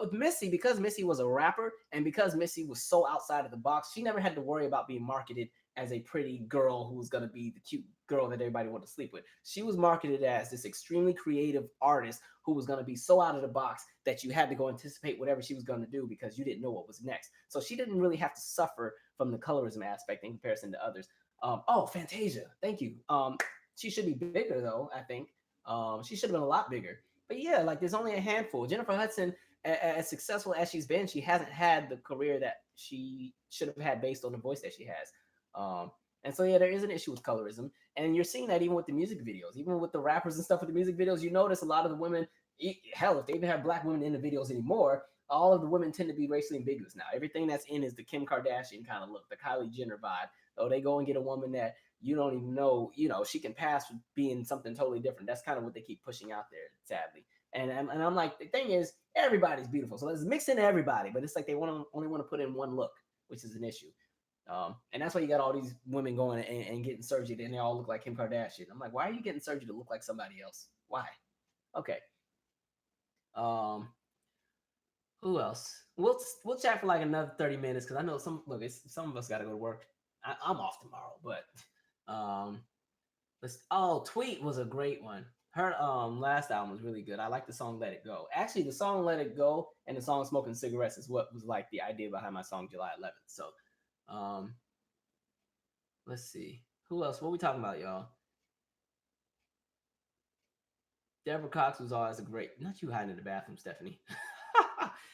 with Missy, because Missy was a rapper and because Missy was so outside of the box, she never had to worry about being marketed as a pretty girl who was going to be the cute girl that everybody wanted to sleep with. She was marketed as this extremely creative artist who was going to be so out of the box that you had to go anticipate whatever she was going to do because you didn't know what was next. So she didn't really have to suffer from the colorism aspect in comparison to others. Fantasia, thank you. She should be bigger though, I think. She should have been a lot bigger. But yeah, like there's only a handful. Jennifer Hudson, as successful as she's been, she hasn't had the career that she should have had based on the voice that she has. And so yeah, there is an issue with colorism, and you're seeing that even with the music videos, even with the rappers and stuff with the music videos. You notice a lot of the women, hell, if they even have black women in the videos anymore, all of the women tend to be racially ambiguous now. Everything that's in is the Kim Kardashian kind of look, the Kylie Jenner vibe. Oh, they go and get a woman that you don't even know, she can pass for being something totally different. That's kind of what they keep pushing out there, sadly. And I'm like, the thing is, everybody's beautiful, so let's mix in everybody. But it's like they only want to put in one look, which is an issue. And that's why you got all these women going and getting surgery, and they all look like Kim Kardashian. I'm like, why are you getting surgery to look like somebody else? Why? Okay. Who else? We'll chat for like another 30 minutes because I know some of us got to go to work. I'm off tomorrow, but Tweet was a great one. Her last album was really good. I like the song Let It Go. Actually, the song Let It Go and the song Smoking Cigarettes is what was like the idea behind my song July 11th. So let's see. Who else? What are we talking about, y'all? Deborah Cox was always a great. Not you hiding in the bathroom, Stephanie.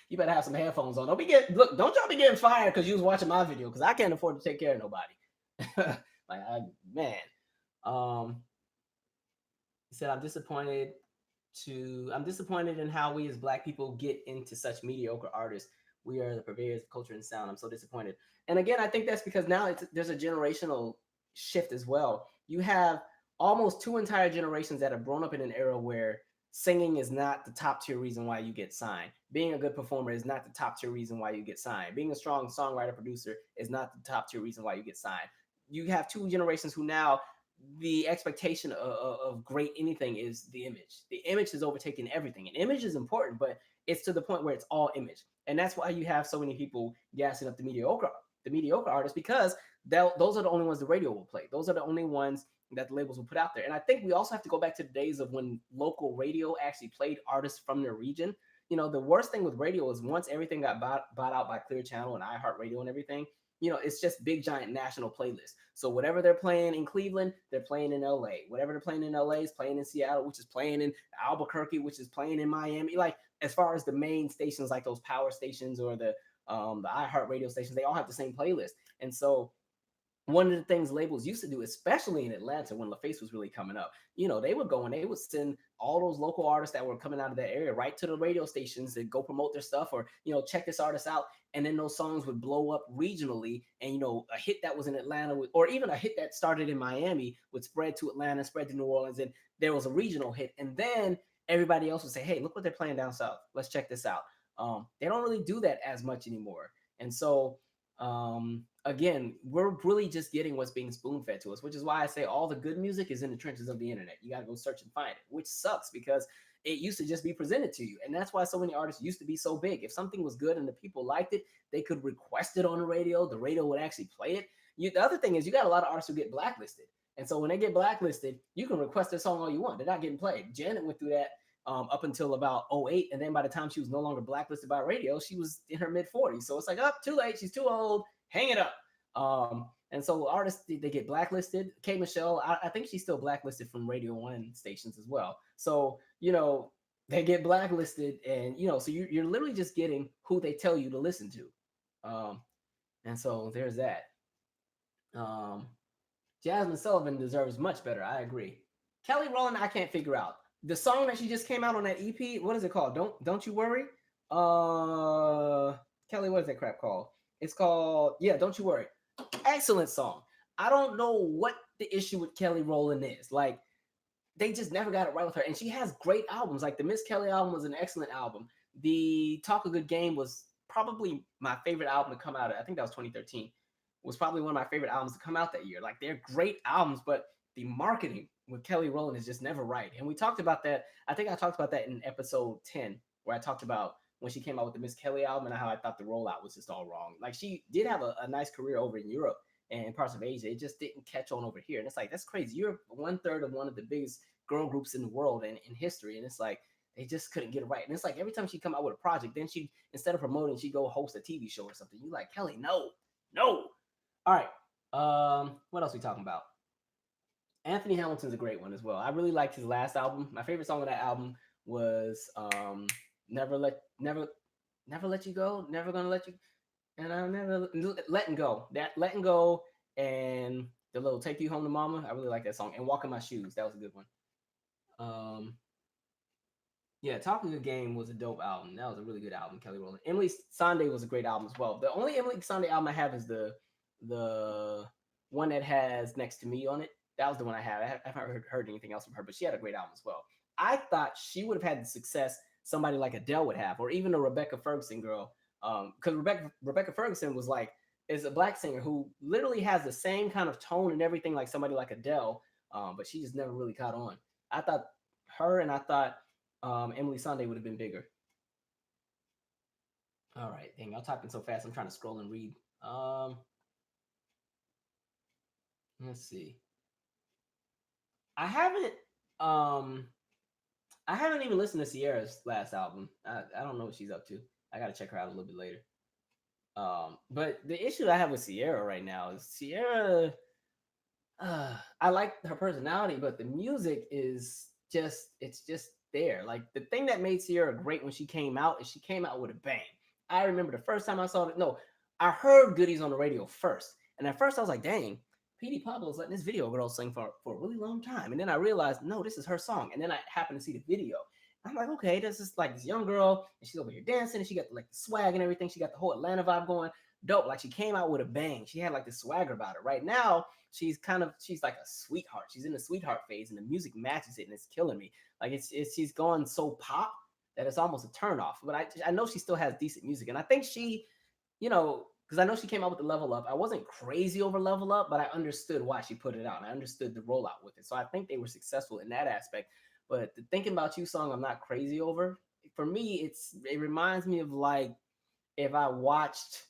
You better have some headphones on. Don't y'all be getting fired because you was watching my video because I can't afford to take care of nobody. Man. Um, he said, I'm disappointed in how we as black people get into such mediocre artists. We are the purveyors of culture and sound. I'm so disappointed. And again, I think that's because now there's a generational shift as well. You have almost two entire generations that have grown up in an era where singing is not the top tier reason why you get signed. Being a good performer is not the top tier reason why you get signed. Being a strong songwriter producer is not the top tier reason why you get signed. You have two generations who now the expectation of great anything is the image. The image is overtaking everything. And image is important, but it's to the point where it's all image. And that's why you have so many people gassing up the mediocre artists, because those are the only ones the radio will play. Those are the only ones that the labels will put out there. And I think we also have to go back to the days of when local radio actually played artists from their region. You know, the worst thing with radio is once everything got bought out by Clear Channel and iHeartRadio and everything, you know, it's just big giant national playlists. So whatever they're playing in Cleveland, they're playing in LA. Whatever they're playing in LA is playing in Seattle, which is playing in Albuquerque, which is playing in Miami. Like, as far as the main stations, like those power stations or the iHeart radio stations, they all have the same playlist. And so one of the things labels used to do, especially in Atlanta when LaFace was really coming up, you know, they would go and they would send all those local artists that were coming out of that area right to the radio stations to go promote their stuff, or, you know, check this artist out. And then those songs would blow up regionally. And, you know, a hit that was in Atlanta or even a hit that started in Miami would spread to Atlanta, spread to New Orleans. And there was a regional hit. And then everybody else would say, hey, look what they're playing down south. Let's check this out. They don't really do that as much anymore. And so, again, we're really just getting what's being spoon fed to us, which is why I say all the good music is in the trenches of the internet. You got to go search and find it, which sucks because it used to just be presented to you. And that's why so many artists used to be so big. If something was good and the people liked it, they could request it on the radio. The radio would actually play it. The other thing is you got a lot of artists who get blacklisted. And so when they get blacklisted, you can request their song all you want. They're not getting played. Janet went through that up until about 2008. And then by the time she was no longer blacklisted by radio, she was in her mid 40s. So it's like, oh, too late. She's too old. Hang it up. And so artists, they get blacklisted. K. Michelle, I think she's still blacklisted from Radio 1 stations as well. So, you know, they get blacklisted and, you know, so you're literally just getting who they tell you to listen to. And so there's that. Jasmine Sullivan deserves much better. I agree. Kelly Rowland, I can't figure out. The song that she just came out on that EP, what is it called? Don't You Worry? Kelly, what is that crap called? It's called, Don't You Worry. Excellent song. I don't know what the issue with Kelly Rowland is. Like, they just never got it right with her. And she has great albums. Like the Miss Kelly album was an excellent album. The Talk a Good Game was probably my favorite album to come out. I think that was 2013. Was probably one of my favorite albums to come out that year. Like, they're great albums, but the marketing with Kelly Rowland is just never right. And we talked about that. I think I talked about that in episode 10, where I talked about when she came out with the Miss Kelly album and how I thought the rollout was just all wrong. Like, she did have a nice career over in Europe and parts of Asia. It just didn't catch on over here. And it's like, that's crazy. You're 1/3 of one of the biggest girl groups in the world and in history. And it's like, they just couldn't get it right. And it's like, every time she come out with a project, then she, instead of promoting, she go host a TV show or something. You like, Kelly, no. All right. What else are we talking about? Anthony Hamilton's a great one as well. I really liked his last album. My favorite song on that album was Never Let You Go, Never Gonna Let You, and I'm never letting go. That letting go and the little Take You Home to Mama. I really like that song. And Walk in My Shoes. That was a good one. Talking Good Game was a dope album. That was a really good album, Kelly Rowland. Emily Sande was a great album as well. The only Emily Sande album I have is the one that has Next to Me on it. That was the one I have. I haven't heard anything else from her, but she had a great album as well. I thought she would have had the success somebody like Adele would have, or even a Rebecca Ferguson girl. Because Rebecca Ferguson is a black singer who literally has the same kind of tone and everything like somebody like Adele, but she just never really caught on. I thought her and I thought Emily Sande would have been bigger. All right, dang, I'm typing so fast. I'm trying to scroll and read. Let's see. I haven't even listened to Sierra's last album. I don't know what she's up to. I gotta check her out a little bit later. But the issue I have with Sierra right now is Sierra. I like her personality, but the music is just there. Like the thing that made Sierra great when she came out is she came out with a bang. I remember the first time I saw it. No, I heard Goodies on the radio first, and at first I was like, "Dang, PD Pablo's letting this video girl sing for a really long time." And then I realized, no, this is her song. And then I happened to see the video. I'm like, okay, this is like this young girl, and she's over here dancing, and she got like the swag and everything. She got the whole Atlanta vibe going. Dope. Like she came out with a bang. She had like this swagger about her. Right now, she's like a sweetheart. She's in the sweetheart phase, and the music matches it, and it's killing me. Like she's gone so pop that it's almost a turn off. But I know she still has decent music, and I think she, because I know she came out with the Level Up. I wasn't crazy over Level Up, but I understood why she put it out. And I understood the rollout with it. So I think they were successful in that aspect. But the Thinking About You song, I'm not crazy over. For me, it reminds me of like if I watched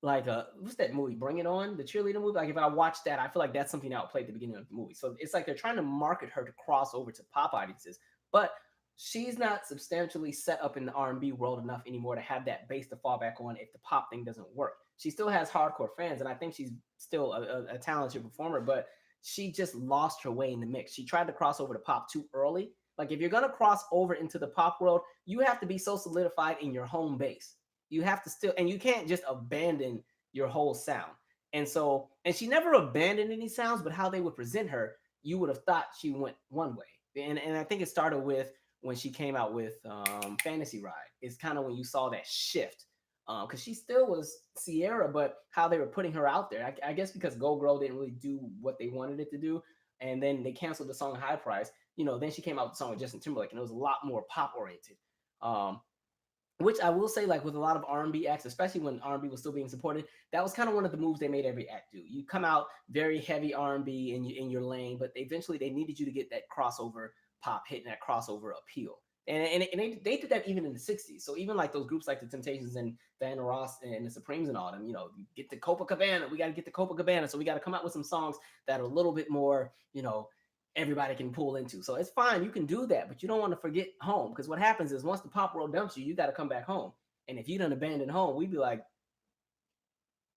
like what's that movie? Bring It On, the cheerleader movie. Like if I watched that, I feel like that's something I would play at the beginning of the movie. So it's like they're trying to market her to cross over to pop audiences, but she's not substantially set up in the R&B world enough anymore to have that base to fall back on if the pop thing doesn't work. She still has hardcore fans, and I think she's still a talented performer, but she just lost her way in the mix. She tried to cross over to pop too early. Like if you're gonna cross over into the pop world, you have to be so solidified in your home base. You have to still, and you can't just abandon your whole sound. And she never abandoned any sounds, but how they would present her, you would have thought she went one way. And I think it started with when she came out with Fantasy Ride. It's kind of when you saw that shift. Because she still was Sierra, but how they were putting her out there. I guess because Go Girl didn't really do what they wanted it to do. And then they canceled the song High Price. Then she came out with the song with Justin Timberlake, and it was a lot more pop oriented. Which I will say, like with a lot of R&B acts, especially when R&B was still being supported, that was kind of one of the moves they made every act do. You come out very heavy R&B in your lane, but eventually they needed you to get that crossover pop hit and that crossover appeal. And they did that even in the 60s. So even like those groups like the Temptations and Diana Ross and the Supremes and all them, get the Copacabana. We got to get the Copacabana. So we got to come out with some songs that are a little bit more, everybody can pull into. So it's fine. You can do that, but you don't want to forget home, because what happens is once the pop world dumps you, you got to come back home. And if you done abandoned home, we'd be like,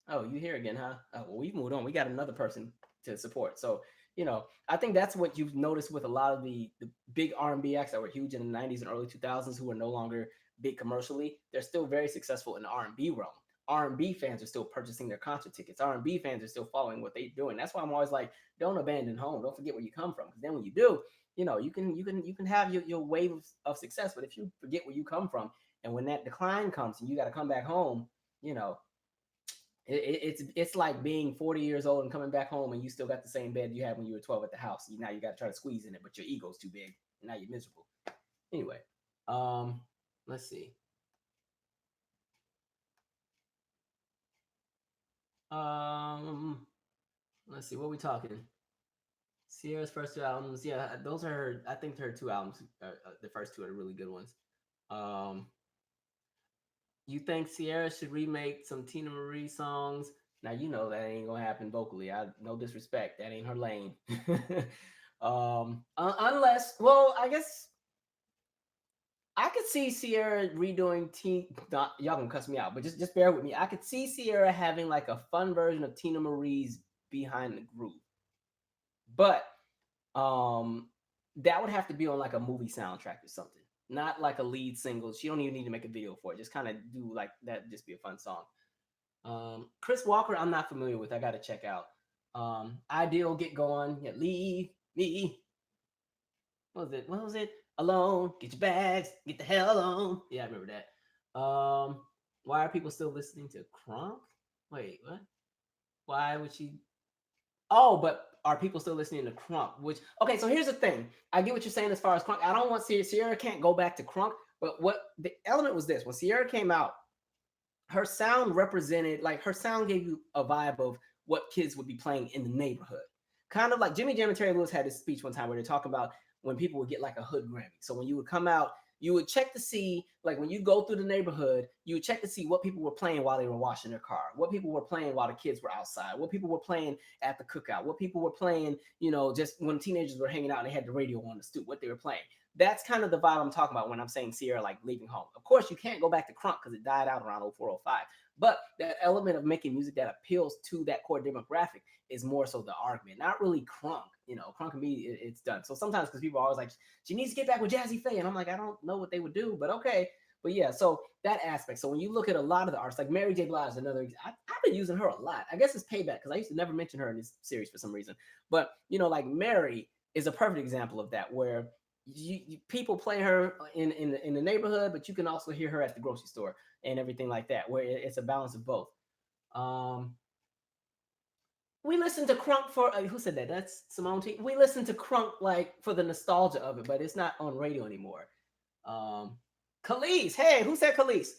oh, you here again, huh? Oh, well, we've moved on. We got another person to support. So, I think that's what you've noticed with a lot of the big R&B acts that were huge in the 90s and early 2000s who are no longer big commercially. They're still very successful in the R&B realm. R&B fans are still purchasing their concert tickets. R&B fans are still following what they're doing. That's why I'm always like, don't abandon home. Don't forget where you come from. Because then when you do, you can have your wave of success. But if you forget where you come from, and when that decline comes and you got to come back home, it's like being 40 years old and coming back home and you still got the same bed you had when you were 12 at the house. Now you got to try to squeeze in it, but your ego's too big. And now you're miserable. Anyway, let's see. Let's see, what are we talking? Sierra's first two albums, yeah, those are her. I think her two albums, the first two are the really good ones. You think Sierra should remake some Tina Marie songs? Now you know that ain't gonna happen vocally. No disrespect, that ain't her lane. Unless, well, I guess I could see Sierra redoing y'all gonna cuss me out, but just bear with me. I could see Sierra having like a fun version of Tina Marie's Behind the Groove. But that would have to be on like a movie soundtrack or something. Not like a lead single. She don't even need to make a video for it. Just kind of do like that, just be a fun song. Chris Walker, I'm not familiar with. I gotta check out. Ideal, Get Going. Yeah, leave me. What was it? Alone. Get your bags. Get the hell on. Yeah, I remember that. Why are people still listening to Crunk? Wait, what? Why would she? Oh, but are people still listening to Crunk? Okay, so here's the thing. I get what you're saying as far as Crunk. I don't want Sierra can't go back to Crunk, but what the element was this: when Sierra came out, her sound represented, like her sound gave you a vibe of what kids would be playing in the neighborhood. Kind of like Jimmy Jam and Terry Lewis had this speech one time where they're talking about when people would get like a hood Grammy. So when you would come out, you would check to see, like when you go through the neighborhood, you would check to see what people were playing while they were washing their car, what people were playing while the kids were outside, what people were playing at the cookout, what people were playing, just when teenagers were hanging out and they had the radio on the stoop, what they were playing. That's kind of the vibe I'm talking about when I'm saying Sierra like leaving home. Of course, you can't go back to Crunk because it died out around 04, 05. But that element of making music that appeals to that core demographic is more so the argument, not really crunk. Crunk and me, it's done. So sometimes because people are always like, she needs to get back with Jazzy Faye, and I'm like, I don't know what they would do, but okay. But yeah, so that aspect. So when you look at a lot of the artists, like Mary J. Blige, I've been using her a lot. I guess it's payback because I used to never mention her in this series for some reason. But like Mary is a perfect example of that, where people play her in the neighborhood, but you can also hear her at the grocery store and everything like that, where it's a balance of both. Um, we listen to Crunk for who said that? That's Simone T. We listen to Crunk like for the nostalgia of it, but it's not on radio anymore. Um, Khalees, hey, who said Khalees?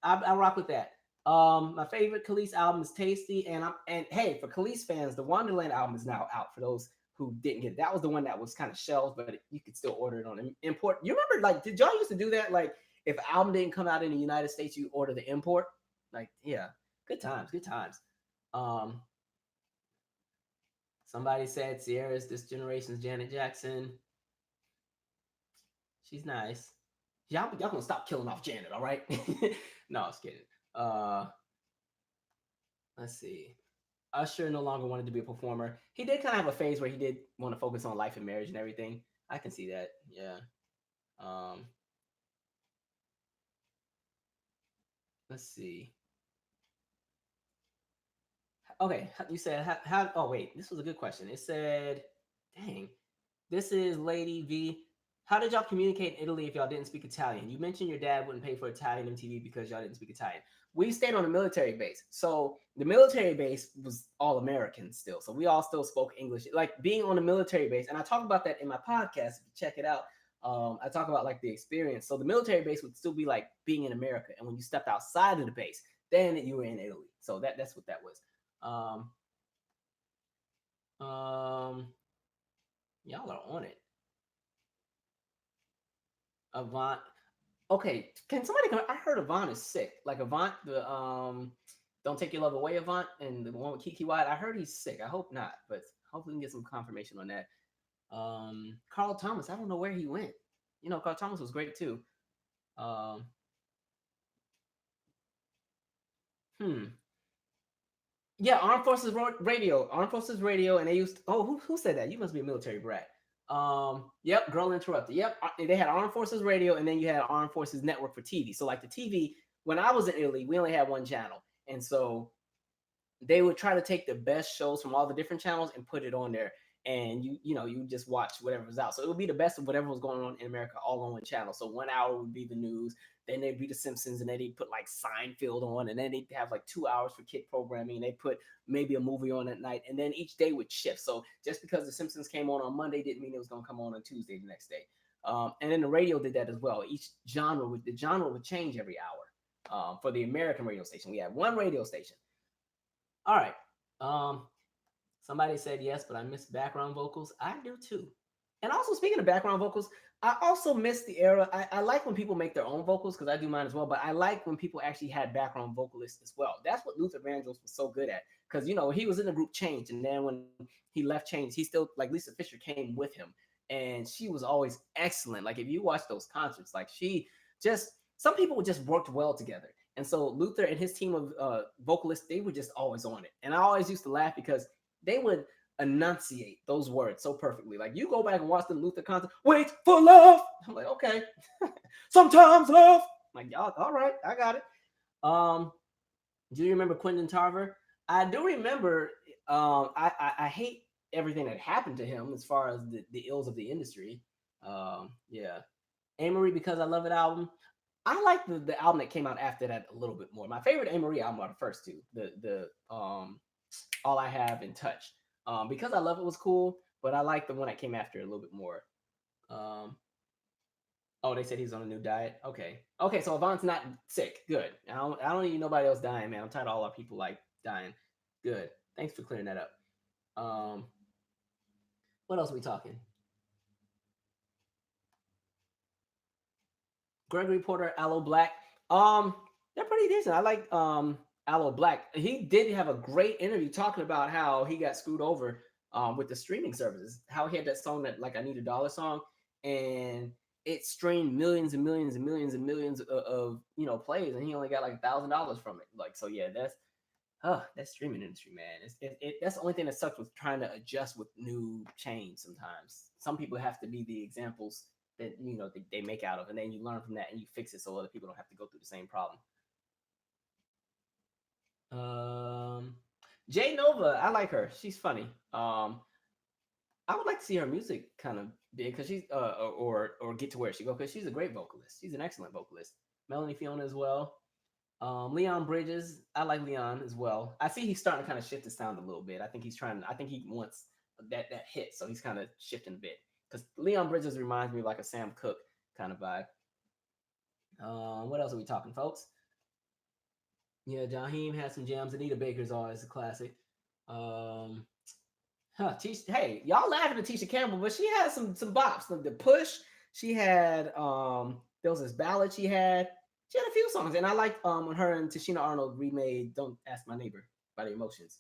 I rock with that. My favorite Khalees album is Tasty, and hey, for Khalees fans, the Wonderland album is now out. For those who didn't get it, that was the one that was kind of shelved, but you could still order it on import. You remember, like, did y'all used to do that? Like, if an album didn't come out in the United States, you order the import. Like, yeah, good times, good times. Um, Somebody said Sierra's this generation's Janet Jackson. She's nice. Y'all gonna stop killing off Janet, all right? No, I was kidding. Uh, let's see. Usher no longer wanted to be a performer. He did kind of have a phase where he did want to focus on life and marriage and everything. I can see that. Yeah. Um, let's see. Okay, you said how? Oh wait, this was a good question. It said, "Dang, this is Lady V. How did y'all communicate in Italy if y'all didn't speak Italian? You mentioned your dad wouldn't pay for Italian MTV because y'all didn't speak Italian. We stayed on a military base. So the military base was all American still. So we all still spoke English. Like being on a military base, and I talk about that in my podcast. If you check it out, I talk about like the experience. So the military base would still be like being in America. And when you stepped outside of the base, then you were in Italy. So that's what that was. Um, um, y'all are on it. Avant. Okay, can somebody come? I heard Avant is sick. Like Avant, the Don't Take Your Love Away Avant, and the one with Kiki White. I heard he's sick. I hope not, but hopefully we can get some confirmation on that. Carl Thomas. I don't know where he went. Carl Thomas was great too. Um, hmm. Yeah, Armed Forces Radio, and they used. Oh, who said that? You must be a military brat. Yep, Girl Interrupted. Yep, they had Armed Forces Radio, and then you had Armed Forces Network for TV. So like the TV, when I was in Italy, we only had one channel, and so they would try to take the best shows from all the different channels and put it on there. And you just watch whatever was out. So it would be the best of whatever was going on in America all on one channel. So 1 hour would be the news, then they'd be the Simpsons, and then they'd put like Seinfeld on, and then they'd have like 2 hours for kid programming, and they put maybe a movie on at night, and then each day would shift. So just because the Simpsons came on Monday didn't mean it was going to come on Tuesday the next day. And then the radio did that as well. Each the genre would change every hour. For the American radio station, we had one radio station. All right. Somebody said yes, but I miss background vocals. I do too. And also, speaking of background vocals, I also miss the era. I like when people make their own vocals because I do mine as well. But I like when people actually had background vocalists as well. That's what Luther Vandross was so good at. Because he was in the group Change, and then when he left Change, he still like Lisa Fisher came with him, and she was always excellent. Like if you watch those concerts, like she just some people just worked well together. And so Luther and his team of vocalists, they were just always on it. And I always used to laugh because they would enunciate those words so perfectly. Like you go back and watch the Luther concert, wait for love. I'm like, okay. Sometimes love. I'm like, y'all, all right, I got it. Do you remember Quentin Tarver? I do remember. I hate everything that happened to him as far as the ills of the industry. Yeah. Amory, Because I Love It album. I like the album that came out after that a little bit more. My favorite Amory album are the first two. The All I Have and Touch. Because I Love It was cool, but I like the one that came after a little bit more. Oh, they said he's on a new diet. Okay, so Avant's not sick. Good. I don't need nobody else dying, man. I'm tired of all our people like dying. Good. Thanks for clearing that up. What else are we talking? Gregory Porter, Aloe Black. They're pretty decent. I like Aloe Black. He did have a great interview talking about how he got screwed over with the streaming services. How he had that song that like I Need a Dollar song, and it streamed millions and millions and millions and millions of plays, and he only got like $1,000 from it. Like, so yeah, that streaming industry, man. That's the only thing that sucks with trying to adjust with new change. Sometimes some people have to be the examples that they make out of, and then you learn from that and you fix it so other people don't have to go through the same problem. Um, Jay Nova, I like her. She's funny. I would like to see her music kind of big because she's or get to where she go because she's a great vocalist. She's an excellent vocalist. Melanie Fiona as well. Leon Bridges, I like Leon as well. I see he's starting to kind of shift his sound a little bit. I think he's trying. I think he wants that hit, so he's kind of shifting a bit. Because Leon Bridges reminds me of like a Sam Cooke kind of vibe. What else are we talking, folks? Yeah, Jaheim has some gems. Anita Baker's always a classic. Um, hey, y'all laughing at Tisha Campbell, but she had some bops. Like the push, she had there was this ballad she had a few songs, and I liked when her and Tashina Arnold remade "Don't Ask My Neighbor" by the Emotions,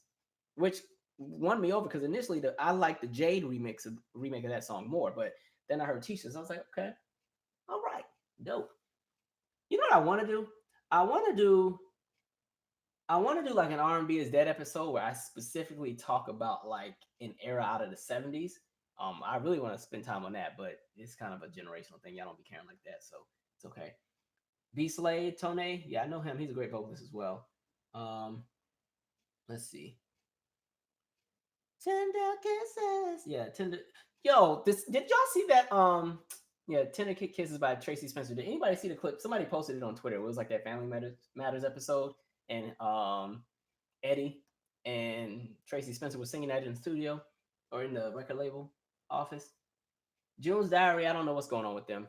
which won me over because initially I liked the Jade remake of that song more, but then I heard Tisha's, I was like, okay, all right, dope. You know what I want to do? I want to do I want to do like an R&B is Dead episode where I specifically talk about like an era out of the 70s. I really want to spend time on that, but it's kind of a generational thing. Y'all don't be caring like that, so it's okay. B Slade, Tone, yeah, I know him. He's a great vocalist as well. Um, let's see. Tender kisses. Yeah, tender. Yo, did y'all see that? Yeah, Tender Kisses by Tracy Spencer. Did anybody see the clip? Somebody posted it on Twitter. It was like that Family Matters episode, and Eddie and Tracy Spencer was singing that in the studio or in the record label office. June's Diary. I don't know what's going on with them.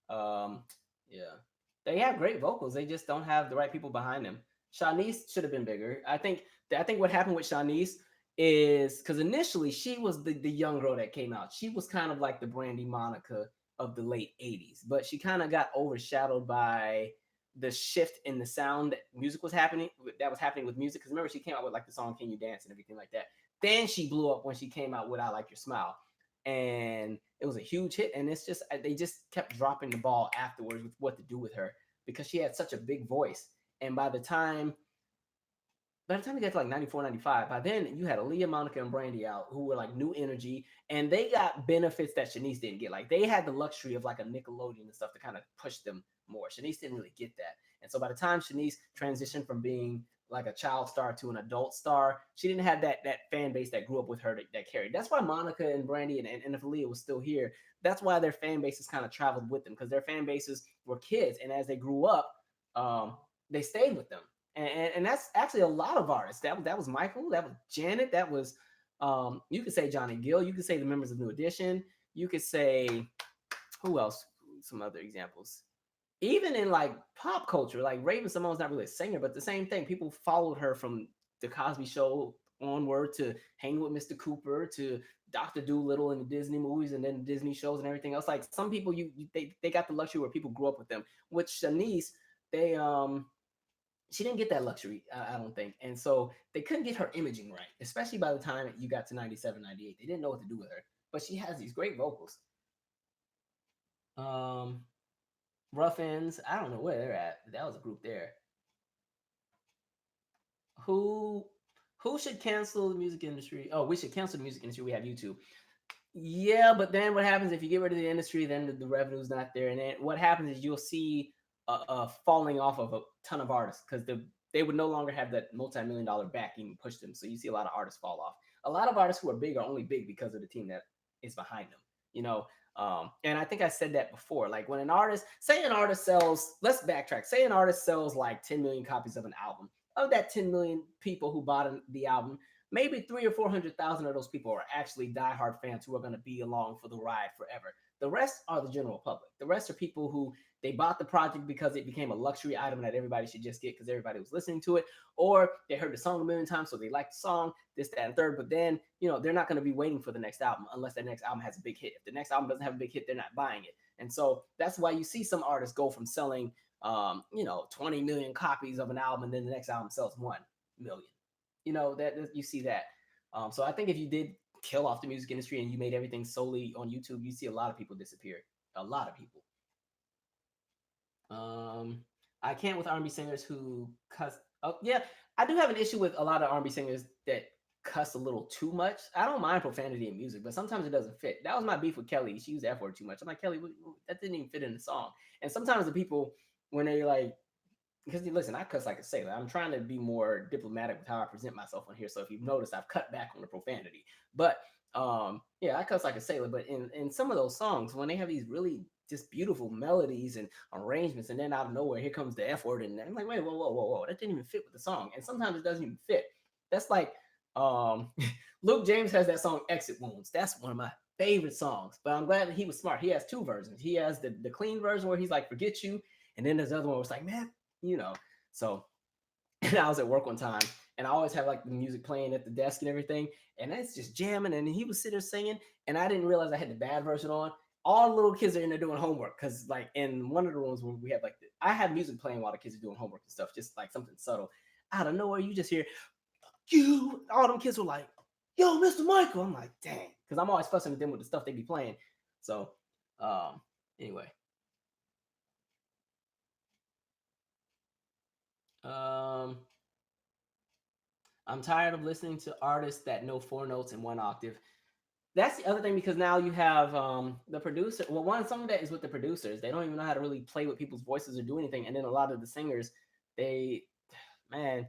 Yeah, they have great vocals. They just don't have the right people behind them. Shanice should have been bigger. I think what happened with Shanice is because initially she was the young girl that came out. She was kind of like the Brandy Monica of the late 80s, but she kind of got overshadowed by the shift in the sound that was happening with music. Because remember, she came out with like the song "Can You Dance" and everything like that. Then she blew up when she came out with "I Like Your Smile," and it was a huge hit. And it's just they just kept dropping the ball afterwards with what to do with her because she had such a big voice. And by the time we got to like 94, 95, by then you had Aaliyah, Monica, and Brandy out who were like new energy, and they got benefits that Shanice didn't get. Like they had the luxury of like a Nickelodeon and stuff to kind of push them more. Shanice didn't really get that. And so by the time Shanice transitioned from being like a child star to an adult star, she didn't have that fan base that grew up with her that carried. That's why Monica and Brandy and if Aaliyah was still here, that's why their fan bases kind of traveled with them because their fan bases were kids, and as they grew up, they stayed with them and that's actually a lot of artists. That was Michael, that was Janet, that was you could say Johnny Gill, you could say the members of New Edition, you could say who else? Some other examples. Even in like pop culture, like Raven Simone's not really a singer, but the same thing. People followed her from the Cosby Show onward to Hanging with Mr. Cooper to Doctor Doolittle and the Disney movies and then the Disney shows and everything else. Like some people, they got the luxury where people grew up with them. With Shanice, they she didn't get that luxury, I don't think. And so they couldn't get her imaging right, especially by the time you got to 97, 98. They didn't know what to do with her. But she has these great vocals. Um, Rough Ends, I don't know where they're at. That was a group there. Who who should cancel the music industry? Oh, we should cancel the music industry. We have YouTube. Yeah, but then what happens if you get rid of the industry? Then the revenue's not there, and then what happens is you'll see a falling off of a ton of artists because they would no longer have that multi-million-dollar backing push them. So you see a lot of artists fall off. A lot of artists who are big are only big because of the team that is behind them. You know, and I think I said that before. Like when say an artist sells, let's backtrack. Say an artist sells like 10 million copies of an album. Of that 10 million people who bought the album, maybe 300,000 or 400,000 of those people are actually diehard fans who are going to be along for the ride forever. The rest are the general public. The rest are people who they bought the project because it became a luxury item that everybody should just get because everybody was listening to it, or they heard the song a million times, so they like the song, this, that, and third. But then, they're not going to be waiting for the next album unless that next album has a big hit. If the next album doesn't have a big hit, they're not buying it. And so that's why you see some artists go from selling, 20 million copies of an album, and then the next album sells 1 million. That you see that. So I think if you did kill off the music industry and you made everything solely on YouTube, you see a lot of people disappear. A lot of people. Um, I can't with R&B singers who cuss. Oh yeah, I do have an issue with a lot of R&B singers that cuss a little too much. I don't mind profanity in music, but sometimes it doesn't fit. That was my beef with Kelly. She used the F word too much. I'm like, Kelly, that didn't even fit in the song. And sometimes the people when they like because listen, I cuss like a sailor. I'm trying to be more diplomatic with how I present myself on here. So if you've noticed, I've cut back on the profanity. But yeah, I cuss like a sailor. But in some of those songs, when they have these really just beautiful melodies and arrangements, and then out of nowhere, here comes the F word, and I'm like, wait, whoa, that didn't even fit with the song. And sometimes it doesn't even fit. That's like um, Luke James has that song "Exit Wounds." That's one of my favorite songs. But I'm glad that he was smart. He has two versions. He has the clean version where he's like, "Forget you," and then there's the other one where it's like, man, you know. So and I was at work one time and I always have like the music playing at the desk and everything. And it's just jamming. And he was sitting there singing. And I didn't realize I had the bad version on. All the little kids are in there doing homework. Cause like in one of the rooms where we have like I have music playing while the kids are doing homework and stuff, just like something subtle. Out of nowhere, you just hear you. All them kids were like, yo, Mr. Michael. I'm like, dang. Cause I'm always fussing at them with the stuff they be playing. So anyway. Um I'm tired of listening to artists that know four notes in one octave. That's the other thing because now you have the producer. Well, one some of that is with the producers. They don't even know how to really play with people's voices or do anything. And then a lot of the singers, they, man,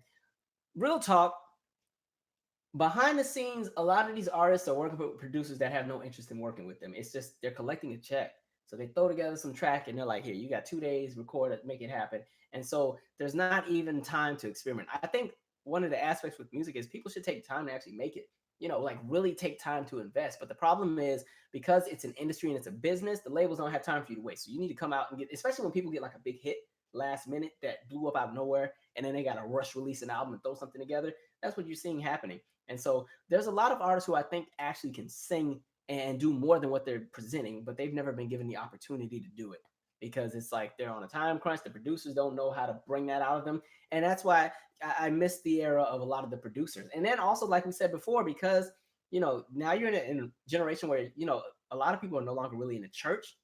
real talk. Behind the scenes, a lot of these artists are working with producers that have no interest in working with them. It's just they're collecting a check. So they throw together some track and they're like, here, you got 2 days, record it, make it happen. And so there's not even time to experiment. I think one of the aspects with music is people should take time to actually make it, like really take time to invest. But the problem is because it's an industry and it's a business, the labels don't have time for you to waste. So you need to come out and get, especially when people get like a big hit last minute that blew up out of nowhere and then they got to rush release an album and throw something together. That's what you're seeing happening. And so there's a lot of artists who I think actually can sing and do more than what they're presenting, but they've never been given the opportunity to do it because it's like they're on a time crunch. The producers don't know how to bring that out of them. And that's why I miss the era of a lot of the producers. And then also, like we said before, because, now you're in a generation where, a lot of people are no longer really in the church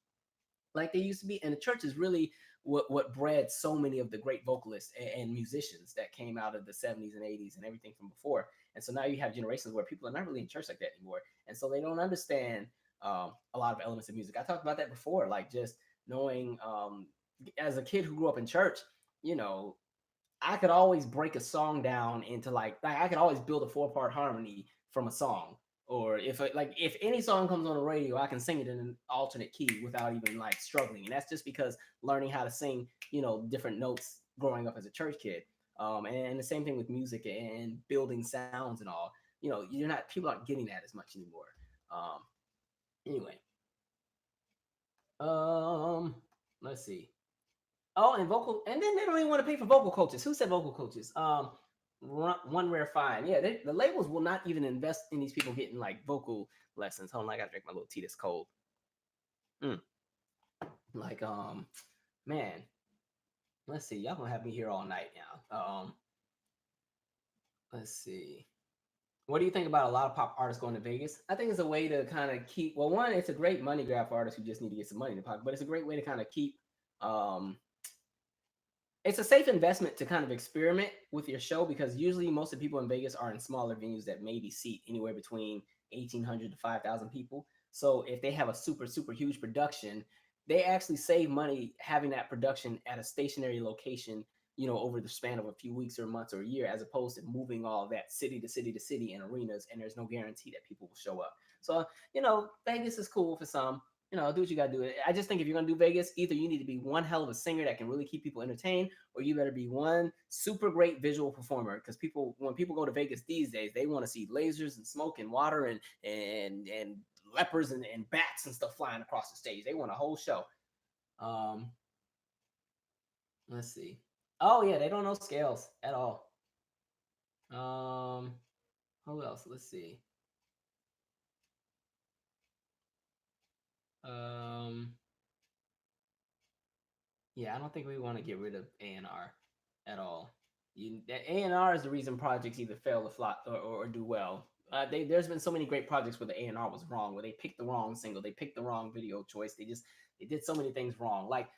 like they used to be. And the church is really what bred so many of the great vocalists and musicians that came out of the 70s and 80s and everything from before. And so now you have generations where people are not really in church like that anymore. And so they don't understand a lot of elements of music. I talked about that before, like just knowing as a kid who grew up in church, you know, I could always break a song down into like I could always build a 4-part harmony from a song. Or if any song comes on the radio, I can sing it in an alternate key without even like struggling. And that's just because learning how to sing, different notes growing up as a church kid. And the same thing with music and building sounds and all. People aren't getting that as much anymore. Um, anyway, um, let's see. Oh, and then they don't even want to pay for vocal coaches. Who said vocal coaches? One Rare Fine. Yeah, the labels will not even invest in these people getting like vocal lessons. Hold on, I gotta drink my little tea that's cold. Mm. Like, man, let's see. Y'all gonna have me here all night now. Let's see. What do you think about a lot of pop artists going to Vegas? I think it's a way to kind of keep. Well, one, it's a great money grab for artists who just need to get some money in the pocket, but it's a great way to kind of keep um it's a safe investment to kind of experiment with your show because usually most of the people in Vegas are in smaller venues that maybe seat anywhere between 1,800 to 5,000 people. So if they have a super, super huge production, they actually save money having that production at a stationary location, over the span of a few weeks or months or a year, as opposed to moving all of that city to city to city in arenas. And there's no guarantee that people will show up. So, Vegas is cool for some, do what you gotta do. I just think if you're gonna do Vegas, either you need to be one hell of a singer that can really keep people entertained, or you better be one super great visual performer. Because when people go to Vegas these days, they want to see lasers and smoke and water and lepers and bats and stuff flying across the stage. They want a whole show. Um, let's see. Oh yeah, they don't know scales at all. Who else? Let's see. Um, Yeah, I don't think we want to get rid of A&R at all. A&R is the reason projects either fail or flop or do well. There's been so many great projects where the A&R was wrong, where they picked the wrong single, they picked the wrong video choice. They did so many things wrong. Like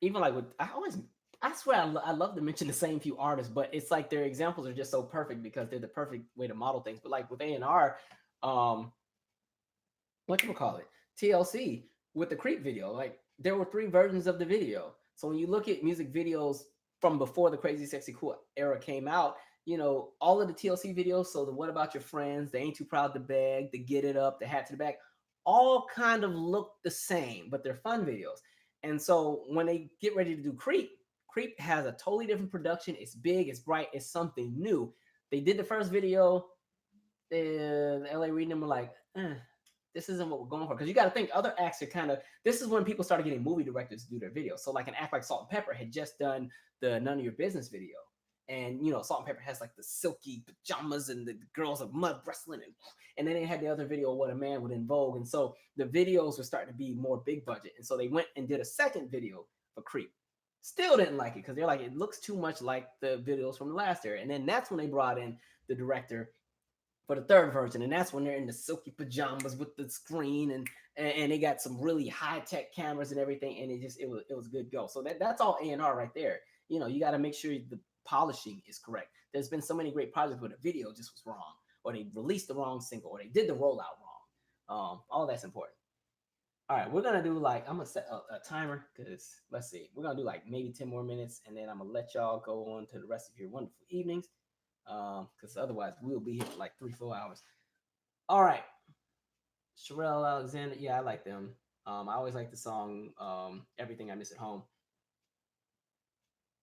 even like with I swear I love to mention the same few artists, but it's like their examples are just so perfect because they're the perfect way to model things. But like with A&R, um, what you call it, TLC with the Creep video, like there were three versions of the video. So when you look at music videos from before the Crazy Sexy Cool era came out, all of the TLC videos, so the What About Your Friends, the Ain't Too Proud to Beg, the Get It Up, the Hat to the Back, all kind of look the same, but they're fun videos. And so when they get ready to do Creep has a totally different production. It's big, it's bright, it's something new. They did the first video, and LA Reid and them were like, this isn't what we're going for. Because you got to think other acts are kind of, this is when people started getting movie directors to do their videos. So like an act like Salt and Pepper had just done the None of Your Business video. And Salt and Pepper has like the silky pajamas and the girls are mud wrestling, and then they had the other video of What a Man Would In Vogue. And so the videos were starting to be more big budget. And so they went and did a second video for Creep. Still didn't like it because they're like, it looks too much like the videos from the last era. And then that's when they brought in the director for the third version, and that's when they're in the silky pajamas with the screen, and they got some really high tech cameras and everything, and it was good go. So that's all A&R right there. You got to make sure the polishing is correct. There's been so many great projects where the video just was wrong, or they released the wrong single, or they did the rollout wrong. All that's important. All right, we're gonna do like, I'm gonna set a timer because let's see, we're gonna do like maybe 10 more minutes, and then I'm gonna let y'all go on to the rest of your wonderful evenings. Because otherwise we'll be here for like 3-4 hours. All right, Sherelle Alexander, yeah, I like them. I always like the song "Everything I Miss at Home."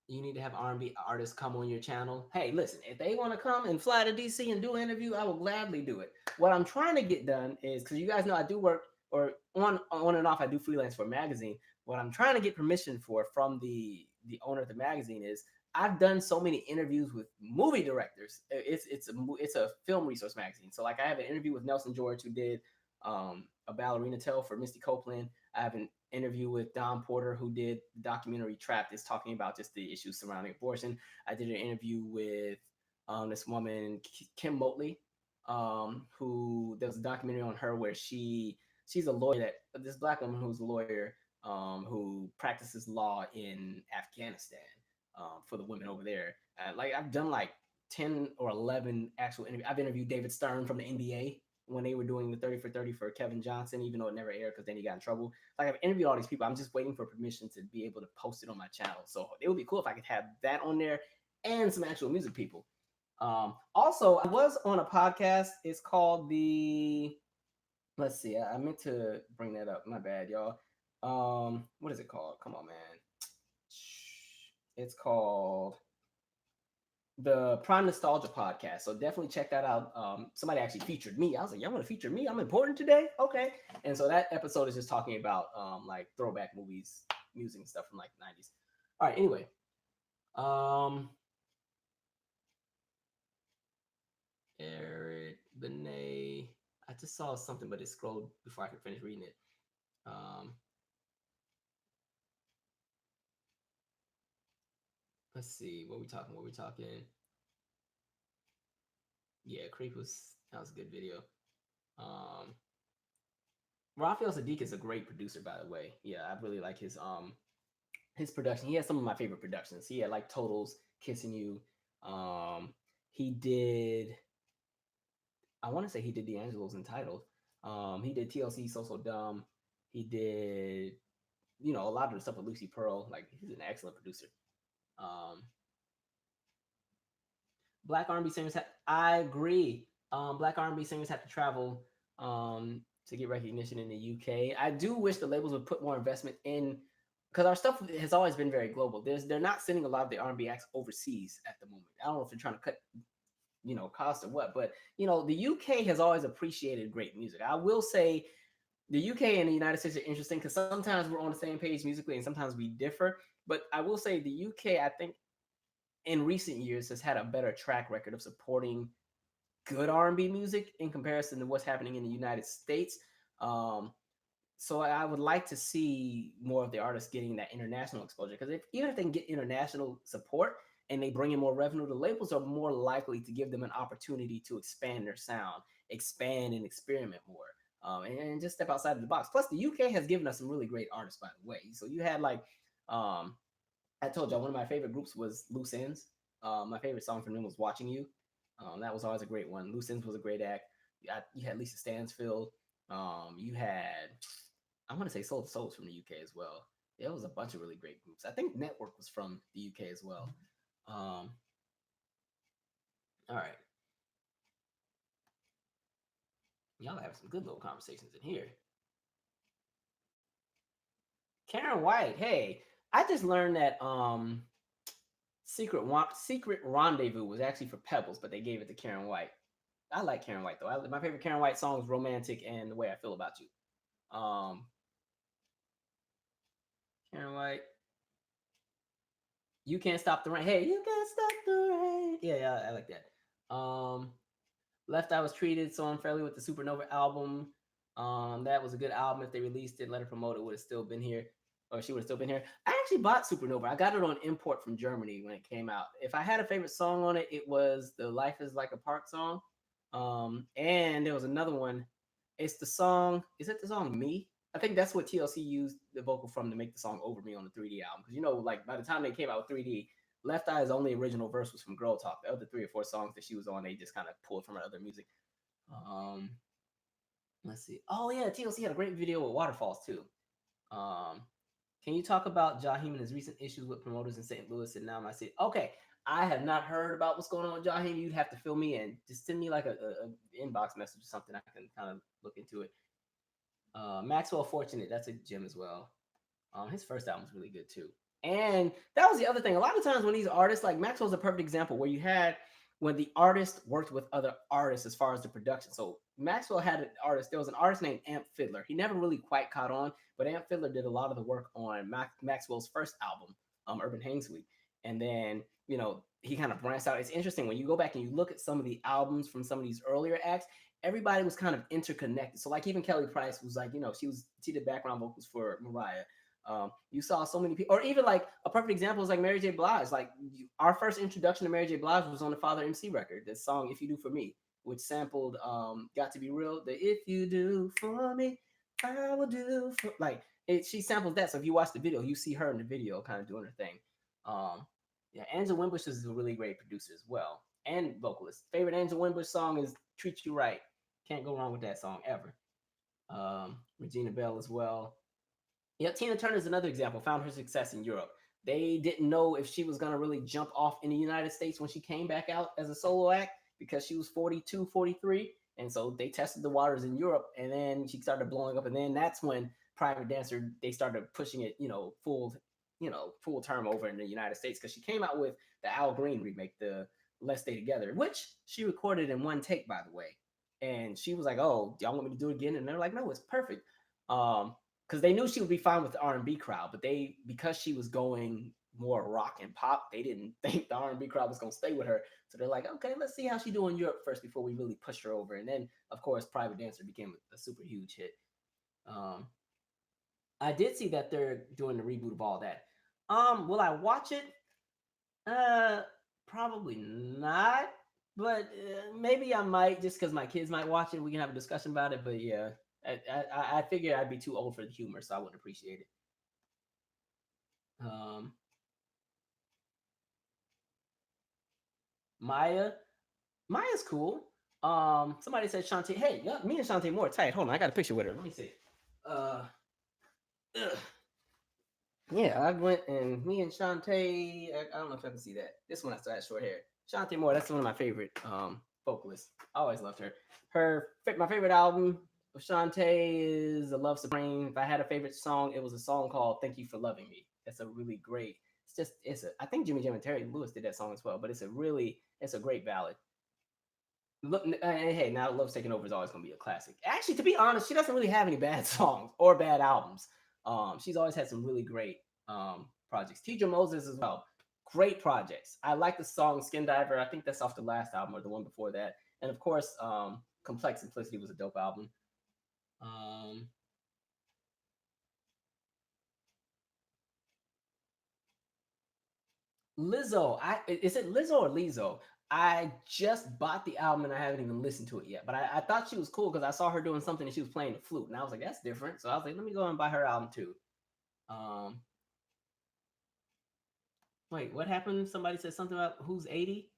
You need to have R&B artists come on your channel. Hey, listen, if they want to come and fly to DC and do an interview, I will gladly do it. What I'm trying to get done is, because you guys know I do work, or on and off, I do freelance for a magazine. What I'm trying to get permission for from the owner of the magazine is, I've done so many interviews with movie directors. It's a film resource magazine. So like I have an interview with Nelson George, who did a ballerina tale for Misty Copeland. I have an interview with Don Porter, who did the documentary Trapped, is talking about just the issues surrounding abortion. I did an interview with this woman, Kim Motley, who there was a documentary on her where she's a lawyer, this black woman who's a lawyer, who practices law in Afghanistan, for the women over there. Like I've done like 10 or 11 actual interviews. I've interviewed David Stern from the NBA when they were doing the 30 for 30 for Kevin Johnson, even though it never aired because then he got in trouble. Like I've interviewed all these people. I'm just waiting for permission to be able to post it on my channel. So it would be cool if I could have that on there and some actual music people. Also, I was on a podcast. It's called let's see, I meant to bring that up. My bad, y'all. What is it called? Come on, man. It's called the Prime Nostalgia Podcast. So definitely check that out. Somebody actually featured me. I was like, y'all want to feature me? I'm important today. Okay. And so that episode is just talking about like throwback movies, music and stuff from like the 90s. All right. Anyway, Eric Benet. I just saw something, but it scrolled before I could finish reading it. Let's see. What we talking? Yeah, Creep that was a good video. Raphael Sadiq is a great producer, by the way. Yeah, I really like his production. He has some of my favorite productions. He had like Totals, Kissing You. He did, I want to say he did D'Angelo's Entitled. He did TLC So Dumb. He did, a lot of the stuff with Lucy Pearl. Like he's an excellent producer. Black R&B singers, I agree. Black R&B singers have to travel to get recognition in the UK. I do wish the labels would put more investment in, because our stuff has always been very global. They're not sending a lot of the R&B acts overseas at the moment. I don't know if they're trying to cut, cost or what, but the UK has always appreciated great music. I will say the UK and the United States are interesting because sometimes we're on the same page musically and sometimes we differ. But I will say the UK, I think, in recent years has had a better track record of supporting good R&B music in comparison to what's happening in the United States. So I would like to see more of the artists getting that international exposure, because even if they can get international support and they bring in more revenue, the labels are more likely to give them an opportunity to expand their sound, expand and experiment more, and just step outside of the box. Plus, the UK has given us some really great artists, by the way. So you had like Um, I told y'all one of my favorite groups was Loose Ends. My favorite song from them was Watching You. That was always a great one. Loose Ends was a great act. You had Lisa Stansfield. You had, I want to say Soul to Souls from the UK as well. There was a bunch of really great groups. I think Network was from the UK as well. All right. Y'all have some good little conversations in here. Karen White, hey, I just learned that Secret Rendezvous was actually for Pebbles, but they gave it to Karen White. I like Karen White though. My favorite Karen White song is "Romantic" and "The Way I Feel About You." Um, Karen White, "You Can't Stop the Rain." Hey, you can't stop the rain. Yeah, I like that. Left Eye Was Treated so unfairly with the Supernova album. That was a good album. If they released it, let her promote it, would have still been here, or she would have still been here. I actually bought Supernova. I got it on import from Germany when it came out. If I had a favorite song on it, it was the "Life Is Like a Park" song. And there was another one. It's the song. Is it the song "Me"? I think that's what TLC used the vocal from to make the song "Over Me" on the 3D album. Because like by the time they came out with 3D, Left Eye's only original verse was from Girl Talk. The other 3 or 4 songs that she was on, they just kind of pulled from her other music. Um, let's see. Oh yeah, TLC had a great video with Waterfalls too. Um, can you talk about Jaheim and his recent issues with promoters in St. Louis and now my city? Okay, I have not heard about what's going on with Jaheim. You'd have to fill me in. Just send me like a inbox message or something. I can kind of look into it. Maxwell Fortunate, that's a gem as well. His first album was really good too. And that was the other thing. A lot of times when these artists, like Maxwell's a perfect example where you had when the artist worked with other artists as far as the production. So Maxwell had an artist. There was an artist named Amp Fiddler. He never really quite caught on, but Amp Fiddler did a lot of the work on Maxwell's first album, Urban Hangs Week. And then he kind of branched out. It's interesting when you go back and you look at some of the albums from some of these earlier acts. Everybody was kind of interconnected. So like even Kelly Price was like, she did background vocals for Mariah. You saw so many people, or even like a perfect example is like Mary J. Blige. Like our first introduction to Mary J. Blige was on the Father MC record, the song "If You Do For Me," which sampled "Got to Be Real." The "If You Do For Me, I Will Do For," like it. She sampled that. So if you watch the video, you see her in the video kind of doing her thing. Yeah, Angela Winbush is a really great producer as well and vocalist. Favorite Angela Winbush song is "Treat You Right." Can't go wrong with that song ever. Regina Belle as well. Yeah, Tina Turner is another example. Found her success in Europe. They didn't know if she was going to really jump off in the United States when she came back out as a solo act because she was 42, 43. And so they tested the waters in Europe and then she started blowing up. And then that's when Private Dancer, they started pushing it, full term over in the United States because she came out with the Al Green remake, the Let's Stay Together, which she recorded in one take, by the way. And she was like, "Oh, y'all want me to do it again?" And they're like, "No, it's perfect." Because they knew she would be fine with the R&B crowd, but because she was going more rock and pop, they didn't think the R&B crowd was going to stay with her. So they're like, okay, let's see how she do in Europe first before we really push her over. And then, of course, Private Dancer became a super huge hit. I did see that they're doing the reboot of all that. Will I watch it? Probably not, but maybe I might just because my kids might watch it. We can have a discussion about it. But yeah, I figured I'd be too old for the humor, so I wouldn't appreciate it. Maya's cool. Somebody said Shantae. Hey, yeah, me and Shantae Moore tight. Hold on, I got a picture with her. Let me see. Yeah, I went and me and Shantae. I don't know if I can see that. This one I still had short hair. Shantae Moore. That's one of my favorite vocalists. I always loved her. My favorite album of Shantae is "A Love Supreme." If I had a favorite song, it was a song called "Thank You for Loving Me." That's a really great. I think Jimmy Jam and Terry Lewis did that song as well, but it's a great ballad. Look, hey, now Love's Taking Over is always going to be a classic. Actually, to be honest, she doesn't really have any bad songs or bad albums. She's always had some really great projects. Teacher Moses as well. Great projects. I like the song Skin Diver. I think that's off the last album or the one before that. And of course, Complex Simplicity was a dope album. Lizzo. Is it Lizzo or Lizzo? I just bought the album and I haven't even listened to it yet. But I thought she was cool because I saw her doing something and she was playing the flute. And I was like, that's different. So I was like, let me go and buy her album too. Um, Wait, what happened? Somebody said something about who's 80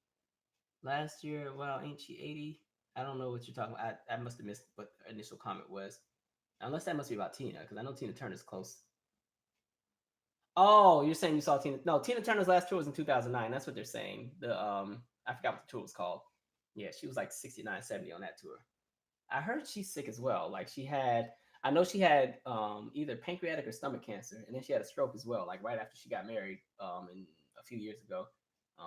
last year. Wow, ain't she 80? I don't know what you're talking about. I must have missed what the initial comment was. Unless that must be about Tina, because I know Tina Turner's close. Oh, you're saying you saw Tina? No, Tina Turner's last tour was in 2009. That's what they're saying. I forgot what the tour was called. Yeah, she was like 69, 70 on that tour. I heard she's sick as well. Like I know she had either pancreatic or stomach cancer, and then she had a stroke as well, like right after she got married in a few years ago.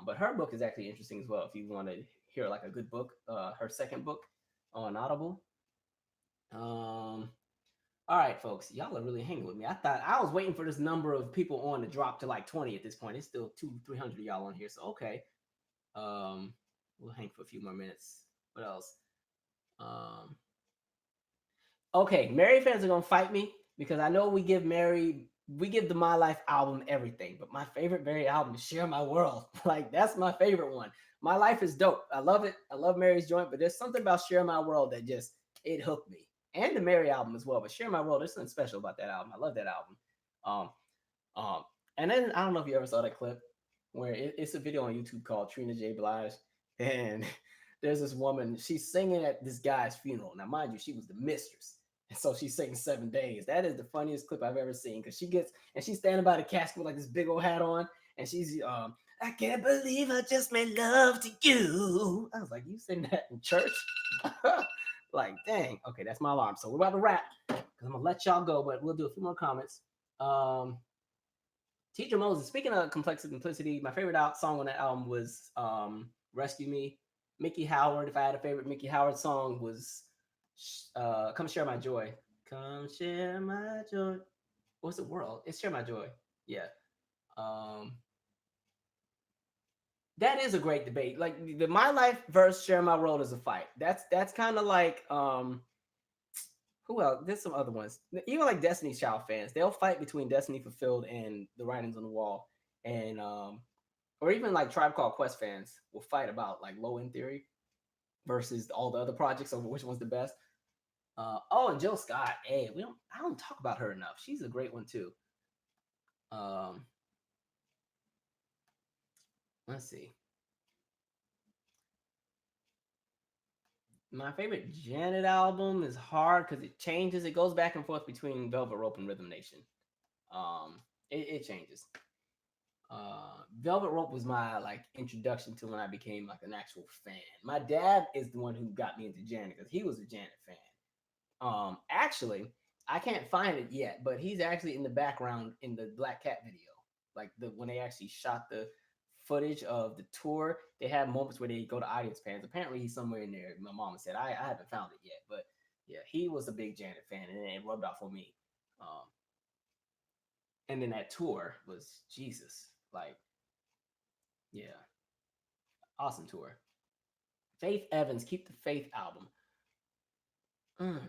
But her book is actually interesting as well. If you want to hear like a good book, her second book on Audible. Um, all right, folks, y'all are really hanging with me. I thought I was waiting for this number of people on to drop to like 20 at this point. It's still 300 of y'all on here, so okay. Um, we'll hang for a few more minutes. What else? Um, okay, Mary fans are gonna fight me because I know we give the My Life album everything, but my favorite Mary album is Share My World. Like that's my favorite one. My Life is dope. I love it. I love Mary's joint, but there's something about Share My World that just it hooked me. And the Mary album as well. But Share My World, there's something special about that album. I love that album. Um, um, and then I don't know if you ever saw that clip where it's a video on YouTube called Trina J. Blige, and there's this woman, she's singing at this guy's funeral. Now, mind you, she was the mistress. And so she's singing 7 days. That is the funniest clip I've ever seen because she's standing by the casket with like this big old hat on, and she's I can't believe I just made love to you. I was like, you sing that in church? Like, dang. Okay, that's my alarm. So we're about to wrap because I'm gonna let y'all go, but we'll do a few more comments. Teacher Moses, speaking of complexity, simplicity, my favorite song on that album was Rescue Me. Mickey Howard, if I had a favorite Mickey Howard song, was Come Share My Joy. Come Share My Joy. What's the world? It's Share My Joy. Yeah. Um, that is a great debate. Like the My Life versus Share My World is a fight. That's kind of like who else? There's some other ones. Even like Destiny's Child fans, they'll fight between Destiny Fulfilled and The Writings on the Wall, and or even like Tribe Called Quest fans will fight about like Low End Theory versus all the other projects over which one's the best. Oh, and Jill Scott. Hey, I don't talk about her enough. She's a great one too. Um, let's see. My favorite Janet album is hard because it changes. It goes back and forth between Velvet Rope and Rhythm Nation. It changes. Velvet Rope was my like introduction to when I became like an actual fan. My dad is the one who got me into Janet because he was a Janet fan. Actually, I can't find it yet, but he's actually in the background in the Black Cat video. Like when they actually shot the footage of the tour, they have moments where they go to audience fans. Apparently, he's somewhere in there. My mom said I haven't found it yet, but yeah, he was a big Janet fan, and it rubbed off on me. Um, and then that tour was Jesus, like yeah, awesome tour. Faith Evans, Keep the Faith album. Mm.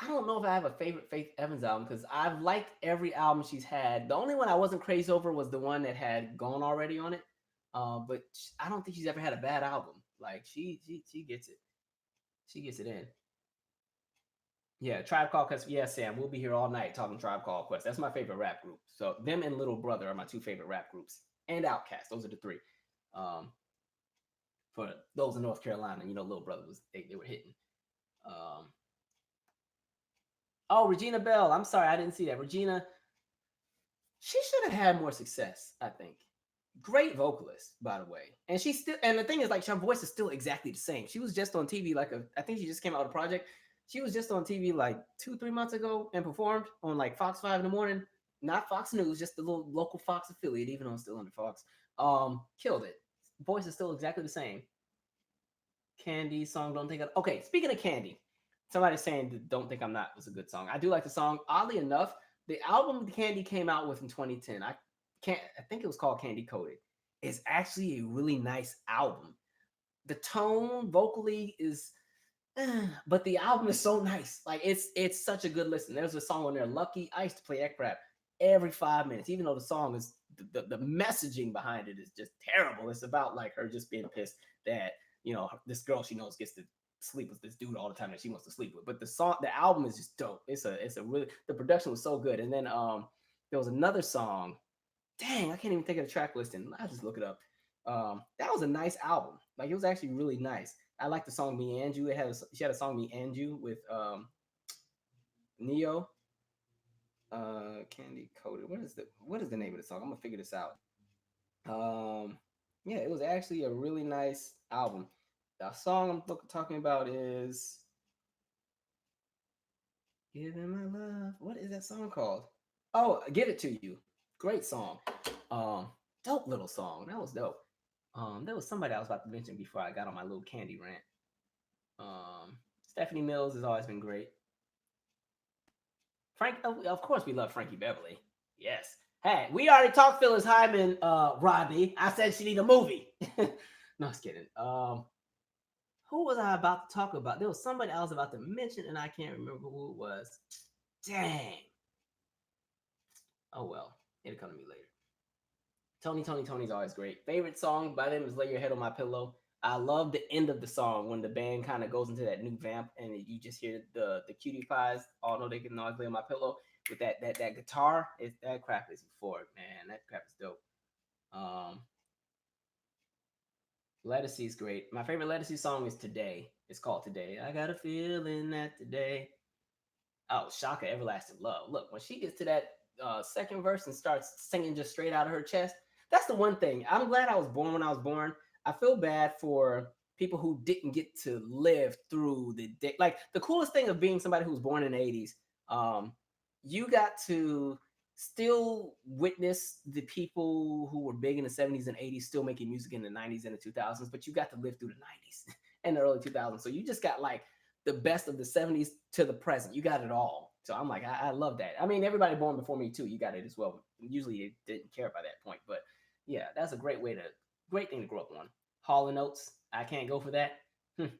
I don't know if I have a favorite Faith Evans album because I've liked every album she's had. The only one I wasn't crazy over was the one that had Gone Already on it. But I don't think she's ever had a bad album. Like she gets it. She gets it in. Yeah, Tribe Called Quest. Yeah, Sam, we'll be here all night talking Tribe Called Quest. That's my favorite rap group. So them and Little Brother are my two favorite rap groups, and Outkast. Those are the three. Um, for those in North Carolina, Little Brother was they were hitting. Um, oh, Regina Bell. I'm sorry, I didn't see that. Regina, she should have had more success, I think. Great vocalist, by the way. And she's still, and the thing is, like, her voice is still exactly the same. She was just on TV, I think she just came out with a project. She was just on TV like 2-3 months ago and performed on like Fox 5 in the morning. Not Fox News, just the little local Fox affiliate, even though I'm still under Fox. Killed it. Voice is still exactly the same. Candy song, Don't Think Okay, speaking of Candy, somebody's saying Don't Think I'm Not was a good song. I do like the song. Oddly enough, the album Candy came out with in 2010, I think it was called Candy Coated. It's actually a really nice album. The tone vocally is but the album is so nice. Like it's such a good listen. There's a song on there, Lucky. I used to play that crap every 5 minutes, even though the song is the messaging behind it is just terrible. It's about like her just being pissed that this girl she knows gets to sleep with this dude all the time that she wants to sleep with. But the album is just dope. It's a really, the production was so good. And then there was another song. Dang, I can't even think of the track listing. I'll just look it up. That was a nice album. Like it was actually really nice. I like the song "Me and You." She had a song "Me and You" with Neo. Candy Coated. What is the name of the song? I'm gonna figure this out. Um, yeah, it was actually a really nice album. The song talking about is "Giving My Love." What is that song called? Oh, "Give It to You." Great song. Um, Dope little song. That was dope. There was somebody I was about to mention before I got on my little candy rant. Stephanie Mills has always been great. Of course, we love Frankie Beverly. Yes. Hey, we already talked Phyllis Hyman, Rodney. I said she need a movie. No, I was kidding. Who was I about to talk about? There was somebody I was about to mention, and I can't remember who it was. Dang. Oh well, it'll come to me later. Tony's always great. Favorite song by them is "Lay Your Head on My Pillow." I love the end of the song when the band kind of goes into that new vamp and you just hear the cutie pies all know they can always lay on my pillow with that guitar. That crap is euphoric, man. That crap is dope. Um, Lettucey is great. My favorite Lettucey song is "Today." It's called "Today." I got a feeling that today. Oh, Shaka, Everlasting Love. Look, when she gets to that second verse and starts singing just straight out of her chest, that's the one thing. I'm glad I was born when I was born. I feel bad for people who didn't get to live through the day. Like the coolest thing of being somebody who was born in the 80s, you got to still witness the people who were big in the 70s and 80s still making music in the 90s and the 2000s, but you got to live through the 90s and the early 2000s. So you just got like the best of the 70s to the present. You got it all. So I'm like, I love that. I mean, everybody born before me too, you got it as well. Usually it didn't care by that point. But yeah, that's a great thing to grow up on. Hall and Oates, I can't go for that. Return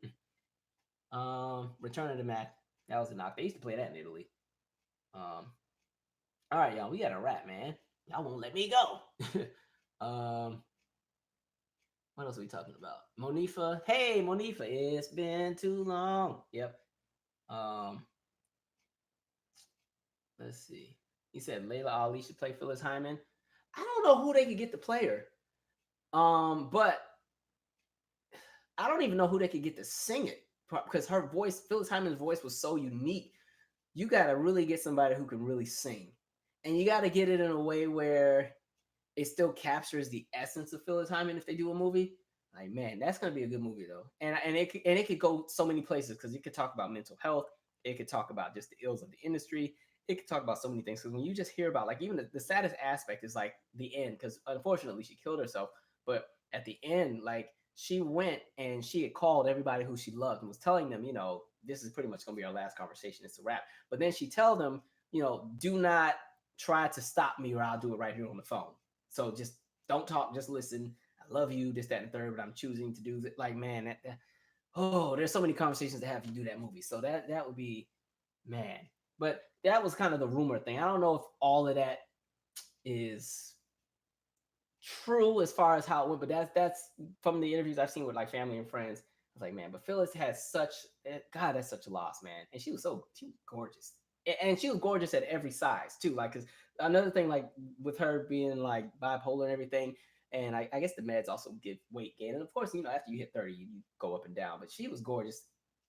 of the Mac, that was a knock. They used to play that in Italy. Um, all right, y'all, we got a wrap, man. Y'all won't let me go. um, what else are we talking about? Monifa. Hey, Monifa, it's been too long. Yep. Um, let's see. He said Layla Ali should play Phyllis Hyman. I don't know who they could get to play her. But I don't even know who they could get to sing it because her voice, Phyllis Hyman's voice, was so unique. You got to really get somebody who can really sing, and you got to get it in a way where it still captures the essence of Phyllis Hyman. If they do a movie, like man, that's gonna be a good movie though, and it could go so many places because it could talk about mental health, it could talk about just the ills of the industry, it could talk about so many things. Because when you just hear about like even the saddest aspect is like the end, because unfortunately she killed herself, but at the end, like she went and she had called everybody who she loved and was telling them, this is pretty much gonna be our last conversation. It's a wrap. But then she tell them, do not try to stop me or I'll do it right here on the phone. So just don't talk, just listen. I love you, this, that, and the third, but I'm choosing to do that. Like, man, oh, there's so many conversations to have you do that movie. So that would be, man. But that was kind of the rumor thing. I don't know if all of that is true as far as how it went, but that's from the interviews I've seen with like family and friends. I was like, man, but Phyllis has God, that's such a loss, man. And she was gorgeous, and she was gorgeous at every size too. Like, cause another thing, like with her being like bipolar and everything, and I guess the meds also give weight gain, and of course, after you hit 30, you go up and down. But she was gorgeous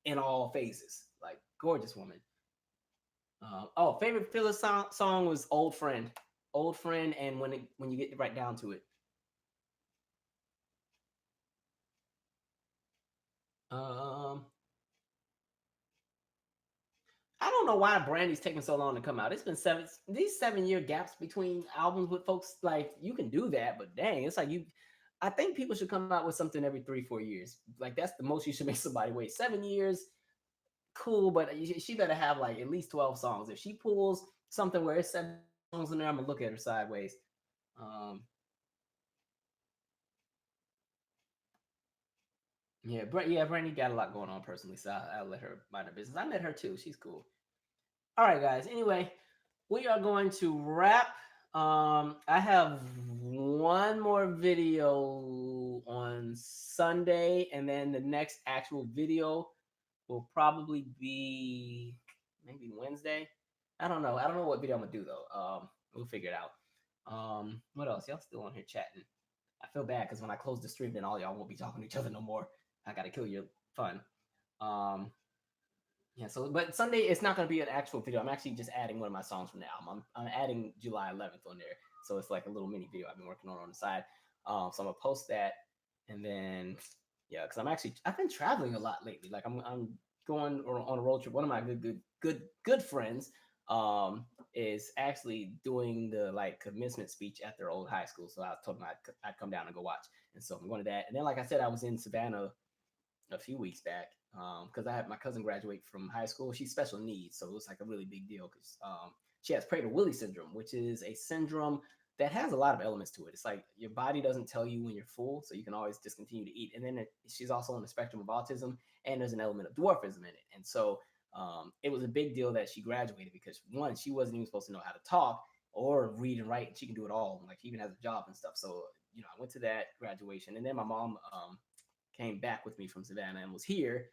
in all phases, like gorgeous woman. Favorite Phyllis song was "Old Friend." Old Friend, and when you get right down to it. Um, I don't know why Brandy's taking so long to come out. It's been these 7 year gaps between albums with folks. Like you can do that, but dang, it's like you. I think people should come out with something every 3-4 years. Like that's the most you should make somebody wait. 7 years, cool, but she better have like at least 12 songs. If she pulls something where it's 7 songs in there, I'm gonna look at her sideways. Um, yeah, Brandy got a lot going on personally, so I'll let her mind her business. I met her too; she's cool. All right, guys. Anyway, we are going to wrap. I have one more video on Sunday, and then the next actual video will probably be maybe Wednesday. I don't know. I don't know what video I'm gonna do though. We'll figure it out. What else? Y'all still on here chatting? I feel bad because when I close the stream, then all y'all won't be talking to each other no more. I gotta kill your fun. Um, yeah. So, but Sunday it's not gonna be an actual video. I'm actually just adding one of my songs from the album. I'm adding July 11th on there, so it's like a little mini video I've been working on the side. So I'm gonna post that, and then yeah, because I've been traveling a lot lately. Like I'm going on a road trip. One of my good friends is actually doing the like commencement speech at their old high school. So I told him I'd come down and go watch. And so I'm going to that. And then, like I said, I was in Savannah a few weeks back because I had my cousin graduate from high school. She's special needs, so it was like a really big deal because she has Prader-Willi syndrome, which is a syndrome that has a lot of elements to it. It's like your body doesn't tell you when you're full, so you can always discontinue to eat. And then she's also on the spectrum of autism, and there's an element of dwarfism in it. And so it was a big deal that she graduated because one, she wasn't even supposed to know how to talk or read and write, and she can do it all. Like she even has a job and stuff. So I went to that graduation, and then my mom came back with me from Savannah and was here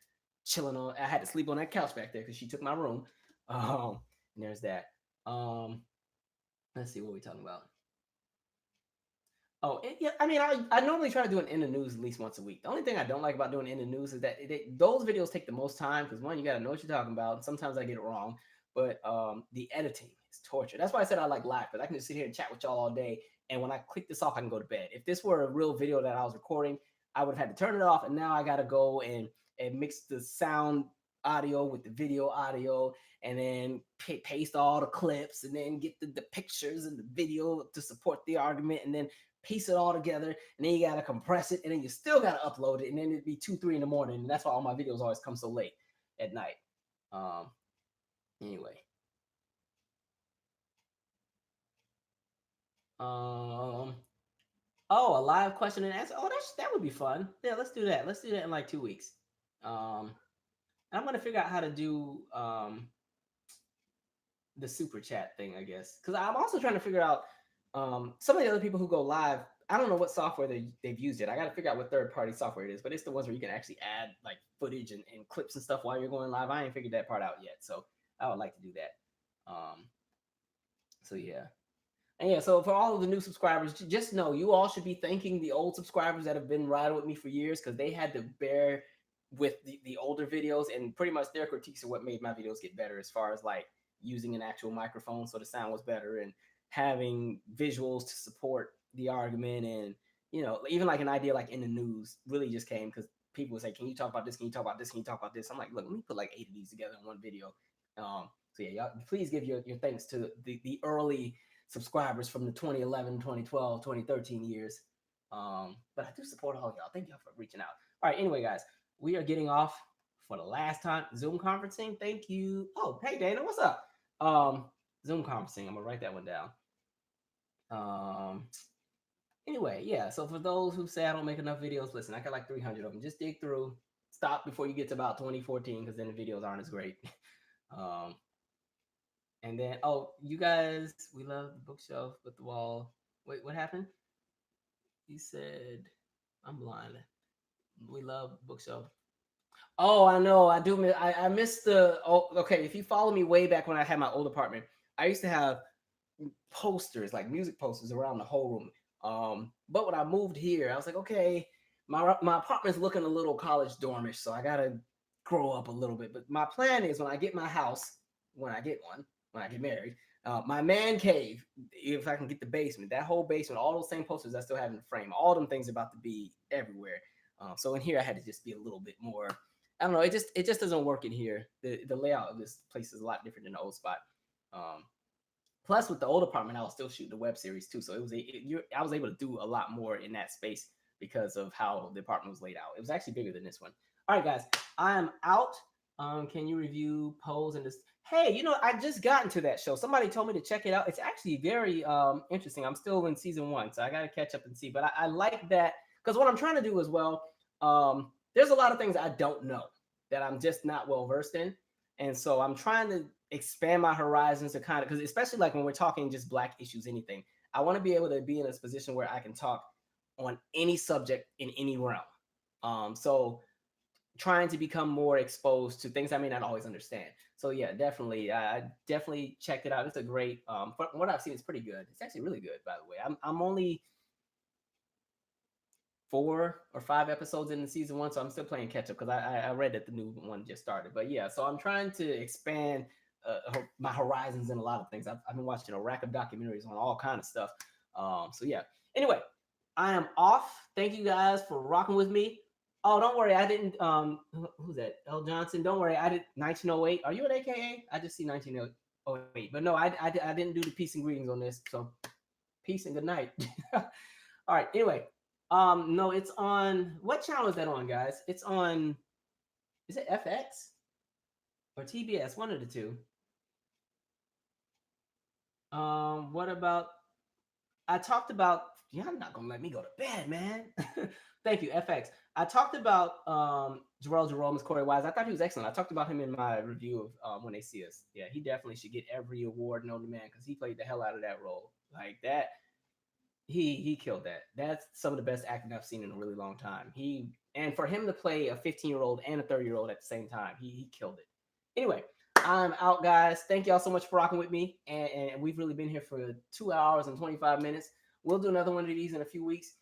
chilling on. I had to sleep on that couch back there because she took my room. And there's that. Let's see what we're talking about. Oh, yeah. I mean, I normally try to do an in the news at least once a week. The only thing I don't like about doing in the news is that those videos take the most time because one, you got to know what you're talking about. And sometimes I get it wrong, but the editing is torture. That's why I said I like live because I can just sit here and chat with y'all all day. And when I click this off, I can go to bed. If this were a real video that I was recording, I would have had to turn it off. And now I got to go and mix the sound audio with the video audio and then paste all the clips and then get the pictures and the video to support the argument and then piece it all together, and then you gotta compress it, and then you still gotta upload it, and then it'd be 2-3 in the morning, and that's why all my videos always come so late at night. Anyway. Oh, a live question and answer. Oh, that would be fun. Yeah, let's do that. Let's do that in like 2 weeks. I'm gonna figure out how to do the super chat thing, I guess, because I'm also trying to figure out some of the other people who go live. I don't know what software they've used it. I got to figure out what third-party software it is, but it's the ones where you can actually add like footage and clips and stuff while you're going live. I ain't figured that part out yet, so I would like to do that. So yeah. And yeah, so for all of the new subscribers, just know you all should be thanking the old subscribers that have been riding with me for years because they had to bear with the older videos, and pretty much their critiques are what made my videos get better as far as like using an actual microphone so the sound was better and having visuals to support the argument. And even like an idea like in the news really just came because people would say, can you talk about this, can you talk about this, can you talk about this? I'm like, look, let me put like 8 of these together in one video. So yeah, y'all please give your thanks to the early subscribers from the 2011, 2012, 2013 years. But I do support all of y'all. Thank y'all for reaching out. All right, anyway, guys, we are getting off for the last time. Zoom conferencing, thank you. Oh, hey Dana, what's up? Zoom conferencing, I'm gonna write that one down. Anyway, yeah, so for those who say I don't make enough videos, listen, I got like 300 of them. Just dig through, stop before you get to about 2014 because then the videos aren't as great. And then, you guys, we love the bookshelf with the wall. Wait, what happened? He said, I'm blind. We love bookshelf. Oh, I know. I do. I missed the. Oh, okay. If you follow me way back when I had my old apartment, I used to have posters, like music posters, around the whole room. But when I moved here, I was like, okay, my apartment's looking a little college dormish, so I gotta grow up a little bit. But my plan is when I get my house, when I get married, my man cave, if I can get the basement, that whole basement, all those same posters I still have in the frame, all them things are about to be everywhere. So in here, I had to just be a little bit more. I don't know. It just doesn't work in here. The layout of this place is a lot different than the old spot. Plus, with the old apartment, I was still shooting the web series too, so I was able to do a lot more in that space because of how the apartment was laid out. It was actually bigger than this one. All right, guys, I am out. Can you review Pose and this? Hey, I just got into that show. Somebody told me to check it out. It's actually very interesting. I'm still in season 1, so I got to catch up and see. But I like that because what I'm trying to do as well, there's a lot of things I don't know that I'm just not well versed in. And so I'm trying to expand my horizons to kind of, because especially like when we're talking just Black issues, anything, I want to be able to be in a position where I can talk on any subject in any realm. So trying to become more exposed to things I may not always understand. So yeah, definitely, I definitely checked it out. It's a great, from what I've seen, it's pretty good. It's actually really good, by the way. I'm only 4 or 5 episodes in the season one, so I'm still playing catch up because I read that the new one just started. But yeah, so I'm trying to expand my horizons in a lot of things. I've been watching a rack of documentaries on all kind of stuff. So yeah. Anyway, I am off. Thank you guys for rocking with me. Oh, don't worry, I didn't. Who's that? L. Johnson. Don't worry, I did 1908. Are you an AKA? I just see 1908, but no, I didn't do the peace and greetings on this. So peace and good night. All right. Anyway, no, it's on. What channel is that on, guys? It's on. Is it FX or TBS? One of the two. What about? I talked about. Yeah, I'm not gonna let me go to bed, man. Thank you, FX. I talked about Jarrell Jerome's Corey Wise. I thought he was excellent. I talked about him in my review of When They See Us. Yeah, he definitely should get every award known to man because he played the hell out of that role. Like that, he killed that. That's some of the best acting I've seen in a really long time. And for him to play a 15-year-old and a 30-year-old at the same time, he killed it. Anyway, I'm out, guys. Thank y'all so much for rocking with me. And we've really been here for 2 hours and 25 minutes. We'll do another one of these in a few weeks.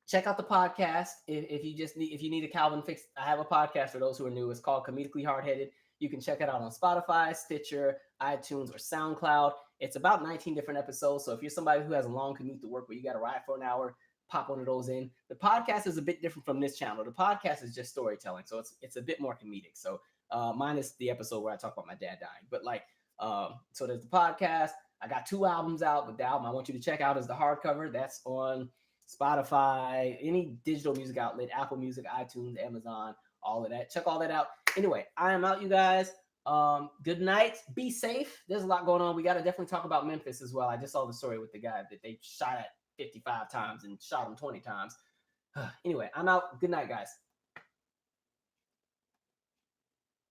Check out the podcast if you need a Calvin fix. I have a podcast for those who are new. It's called Comedically Hardheaded. You can check it out on Spotify, Stitcher, iTunes, or SoundCloud. It's about 19 different episodes. So if you're somebody who has a long commute to work where you got to ride for an hour, pop one of those in. The podcast is a bit different from this channel. The podcast is just storytelling, so it's a bit more comedic. So minus the episode where I talk about my dad dying, but so there's the podcast. I got 2 albums out, but the album I want you to check out is the hardcover. That's on Spotify, any digital music outlet, Apple Music, iTunes, Amazon, all of that. Check all that out. Anyway, I am out, you guys. Good night. Be safe. There's a lot going on. We got to definitely talk about Memphis as well. I just saw the story with the guy that they shot at 55 times and shot him 20 times. Anyway, I'm out. Good night, guys.